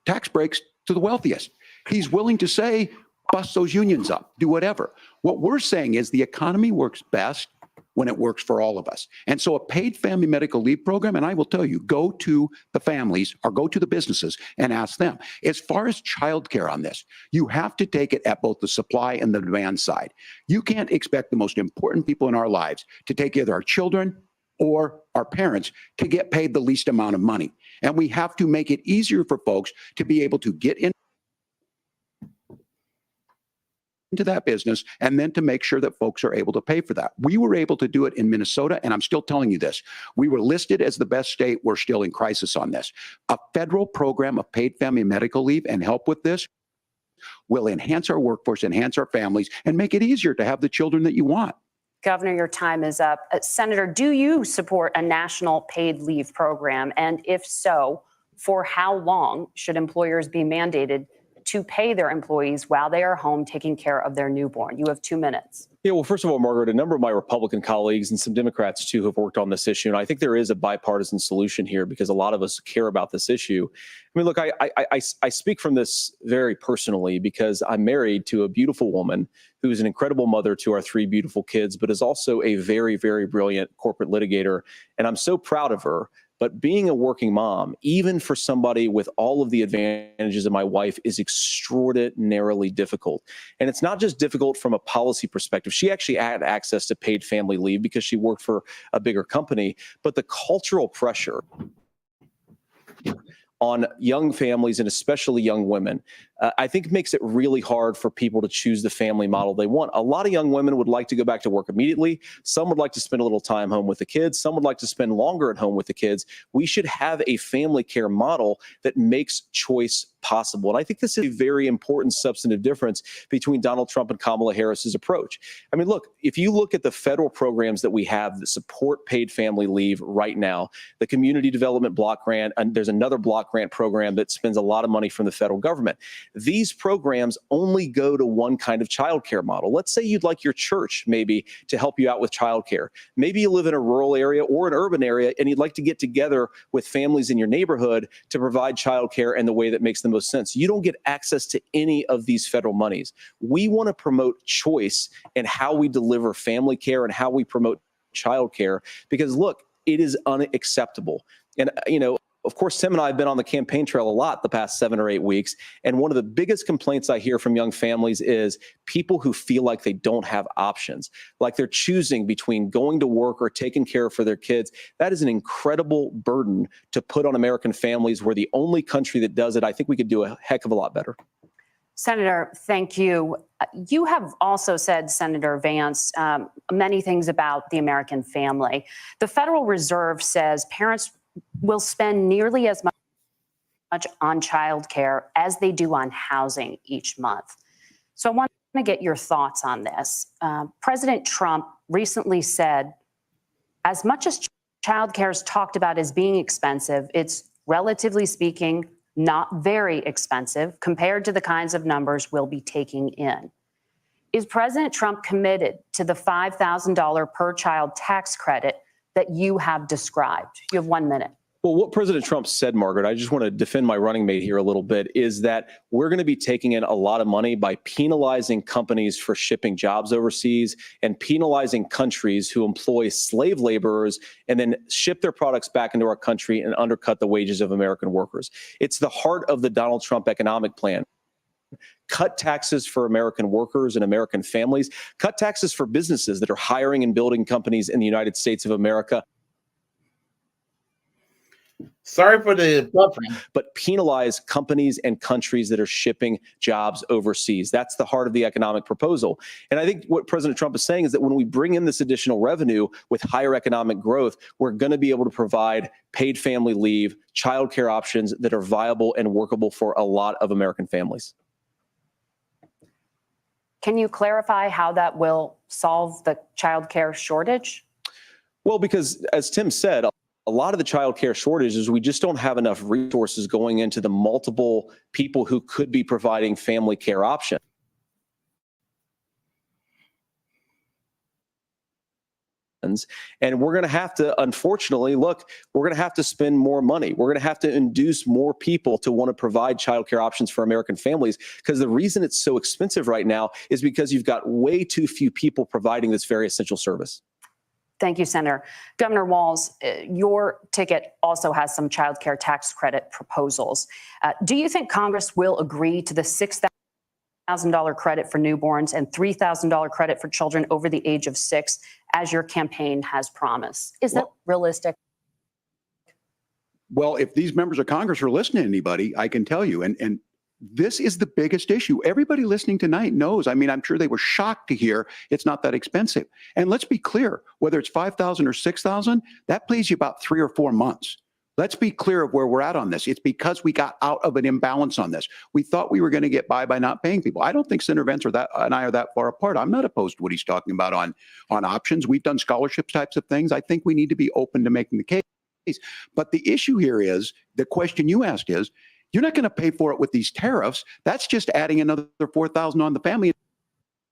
tax breaks to the wealthiest. He's willing to say, bust those unions up, do whatever. What we're saying is the economy works best when it works for all of us. And so a paid family medical leave program, and I will tell you, go to the families or go to the businesses and ask them. As far as childcare on this, you have to take it at both the supply and the demand side. You can't expect the most important people in our lives to take either our children or our parents to get paid the least amount of money. And we have to make it easier for folks to be able to get into that business and then to make sure that folks are able to pay for that. We were able to do it in Minnesota, and I'm still telling you this. We were listed as the best state. We're still in crisis on this. A federal program of paid family medical leave and help with this will enhance our workforce, enhance our families, and make it easier to have the children that you want. Governor, your time is up. Senator, do you support a national paid leave program? And if so, for how long should employers be mandated to pay their employees while they are home taking care of their newborn? You have 2 minutes. Yeah, well, first of all, Margaret, a number of my Republican colleagues and some Democrats, too, have worked on this issue. And I think there is a bipartisan solution here because a lot of us care about this issue. I mean, look, I speak from this very personally because I'm married to a beautiful woman who is an incredible mother to our 3 beautiful kids, but is also a very, very brilliant corporate litigator. And I'm so proud of her. But being a working mom, even for somebody with all of the advantages of my wife, is extraordinarily difficult. And it's not just difficult from a policy perspective. She actually had access to paid family leave because she worked for a bigger company. But the cultural pressure on young families and especially young women I think makes it really hard for people to choose the family model they want. A lot of young women would like to go back to work immediately. Some would like to spend a little time home with the kids. Some would like to spend longer at home with the kids. We should have a family care model that makes choice possible. And I think this is a very important substantive difference between Donald Trump and Kamala Harris's approach. I mean, look, if you look at the federal programs that we have that support paid family leave right now, the Community Development Block Grant, and there's another block grant program that spends a lot of money from the federal government. These programs only go to one kind of childcare model. Let's say you'd like your church maybe to help you out with childcare. Maybe you live in a rural area or an urban area and you'd like to get together with families in your neighborhood to provide childcare in the way that makes the most sense. You don't get access to any of these federal monies. We want to promote choice in how we deliver family care and how we promote childcare, because look, it is unacceptable. And, you know, of course, Tim and I have been on the campaign trail a lot the past 7 or 8 weeks. And one of the biggest complaints I hear from young families is people who feel like they don't have options, like they're choosing between going to work or taking care for their kids. That is an incredible burden to put on American families. We're the only country that does it. I think we could do a heck of a lot better. Senator, thank you. You have also said, Senator Vance, many things about the American family. The Federal Reserve says parents will spend nearly as much on childcare as they do on housing each month. So I want to get your thoughts on this. President Trump recently said, as much as childcare is talked about as being expensive, it's relatively speaking not very expensive compared to the kinds of numbers we'll be taking in. Is President Trump committed to the $5,000 per child tax credit that you have described? You have 1 minute. Well, what President Trump said, Margaret, I just want to defend my running mate here a little bit, is that we're going to be taking in a lot of money by penalizing companies for shipping jobs overseas and penalizing countries who employ slave laborers and then ship their products back into our country and undercut the wages of American workers. It's the heart of the Donald Trump economic plan. Cut taxes for American workers and American families. Cut taxes for businesses that are hiring and building companies in the United States of America. Sorry for the buffering. But penalize companies and countries that are shipping jobs overseas. That's the heart of the economic proposal. And I think what President Trump is saying is that when we bring in this additional revenue with higher economic growth, we're going to be able to provide paid family leave, childcare options that are viable and workable for a lot of American families. Can you clarify how that will solve the childcare shortage? Well, because as Tim said, a lot of the childcare shortage is we just don't have enough resources going into the multiple people who could be providing family care options. And we're going to have to, unfortunately, look, we're going to have to spend more money. We're going to have to induce more people to want to provide childcare options for American families, because the reason it's so expensive right now is because you've got way too few people providing this very essential service. Thank you, Senator. Governor Walz, your ticket also has some child care tax credit proposals. Do you think Congress will agree to the $6,000 credit for newborns and $3,000 credit for children over the age of 6, as your campaign has promised? Is that realistic? Well, if these members of Congress are listening to anybody, I can tell you, and this is the biggest issue. Everybody listening tonight knows. I mean, I'm sure they were shocked to hear it's not that expensive. And let's be clear, whether it's $5,000 or $6,000, that pays you about 3 or 4 months. Let's be clear of where we're at on this. It's because we got out of an imbalance on this. We thought we were going to get by not paying people. I don't think Senator Vance and I are that far apart. I'm not opposed to what he's talking about on options. We've done scholarship types of things. I think we need to be open to making the case. But the issue here is, the question you asked is, you're not going to pay for it with these tariffs. That's just adding another $4,000 on the family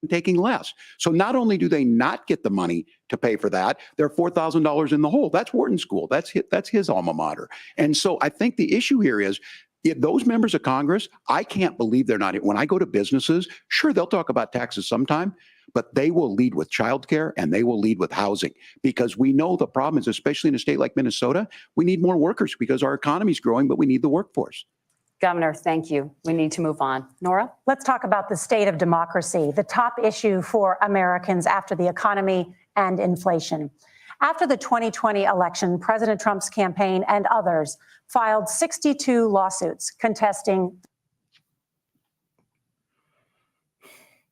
and taking less. So not only do they not get the money to pay for that, they're $4,000 in the hole. That's Wharton School. That's his alma mater. And so I think the issue here is, if those members of Congress, I can't believe they're not. When I go to businesses, sure, they'll talk about taxes sometime, but they will lead with childcare and they will lead with housing, because we know the problem is, especially in a state like Minnesota, we need more workers because our economy is growing, but we need the workforce. Governor, thank you. We need to move on. Nora? Let's talk about the state of democracy, the top issue for Americans after the economy and inflation. After the 2020 election, President Trump's campaign and others filed 62 lawsuits contesting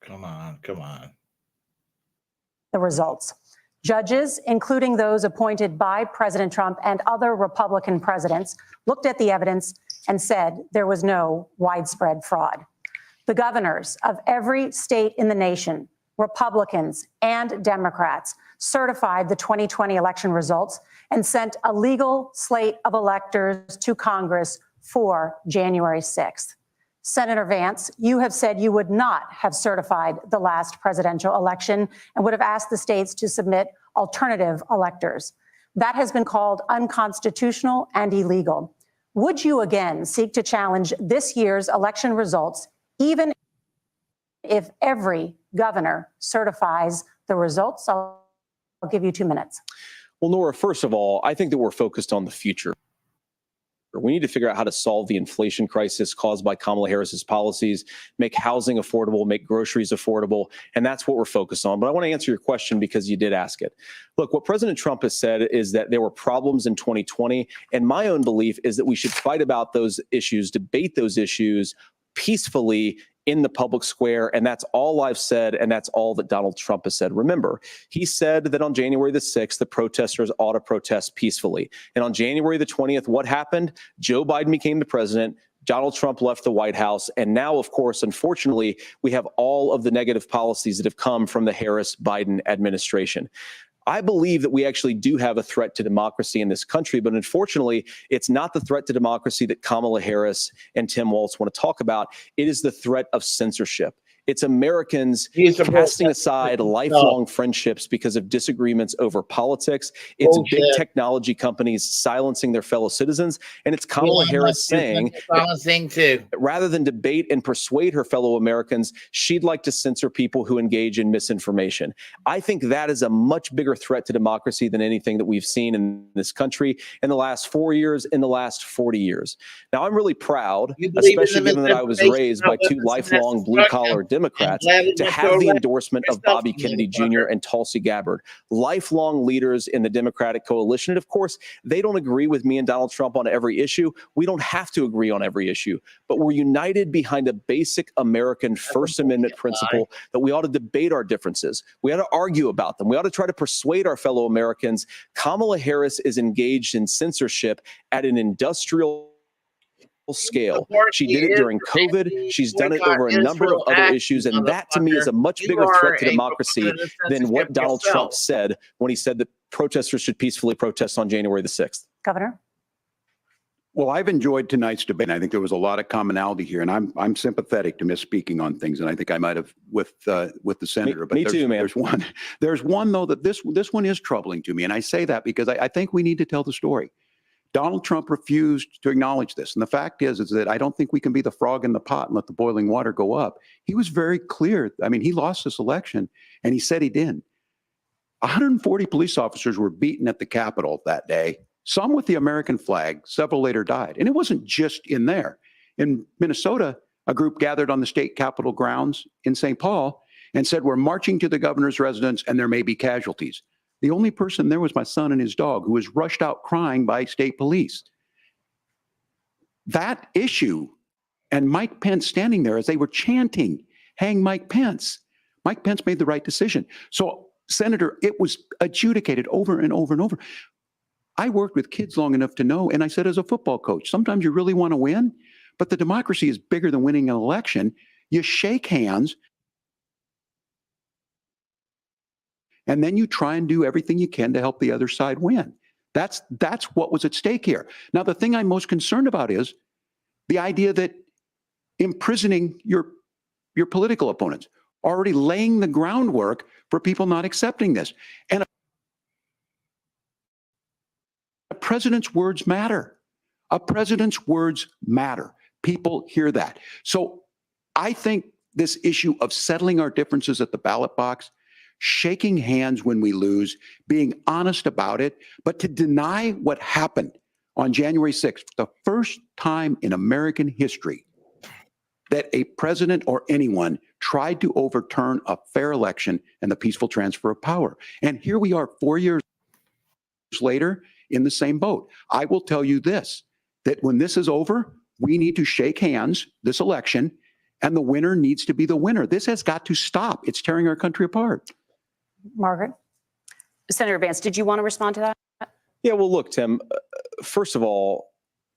Come on, come on. The results. Judges, including those appointed by President Trump and other Republican presidents, looked at the evidence and said there was no widespread fraud. The governors of every state in the nation, Republicans and Democrats, certified the 2020 election results and sent a legal slate of electors to Congress for January 6th. Senator Vance, you have said you would not have certified the last presidential election and would have asked the states to submit alternative electors. That has been called unconstitutional and illegal. Would you again seek to challenge this year's election results, even if every governor certifies the results? I'll give you 2 minutes. Well, Nora, first of all, I think that we're focused on the future. We need to figure out how to solve the inflation crisis caused by Kamala Harris's policies, make housing affordable, make groceries affordable, and that's what we're focused on. But I want to answer your question because you did ask it. Look, what President Trump has said is that there were problems in 2020, and my own belief is that we should fight about those issues, debate those issues peacefully in the public square. And that's all I've said. And that's all that Donald Trump has said. Remember, he said that on January the 6th, the protesters ought to protest peacefully. And on January the 20th, what happened? Joe Biden became the president. Donald Trump left the White House. And now, of course, unfortunately, we have all of the negative policies that have come from the Harris-Biden administration. I believe that we actually do have a threat to democracy in this country, but unfortunately, it's not the threat to democracy that Kamala Harris and Tim Walz want to talk about. It is the threat of censorship. It's Americans casting aside lifelong friendships because of disagreements over politics. It's big technology companies silencing their fellow citizens. And it's Kamala Harris saying, rather than debate and persuade her fellow Americans, she'd like to censor people who engage in misinformation. I think that is a much bigger threat to democracy than anything that we've seen in this country in the last 4 years, in the last 40 years. Now, I'm really proud, especially given that I was raised by two lifelong blue-collar Democrats, to have the endorsement of Bobby Kennedy Jr. and Tulsi Gabbard, lifelong leaders in the Democratic coalition. And of course, they don't agree with me and Donald Trump on every issue. We don't have to agree on every issue, but we're united behind a basic American First Amendment principle that we ought to debate our differences. We ought to argue about them. We ought to try to persuade our fellow Americans. Kamala Harris is engaged in censorship at an industrial scale. She did it during COVID. She's done it over a number of other issues. And that to me is a much bigger threat to democracy than what Donald Trump said when he said that protesters should peacefully protest on January the 6th. Governor? Well, I've enjoyed tonight's debate. I think there was a lot of commonality here, and I'm sympathetic to misspeaking on things, and I think I might have with the senator. Me too, man. There's one though that this one is troubling to me, and I say that because I think we need to tell the story. Donald Trump refused to acknowledge this. And the fact is that I don't think we can be the frog in the pot and let the boiling water go up. He was very clear. I mean, he lost this election and he said he didn't. 140 police officers were beaten at the Capitol that day, some with the American flag, several later died. And it wasn't just in there. In Minnesota, a group gathered on the state capitol grounds in St. Paul and said, we're marching to the governor's residence and there may be casualties. The only person there was my son and his dog, who was rushed out crying by state police. That issue and Mike Pence standing there as they were chanting, hang Mike Pence. Mike Pence made the right decision. So, Senator, it was adjudicated over and over and over. I worked with kids long enough to know, and I said as a football coach, sometimes you really want to win, but the democracy is bigger than winning an election. You shake hands, and then you try and do everything you can to help the other side win. That's what was at stake here. Now, the thing I'm most concerned about is the idea that imprisoning your political opponents, already laying the groundwork for people not accepting this. And a president's words matter. A president's words matter. People hear that. So I think this issue of settling our differences at the ballot box, shaking hands when we lose, being honest about it, but to deny what happened on January 6th, the first time in American history that a president or anyone tried to overturn a fair election and the peaceful transfer of power. And here we are 4 years later in the same boat. I will tell you this, that when this is over, we need to shake hands this election and the winner needs to be the winner. This has got to stop. It's tearing our country apart. Margaret? Senator Vance, did you want to respond to that? Yeah, well, look, Tim, first of all,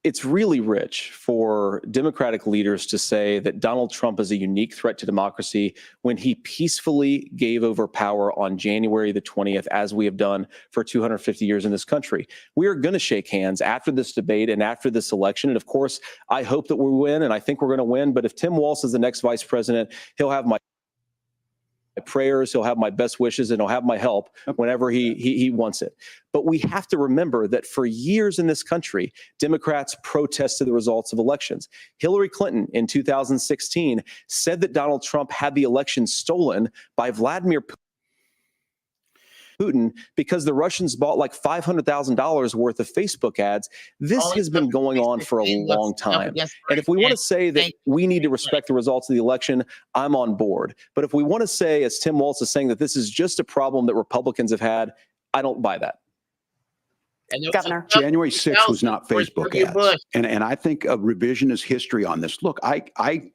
it's really rich for Democratic leaders to say that Donald Trump is a unique threat to democracy when he peacefully gave over power on January the 20th, as we have done for 250 years in this country. We are going to shake hands after this debate and after this election. And of course, I hope that we win, and I think we're going to win. But if Tim Walz is the next vice president, he'll have my prayers, he'll have my best wishes, and he'll have my help whenever he wants it. But we have to remember that for years in this country, Democrats protested the results of elections. Hillary Clinton in 2016 said that Donald Trump had the election stolen by Vladimir Putin because the Russians bought like $500,000 worth of Facebook ads. This has been going on for a long time. And if we want to say that we need to respect the results of the election, I'm on board. But if we want to say, as Tim Walz is saying, that this is just a problem that Republicans have had, I don't buy that. Governor. January 6th was not Facebook ads. And I think a revisionist history on this. Look, I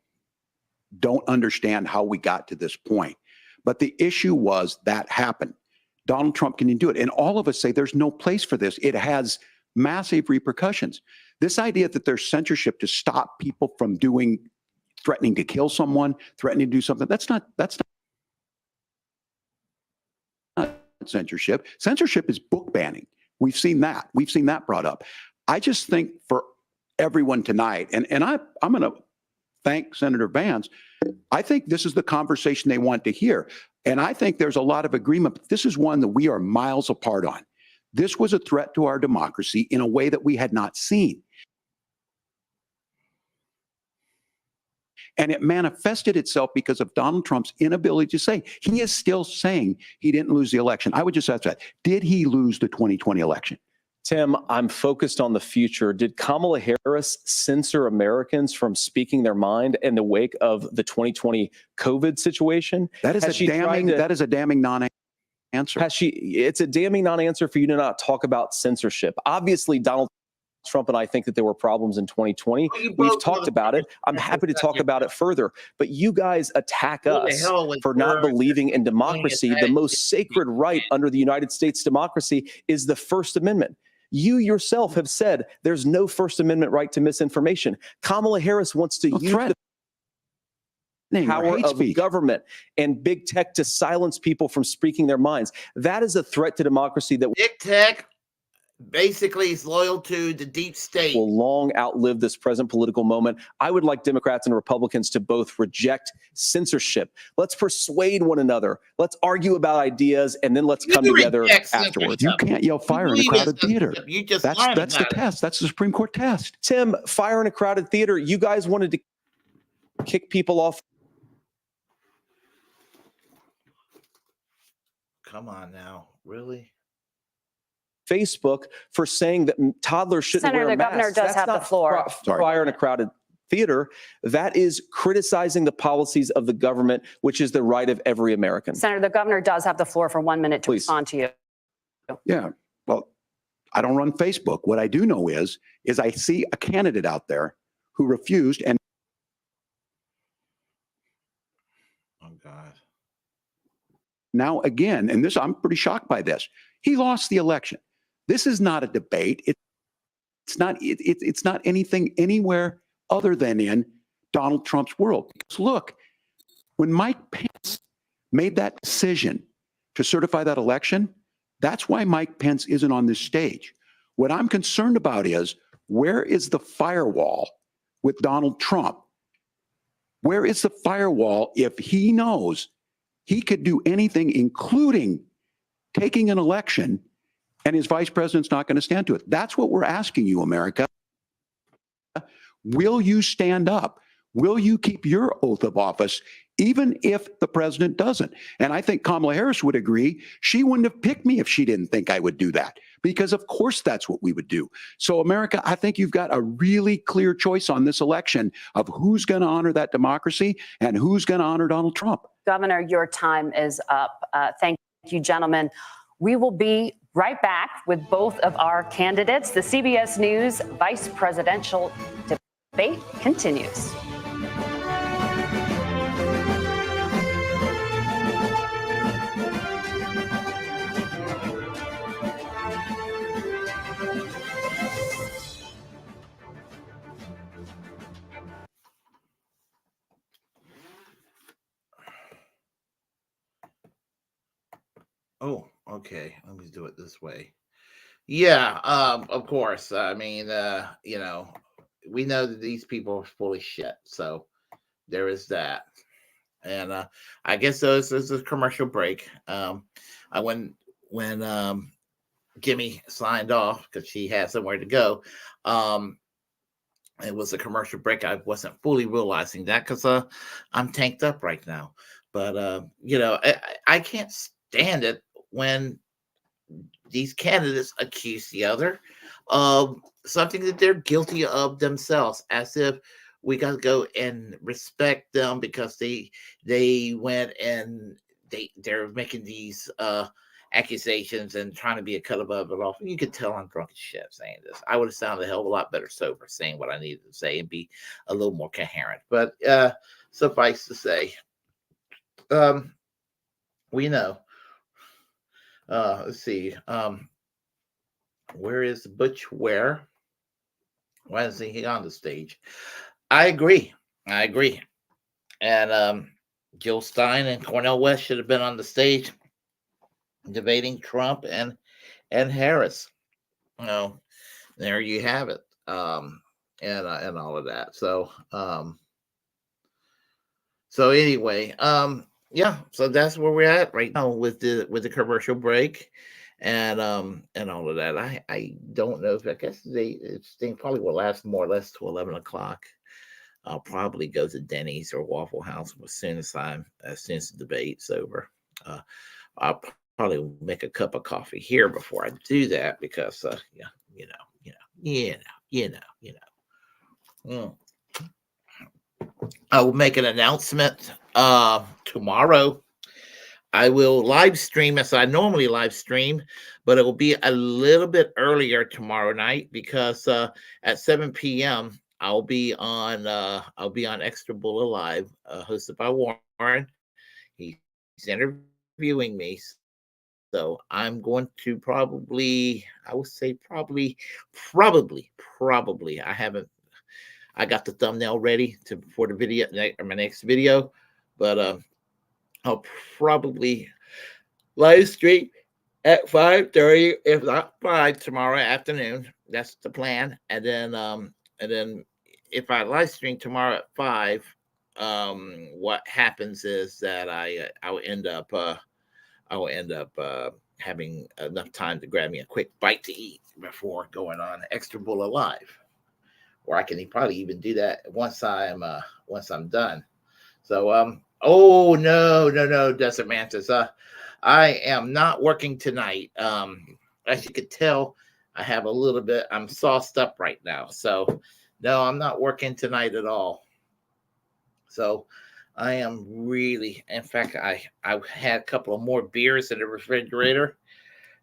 don't understand how we got to this point. But the issue was that happened. Donald Trump can do it. And all of us say there's no place for this. It has massive repercussions. This idea that there's censorship to stop people from threatening to kill someone, threatening to do something, that's not censorship. Censorship is book banning. We've seen that. We've seen that brought up. I just think for everyone tonight, and I'm going to thank Senator Vance, I think this is the conversation they want to hear. And I think there's a lot of agreement. But this is one that we are miles apart on. This was a threat to our democracy in a way that we had not seen. And it manifested itself because of Donald Trump's inability to say. He is still saying he didn't lose the election. I would just ask that. Did he lose the 2020 election? Tim, I'm focused on the future. Did Kamala Harris censor Americans from speaking their mind in the wake of the 2020 COVID situation? That is a damning non-answer. It's a damning non-answer for you to not talk about censorship. Obviously, Donald Trump and I think that there were problems in 2020. We've talked about it. I'm happy to talk about it further. But you guys attack us for not believing in democracy. The most sacred right under the United States democracy is the First Amendment. You yourself have said there's no First Amendment right to misinformation. Kamala Harris wants to use the power of government and big tech to silence people from speaking their minds. That is a threat to democracy that big tech basically is loyal to the deep state. Will long outlive this present political moment. I would like Democrats and Republicans to both reject censorship. Let's persuade one another. Let's argue about ideas, and then let's come together afterwards. You can't yell fire in a crowded theater. That's the test. That's the Supreme Court test. Tim, fire in a crowded theater. You guys wanted to kick people off. Come on now, really? Facebook for saying that toddlers shouldn't wear masks. Senator, the governor does have the floor. Fire in a crowded theater. That is criticizing the policies of the government, which is the right of every American. Senator, the governor does have the floor for 1 minute to respond to you. Yeah, well, I don't run Facebook. What I do know is I see a candidate out there who refused and. Oh, God. Now, again, and this, I'm pretty shocked by this. He lost the election. This is not a debate. It's not anything anywhere other than in Donald Trump's world. Because look, when Mike Pence made that decision to certify that election, that's why Mike Pence isn't on this stage. What I'm concerned about is, where is the firewall with Donald Trump? Where is the firewall if he knows he could do anything, including taking an election, and his vice president's not going to stand to it? That's what we're asking you, America. Will you stand up? Will you keep your oath of office, even if the president doesn't? And I think Kamala Harris would agree. She wouldn't have picked me if she didn't think I would do that, because of course that's what we would do. So America, I think you've got a really clear choice on this election of who's going to honor that democracy and who's going to honor Donald Trump. Governor, your time is up. Thank you, gentlemen. We will be right back with both of our candidates. The CBS News vice presidential debate continues. Oh, okay. Let me do it this way. Yeah, of course. I mean, we know that these people are full of shit. So there is that. And I guess this is a commercial break. I when Jimmy signed off because she had somewhere to go. Um, it was a commercial break. I wasn't fully realizing that because I'm tanked up right now. But I can't stand it when these candidates accuse the other of something that they're guilty of themselves, as if we got to go and respect them because they went and they're making these accusations and trying to be a cut above it off. You could tell I'm drunk as shit saying this. I would have sounded a hell of a lot better sober saying what I needed to say and be a little more coherent. But suffice to say, we know. Let's see. Where is Butch Ware? Why isn't he on the stage? I agree. And Jill Stein and Cornel West should have been on the stage debating Trump and Harris. There you have it. And all of that. So anyway, yeah. So that's where we're at right now with the commercial break. And all of that. I don't know if I guess this thing probably will last more or less to 11 o'clock. I'll probably go to Denny's or Waffle House as soon as the debate's over. I'll probably make a cup of coffee here before I do that because I will make an announcement tomorrow. I will live stream as I normally live stream, but it will be a little bit earlier tomorrow night because at 7 p.m. I'll be on Extra Bull Live, hosted by Warren. He's interviewing me, so I'm going to probably I got the thumbnail ready for the video, my next video, but I'll probably live stream at 5:30, if not 5 tomorrow afternoon. That's the plan. And then if I live stream tomorrow at 5, what happens is that I will end up having enough time to grab me a quick bite to eat before going on Extra Bull Live, or I can probably even do that once I'm done. So oh no, Desert Mantis. I am not working tonight. As you could tell, I'm sauced up right now. So no, I'm not working tonight at all. So I am really, in fact, I've had a couple of more beers in the refrigerator,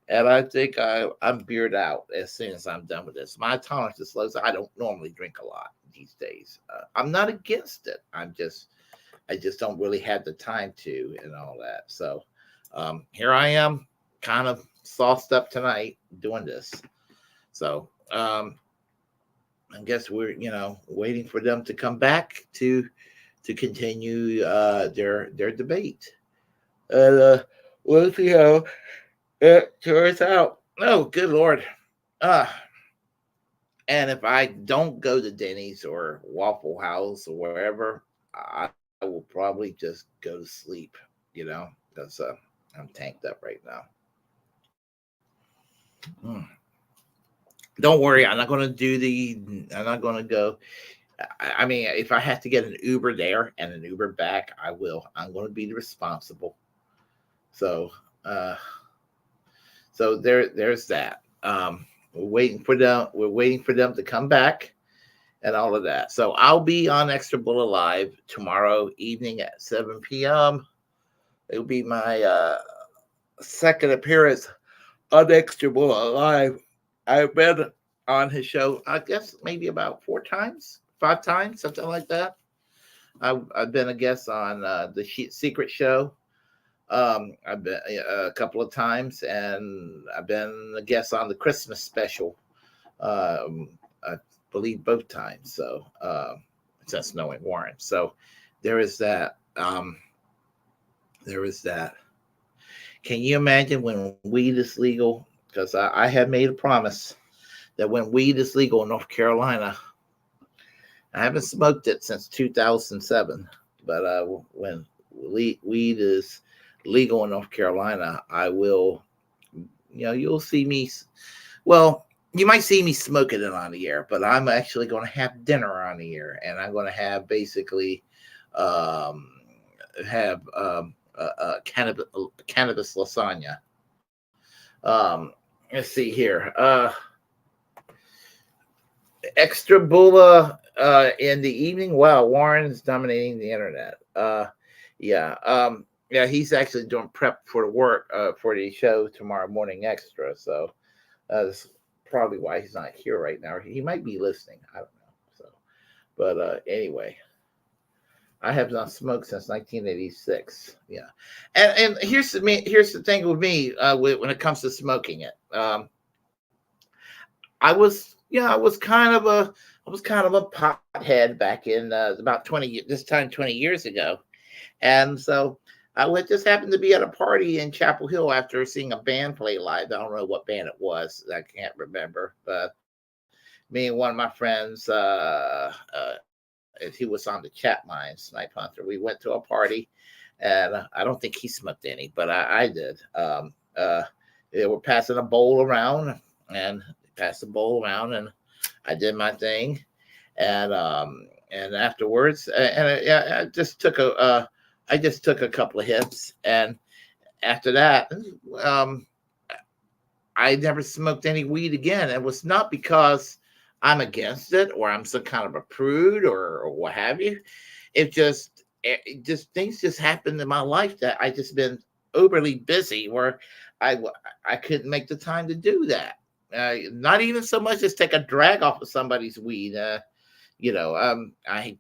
and I think I'm beered out as soon as I'm done with this. My tolerance is low, so I don't normally drink a lot these days. I'm not against it. I just don't really have the time to and all that. So here I am, kind of sauced up tonight doing this. So I guess we're waiting for them to come back to continue their debate. And we'll see how it turns out. Oh, good Lord. And if I don't go to Denny's or Waffle House or wherever, I will probably just go to sleep, because I'm tanked up right now. Don't worry, I'm not going to go. I mean, if I have to get an Uber there and an Uber back, I will. I'm going to be responsible. So there's that. We're waiting for them to come back and all of that. So I'll be on Extra Bull Live tomorrow evening at 7 p.m. It'll be my second appearance on Extra Bull Live. I've been on his show, I guess, maybe about 5 times, something like that. I've been a guest on the Secret Show. I've been a couple of times, and I've been a guest on the Christmas special. I believe both times. So since knowing Warren, so there is that. Can you imagine when weed is legal? Because I have made a promise that when weed is legal in North Carolina, I haven't smoked it since 2007, but when weed is legal in North Carolina, I will, you'll see me. Well, you might see me smoking it on the air, but I'm actually going to have dinner on the air, and I'm going to have basically cannabis lasagna. Let's see here. Extra Bula in the evening. Wow, Warren's dominating the internet. Yeah, he's actually doing prep for the work for the show tomorrow morning extra. So that's probably why he's not here right now. He might be listening. I don't know. So, but anyway, I have not smoked since 1986. Yeah, and here's the thing with me when it comes to smoking it. I was kind of a pothead back in about 20 years ago, and so I would just happen to be at a party in Chapel Hill after seeing a band play live. I don't know what band it was. I can't remember, but me and one of my friends, he was on the chat line, Snipe Hunter. We went to a party, and I don't think he smoked any, but I did. They were passing a bowl around, and passed the bowl around, and I did my thing, and afterwards, I just took a couple of hits, and after that, I never smoked any weed again. It was not because I'm against it or I'm some kind of a prude or what have you. It just things just happened in my life that I just been overly busy where I couldn't make the time to do that. Not even so much as take a drag off of somebody's weed. I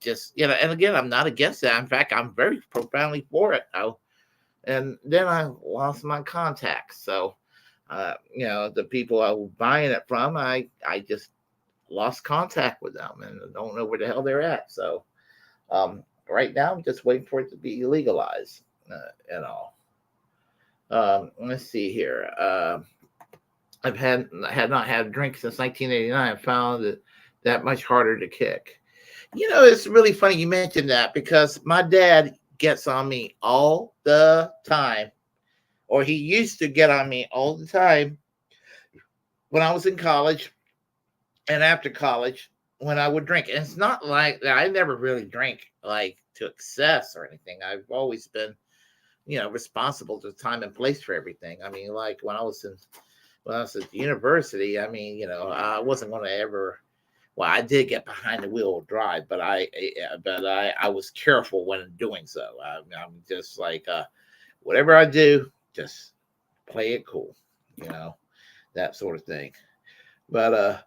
just, and again, I'm not against that. In fact, I'm very profoundly for it. And then I lost my contacts. So, the people I was buying it from, I just lost contact with them and don't know where the hell they're at. So, right now, I'm just waiting for it to be legalized and all. Let's see here. I've had not had a drink since 1989. I found it that much harder to kick. It's really funny you mentioned that because my dad gets on me all the time, or he used to get on me all the time when I was in college and after college when I would drink. And it's not like I never really drank like to excess or anything. I've always been, responsible to time and place for everything. I mean, like when I was at university, I mean, I wasn't going to ever. Well, I did get behind the wheel drive, but I was careful when doing so. I'm just like, whatever I do, just play it cool, that sort of thing. But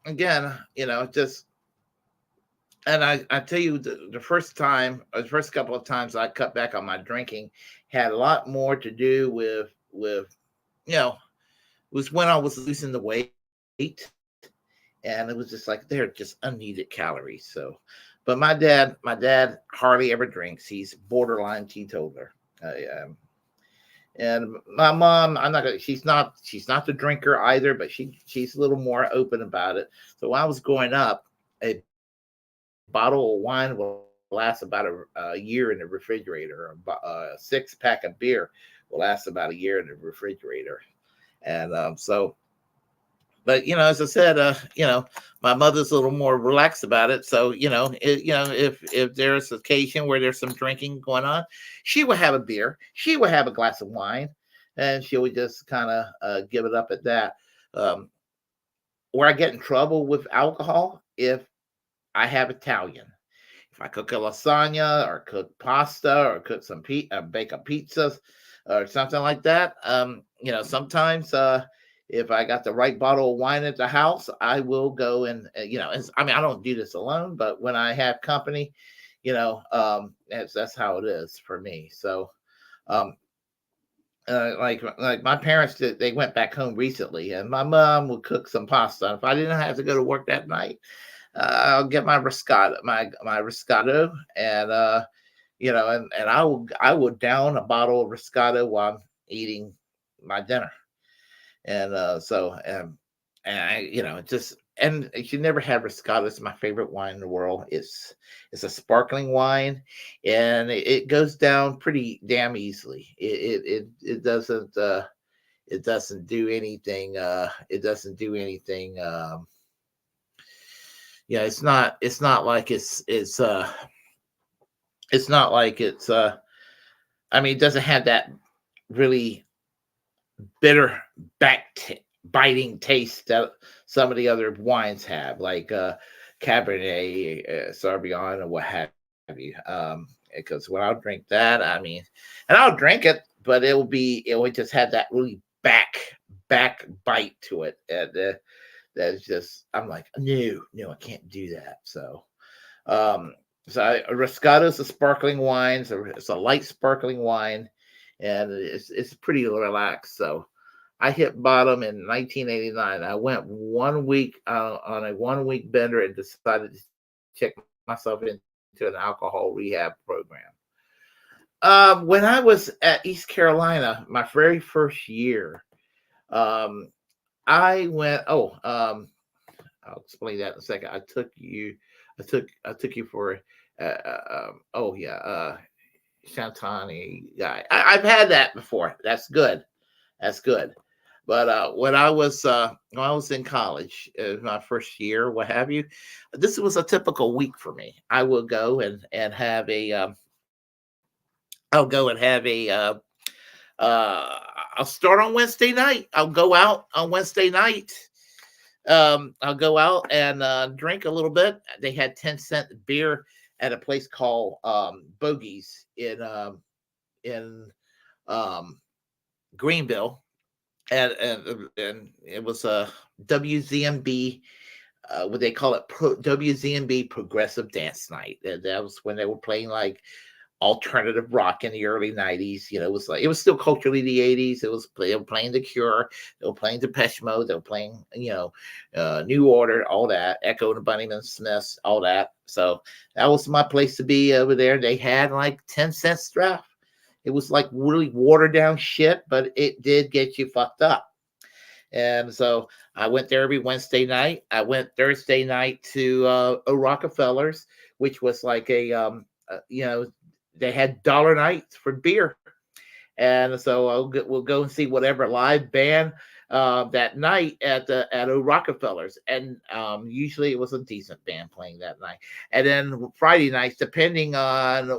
again, just. And I tell you, the first couple of times I cut back on my drinking had a lot more to do with was when I was losing the weight, and it was just like they're just unneeded calories. So, but my dad hardly ever drinks. He's borderline teetotaler. And my mom, she's not the drinker either, but she's a little more open about it. So when I was growing up, a bottle of wine will last about a year in the refrigerator. A 6-pack of beer will last about a year in the refrigerator. And but as I said, my mother's a little more relaxed about it. So if there's an occasion where there's some drinking going on, she would have a beer, she would have a glass of wine, and she would just kind of give it up at that. Where I get in trouble with alcohol, if I have Italian. If I cook a lasagna or cook pasta or cook some bake a pizza or something like that, sometimes if I got the right bottle of wine at the house, I will go and I don't do this alone, but when I have company, that's how it is for me. So, like my parents did, they went back home recently, and my mom would cook some pasta. If I didn't have to go to work that night, I'll get my Riscato, my Riscato, and and I will down a bottle of Riscato while I'm eating my dinner, and and I, just, and if you never had Riscato, it's my favorite wine in the world. It's a sparkling wine, and it goes down pretty damn easily. It doesn't do anything. It doesn't do anything. It's not like it's not like I mean, it doesn't have that really bitter biting taste that some of the other wines have, like Cabernet Sauvignon or what have you. Because when I'll drink that, I mean, and I'll drink it, but it would just have that really back bite to it, and that's just, I'm like, no, I can't do that. So, Riscato is a sparkling wine. So it's a light sparkling wine, and it's pretty relaxed. So I hit bottom in 1989. I went 1 week on a 1 week bender and decided to check myself into an alcohol rehab program. When I was at East Carolina, my very first year, I went. I'll explain that in a second. I took you for Shantani guy. I've had that before. That's good. But when I was in college, my first year, what have you, this was a typical week for me. I would go and have a. I'll go and have a. I'll start on Wednesday night. I'll go out on Wednesday night. I'll go out and drink a little bit. They had 10-cent beer at a place called Bogey's in Greenville, and it was a WZMB. What they call it, WZMB Progressive Dance Night. That was when they were playing like alternative rock in the early 90s. It was still culturally the 80s. They were playing The Cure, they were playing Depeche Mode, they were playing New Order, all that, Echo and the Bunnymen Smiths, all that. So that was my place to be over there. They had like 10-cent stuff. It was like really watered down shit, but it did get you fucked up. And so I went there every Wednesday night. I went Thursday night to Rockefeller's, which was like they had dollar nights for beer. And so we'll go and see whatever live band that night at Rockefeller's. And usually it was a decent band playing that night. And then Friday nights, depending on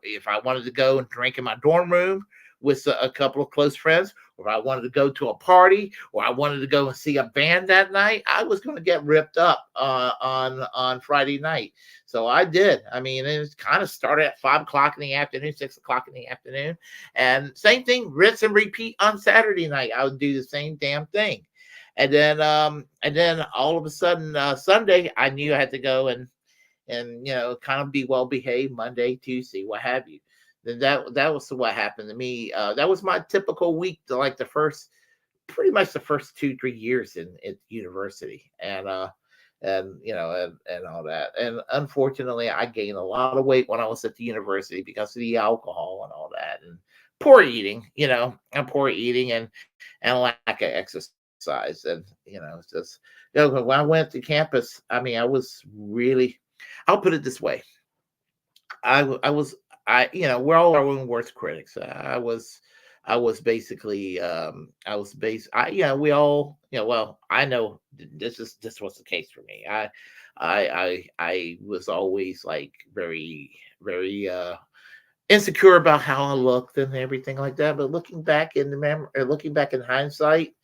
if I wanted to go and drink in my dorm room with a couple of close friends, or I wanted to go to a party, or I wanted to go and see a band that night, I was going to get ripped up on Friday night. So I did. I mean, it kind of started at 5 o'clock in the afternoon, 6 o'clock in the afternoon. And same thing, rinse and repeat on Saturday night. I would do the same damn thing. And then all of a sudden, Sunday, I knew I had to go and kind of be well behaved Monday, Tuesday, what have you. Then that was what happened to me. That was my typical week, like pretty much the first 2-3 years in university, and all that. And unfortunately, I gained a lot of weight when I was at the university because of the alcohol and all that, and poor eating, and lack of exercise. And it's just, when I went to campus, I mean, I was really, I'll put it this way, we're all our own worst critics. I was basically, we all, well, I know this was the case for me. I was always like very, very insecure about how I looked and everything like that. But looking back in hindsight,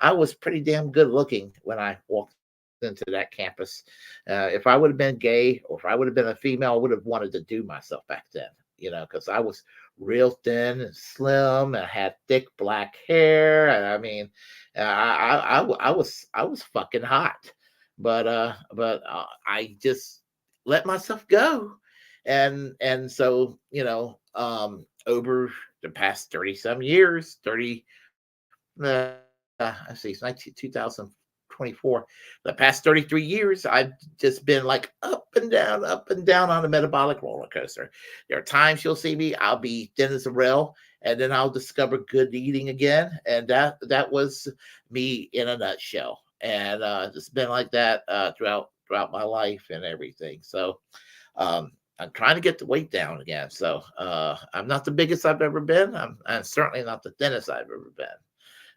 I was pretty damn good looking when I walked into that campus. If I would have been gay, or if I would have been a female, I would have wanted to do myself back then. Because I was real thin and slim, and I had thick black hair, and I mean, I was fucking hot, but I just let myself go, and so over the past 30 some years, I see, it's 2020, 24. The past 33 years, I've just been like up and down on a metabolic roller coaster. There are times you'll see me, I'll be thin as a rail, and then I'll discover good eating again. And that was me in a nutshell. And it's been like that throughout my life and everything. So I'm trying to get the weight down again. So I'm not the biggest I've ever been. I'm certainly not the thinnest I've ever been.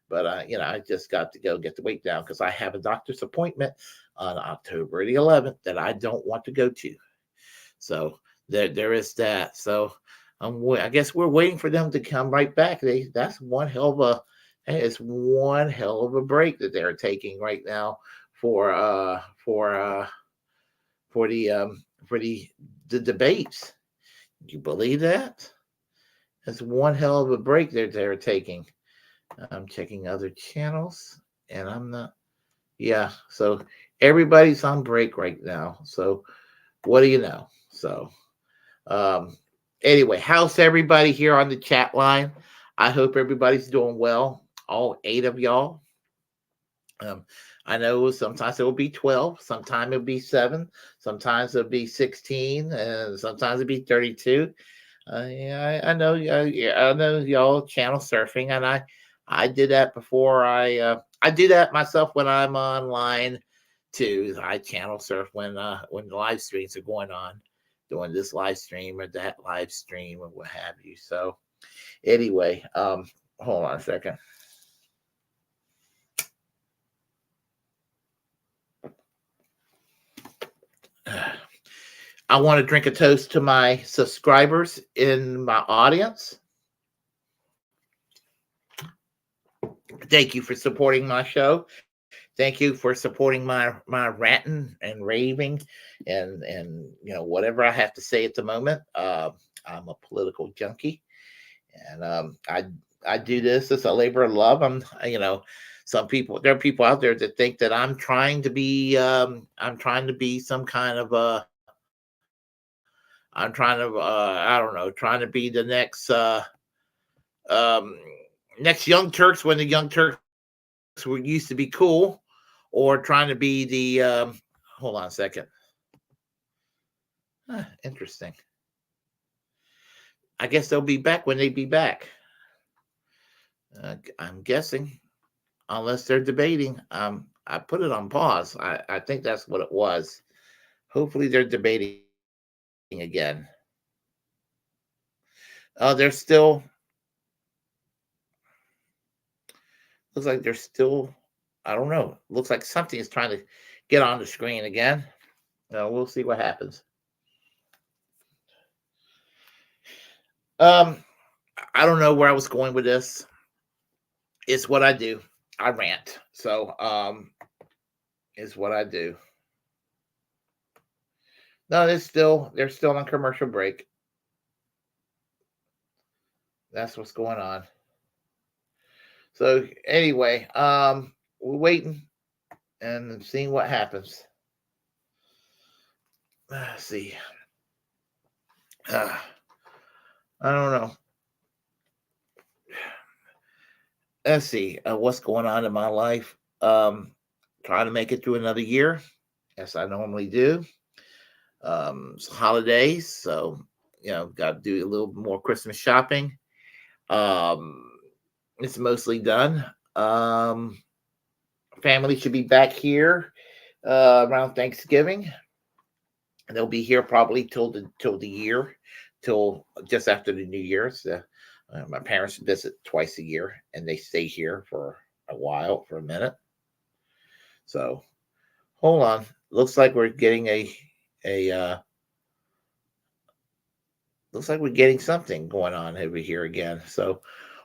But I just got to go get the weight down because I have a doctor's appointment on October the 11th that I don't want to go to. So there is that. So I guess we're waiting for them to come right back. That's one hell of a break that they're taking right now for the debates. You believe that? That's one hell of a break they're taking. I'm checking other channels, and I'm not. Yeah, so everybody's on break right now. So what do you know? So anyway, how's everybody here on the chat line? I hope everybody's doing well. All 8 of y'all. I know sometimes it will be 12, sometimes it'll be 7, sometimes it'll be 16, and sometimes it'll be 32. Yeah, I know. I know y'all channel surfing, and I did that before. I do that myself when I'm online too. I channel surf when the live streams are going on, doing this live stream or that live stream or what have you. So anyway, hold on a second. I want to drink a toast to my subscribers in my audience. Thank you for supporting my show. Thank you for supporting my ranting and raving and whatever I have to say at the moment. I'm a political junkie, and I do this as a labor of love. There are people out there that think that I'm trying to be some kind of I don't know, trying to be the next next Young Turks when the Young Turks used to be cool, or trying to be the hold on a second. Interesting. I guess they'll be back when they be back. I'm guessing, unless they're debating. I put it on pause. I think that's what it was. Hopefully they're debating again. They're still. Looks like they're still. I don't know. Looks like something is trying to get on the screen again. We'll see what happens. I don't know where I was going with this. It's what I do. I rant. So it's what I do. No, they're still on commercial break. That's what's going on. So anyway, we're waiting and seeing what happens. Let's see. I don't know. Let's see what's going on in my life. Trying to make it through another year, as I normally do. It's holidays, so got to do a little more Christmas shopping. It's mostly done. Family should be back here around Thanksgiving, and they'll be here probably till just after the New Year's. My parents visit twice a year, and they stay here for a while, for a minute. So, hold on. Looks like we're getting looks like we're getting something going on over here again. So,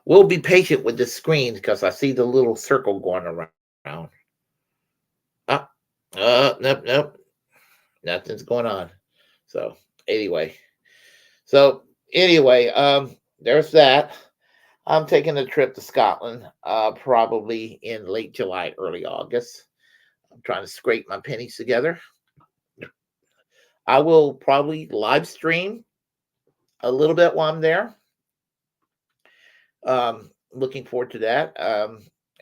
we'll be patient with this screen because I see the little circle going around. Nope. Nothing's going on. So, anyway, there's that. I'm taking a trip to Scotland, probably in late July, early August. I'm trying to scrape my pennies together. I will probably live stream a little bit while I'm there. Looking forward to that.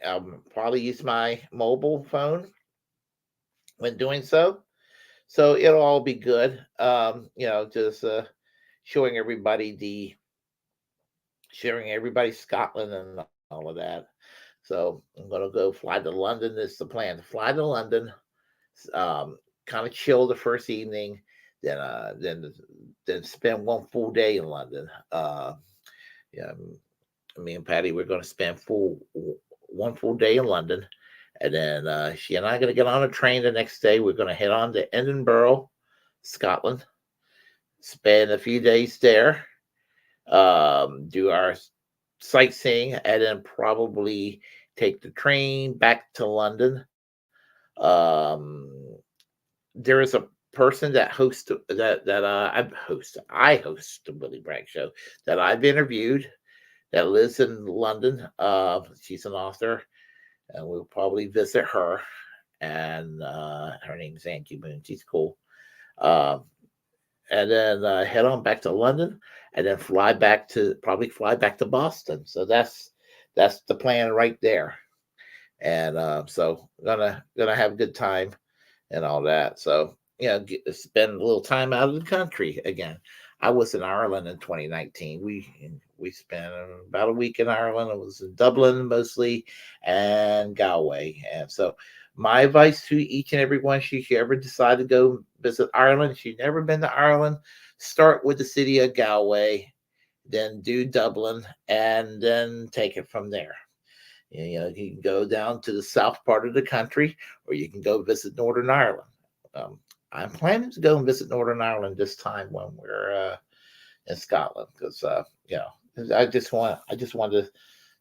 I'll probably use my mobile phone when doing so. So it'll all be good. Just showing everybody Scotland and all of that. So I'm gonna go fly to London. This is the plan. To fly to London, kind of chill the first evening, then spend one full day in London. Yeah, me and Patty, we're gonna spend one full day in London, and then she and I are gonna get on a train the next day. We're gonna head on to Edinburgh, Scotland, spend a few days there, do our sightseeing, and then probably take the train back to London. There is a person that hosts I host the Willy Bragg show that I've interviewed that lives in London. She's an author, and we'll probably visit her. And her name is Angie Moon. She's cool. And then head on back to London, and then fly back to Boston. So that's the plan right there. And so gonna have a good time and all that. So spend a little time out of the country again. I was in Ireland in 2019. We spent about a week in Ireland. It was in Dublin mostly, and Galway. And so my advice to each and every one, she ever decide to go visit Ireland, if she's never been to Ireland, start with the city of Galway, then do Dublin, and then take it from there. You can go down to the south part of the country, or you can go visit Northern Ireland. I'm planning to go and visit Northern Ireland this time when we're in Scotland, because I just wanted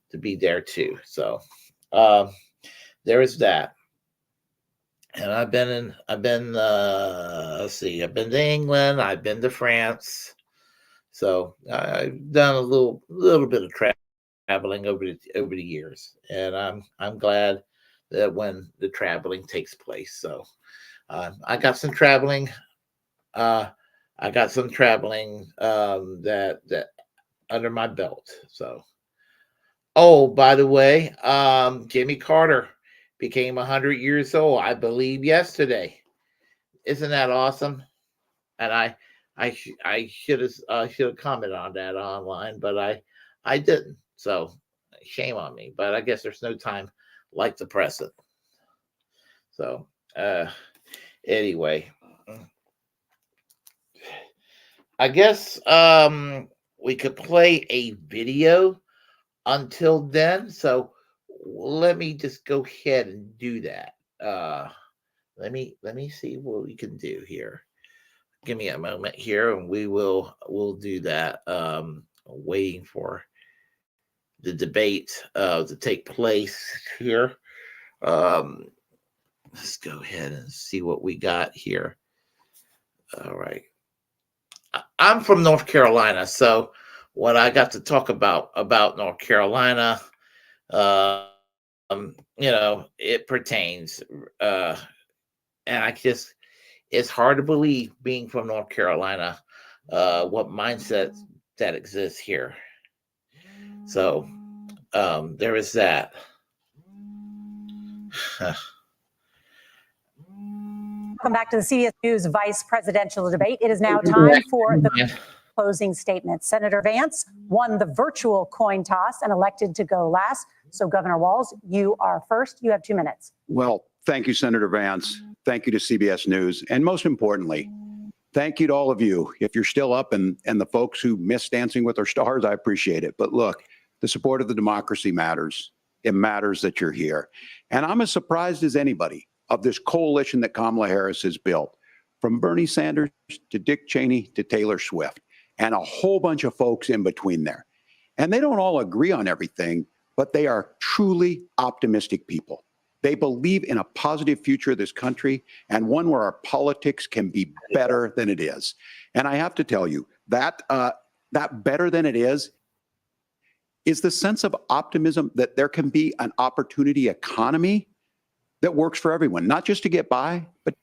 to be there too. So there is that. And I've been let's see, I've been to England, I've been to France. So I've done a little bit of traveling over the years, and I'm glad that when the traveling takes place. So I got some traveling. That under my belt. So, oh, by the way, Jimmy Carter became 100 years old, I believe, yesterday. Isn't that awesome? And I should have commented on that online, but I didn't. So shame on me. But I guess there's no time like the present. So anyway, I guess we could play a video until then. So let me just go ahead and do that. Let me see what we can do here. Give me a moment here, and we'll do that. Waiting for the debate to take place here. Let's go ahead and see what we got here. All right. I'm from North Carolina, so what I got to talk about North Carolina, it pertains, and it's hard to believe, being from North Carolina, what mindset that exists here. So there is that. Welcome back to the CBS News Vice Presidential Debate. It is now time for the closing statements. Senator Vance won the virtual coin toss and elected to go last. So, Governor Walz, you are first. You have 2 minutes. Well, thank you, Senator Vance. Thank you to CBS News. And most importantly, thank you to all of you. If you're still up and the folks who miss Dancing with Our Stars, I appreciate it. But look, the support of the democracy matters. It matters that you're here. And I'm as surprised as anybody of this coalition that Kamala Harris has built, from Bernie Sanders to Dick Cheney to Taylor Swift, and a whole bunch of folks in between there. And they don't all agree on everything, but they are truly optimistic people. They believe in a positive future of this country, and one where our politics can be better than it is. And I have to tell you, that better than it is the sense of optimism that there can be an opportunity economy that works for everyone, not just to get by, but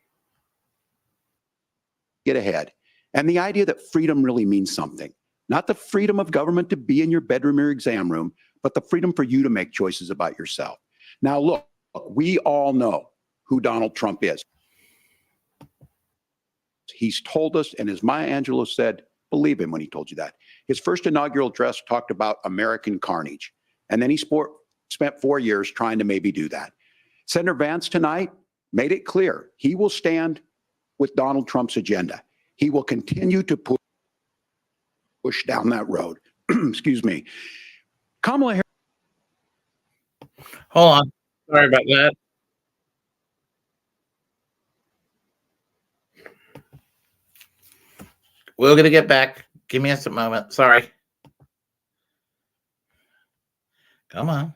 get ahead. And the idea that freedom really means something, not the freedom of government to be in your bedroom or exam room, but the freedom for you to make choices about yourself. Now, look, we all know who Donald Trump is. He's told us, and as Maya Angelou said, believe him when he told you that. His first inaugural address talked about American carnage, and then he spent 4 years trying to maybe do that. Senator Vance tonight made it clear he will stand with Donald Trump's agenda. He will continue to push down that road. Excuse me. Kamala Harris. Hold on. Sorry about that. We're going to get back. Give me a moment. Sorry. Come on.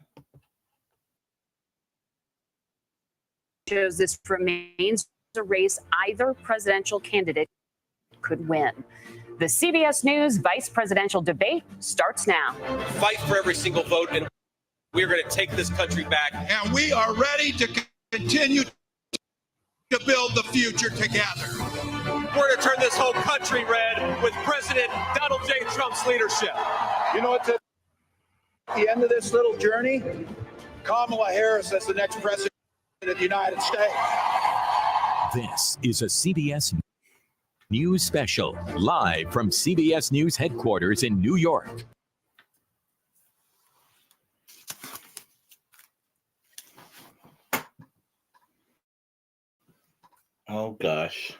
Shows this remains a race either presidential candidate could win. The CBS News vice presidential debate starts now. Fight for every single vote, and we're going to take this country back. And we are ready to continue to build the future together. We're going to turn this whole country red with President Donald J. Trump's leadership. You know what? At the end of this little journey, Kamala Harris as the next president of the United States. This is a CBS News special, live from CBS News headquarters in New York. Oh, gosh.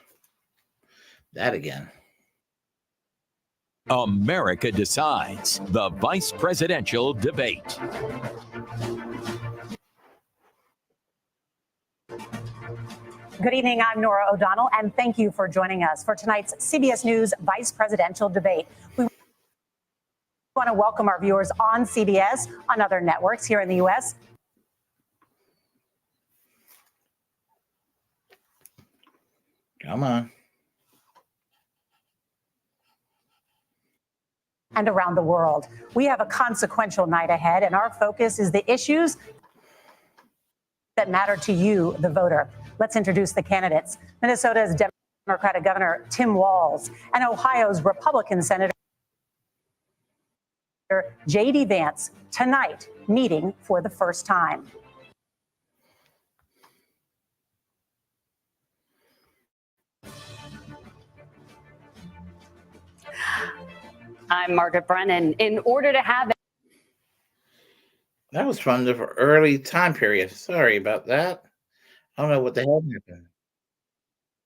That again. America Decides, the vice presidential debate. Good evening. I'm Nora O'Donnell, and thank you for joining us for tonight's CBS News vice presidential debate. We want to welcome our viewers on CBS, on other networks here in the U.S. Come on. And around the world. We have a consequential night ahead, and our focus is the issues that matter to you, the voter. Let's introduce the candidates. Minnesota's Democratic Governor Tim Walz and Ohio's Republican Senator J.D. Vance tonight meeting for the first time. I'm Margaret Brennan. In order to have That was from the early time period. Sorry about that. I don't know what the hell happened.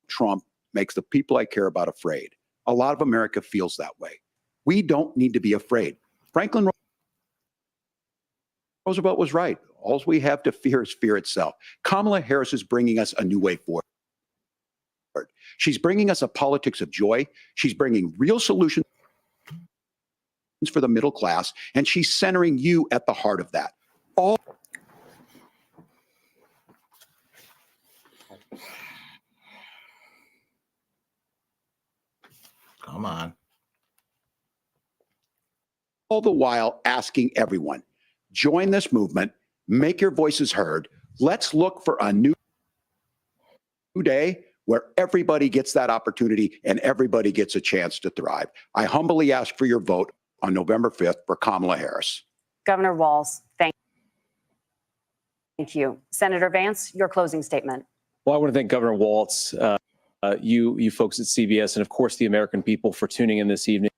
Trump makes the people I care about afraid. A lot of America feels that way. We don't need to be afraid. Franklin Roosevelt was right. All we have to fear is fear itself. Kamala Harris is bringing us a new way forward. She's bringing us a politics of joy. She's bringing real solutions for the middle class, and she's centering you at the heart of that. All Come on. All the while asking everyone, join this movement, make your voices heard. Let's look for a new day where everybody gets that opportunity and everybody gets a chance to thrive. I humbly ask for your vote on November 5th for Kamala Harris. Governor Walz, thank you. Senator Vance, your closing statement. Well, I want to thank Governor Walz, you folks at CBS, and of course the American people for tuning in this evening.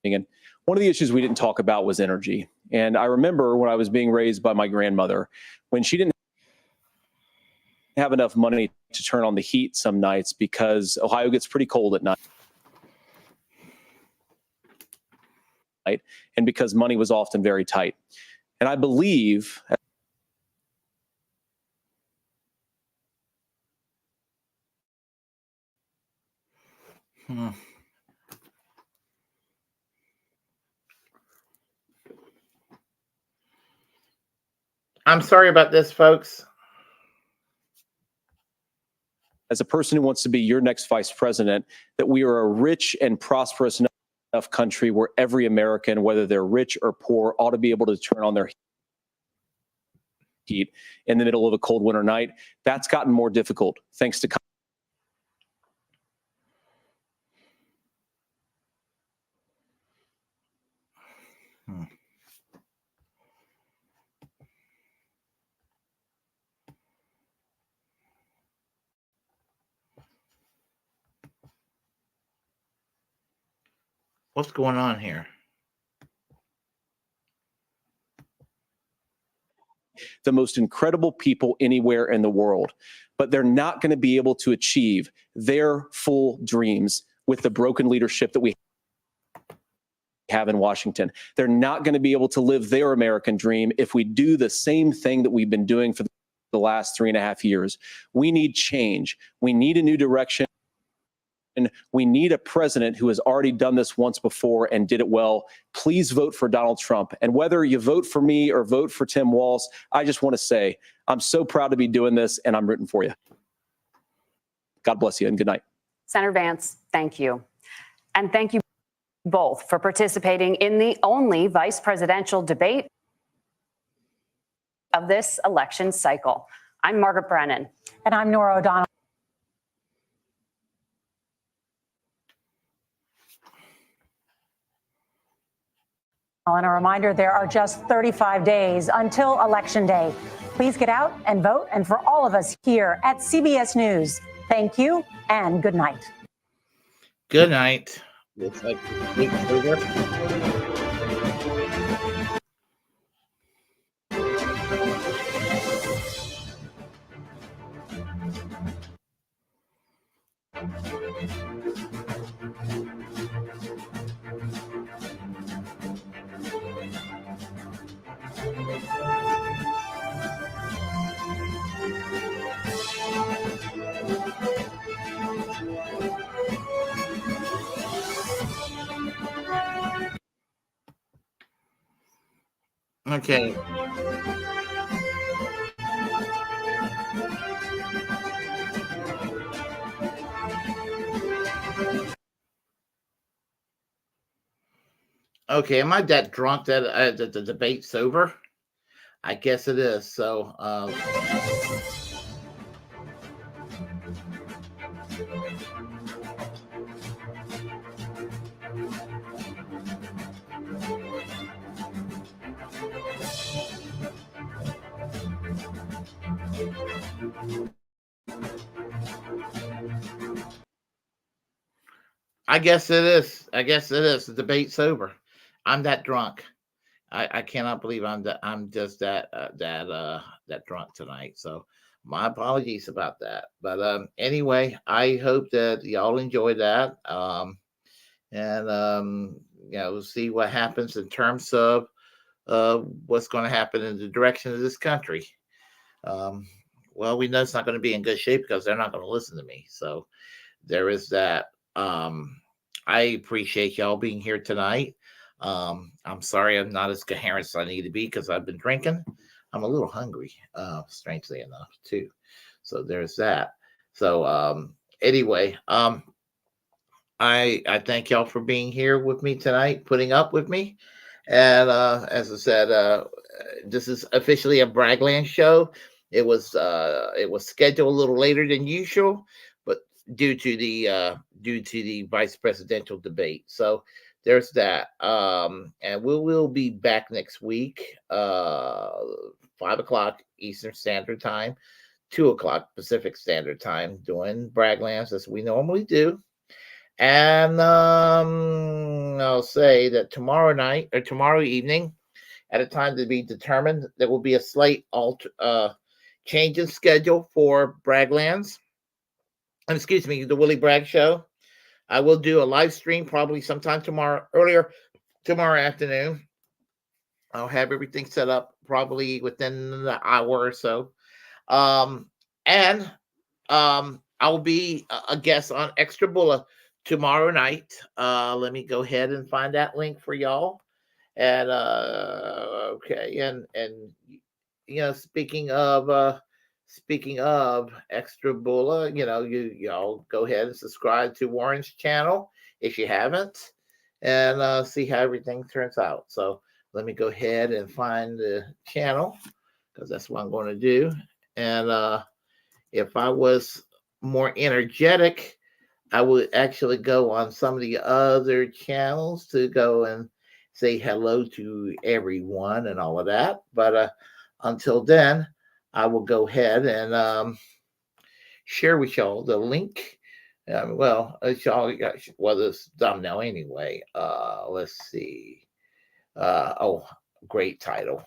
And one of the issues we didn't talk about was energy. And I remember when I was being raised by my grandmother, when she didn't have enough money to turn on the heat some nights because Ohio gets pretty cold at night. And because money was often very tight. And I believe I'm sorry about this, folks. as a person who wants to be your next vice president, that we are a rich and prosperous enough country where every American, whether they're rich or poor, ought to be able to turn on their heat in the middle of a cold winter night. That's gotten more difficult thanks to What's going on here? The most incredible people anywhere in the world, but they're not going to be able to achieve their full dreams with the broken leadership that we have in Washington. They're not going to be able to live their American dream if we do the same thing that we've been doing for the last 3.5 years. We need change. We need a new direction. And we need a president who has already done this once before and did it well. Please vote for Donald Trump. And whether you vote for me or vote for Tim Walz, I just want to say I'm so proud to be doing this, and I'm rooting for you. God bless you, and good night. Senator Vance, thank you. And thank you both for participating in the only vice presidential debate of this election cycle. I'm Margaret Brennan. And I'm Nora O'Donnell. And a reminder, there are just 35 days until Election Day. Please get out and vote. And for all of us here at CBS News, thank you and good night. Good night. Looks like the week's over. Okay. Okay, am I that drunk that the debate's over? I guess it is. So, I guess it is. I guess it is. The debate's over. I'm that drunk. I cannot believe I'm just that drunk tonight. So my apologies about that. But anyway, I hope that y'all enjoy that. And we'll see what happens in terms of what's going to happen in the direction of this country. Well, we know it's not going to be in good shape because they're not going to listen to me. So there is that. I appreciate y'all being here tonight. I'm sorry I'm not as coherent as I need to be because I've been drinking. I'm a little hungry, strangely enough, too. So there's that. So anyway, I thank y'all for being here with me tonight, putting up with me. And as I said, this is officially a Braggland show. It was scheduled a little later than usual, but due to the vice presidential debate. So there's that. And we will be back next week, 5:00 Eastern Standard Time, 2:00 Pacific Standard Time, doing Bragglands as we normally do. And I'll say that tomorrow night or tomorrow evening, at a time to be determined, there will be a slight change in schedule for Bragglands. Excuse me, the Willy Bragg Show. I will do a live stream probably sometime earlier tomorrow afternoon. I'll have everything set up probably within the hour or so. And I'll be a guest on Extra Bulla tomorrow night. Let me go ahead and find that link for y'all. And okay, and speaking of Extra Bulla, y'all go ahead and subscribe to Warren's channel if you haven't, and see how everything turns out. So let me go ahead and find the channel because that's what I'm going to do. And if I was more energetic, I would actually go on some of the other channels to go and say hello to everyone and all of that. But until then, I will go ahead and share with y'all the link Well, it's all well, this thumbnail anyway. Let's see. Oh, great title.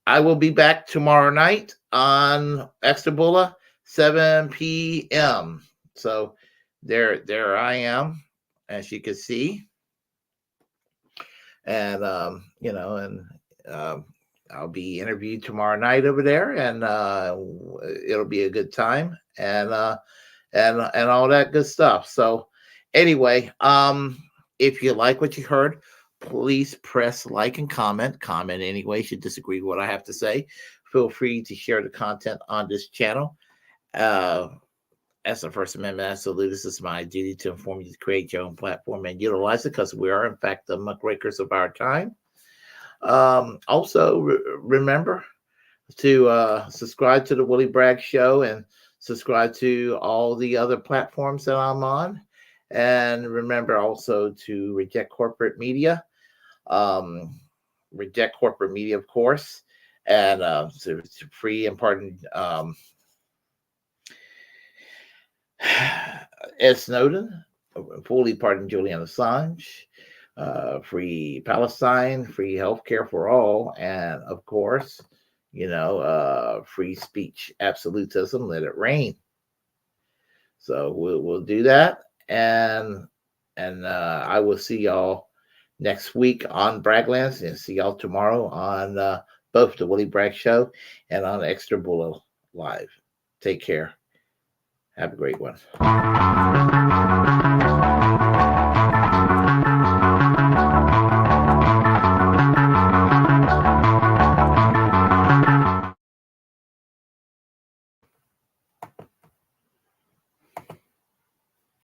I will be back tomorrow night on Extra Bulla, 7 p.m. So there I am, as you can see. And I'll be interviewed tomorrow night over there, and it'll be a good time, and all that good stuff. So anyway, if you like what you heard, please press like and comment anyway. If you disagree with what I have to say, feel free to share the content on this channel. As the First Amendment absolute, this is my duty to inform you to create your own platform and utilize it, because we are, in fact, the muckrakers of our time. Also, remember to subscribe to the Willy Bragg Show and subscribe to all the other platforms that I'm on. And remember also to reject corporate media. Reject corporate media, of course, and to free and pardon Ed Snowden, fully pardon Julian Assange, free Palestine, free healthcare for all, and of course, free speech absolutism, let it rain. So we'll do that, and I will see y'all next week on Braggland, and see y'all tomorrow on both the Willy Bragg Show and on Extra Bulla Live. Take care. Have a great one.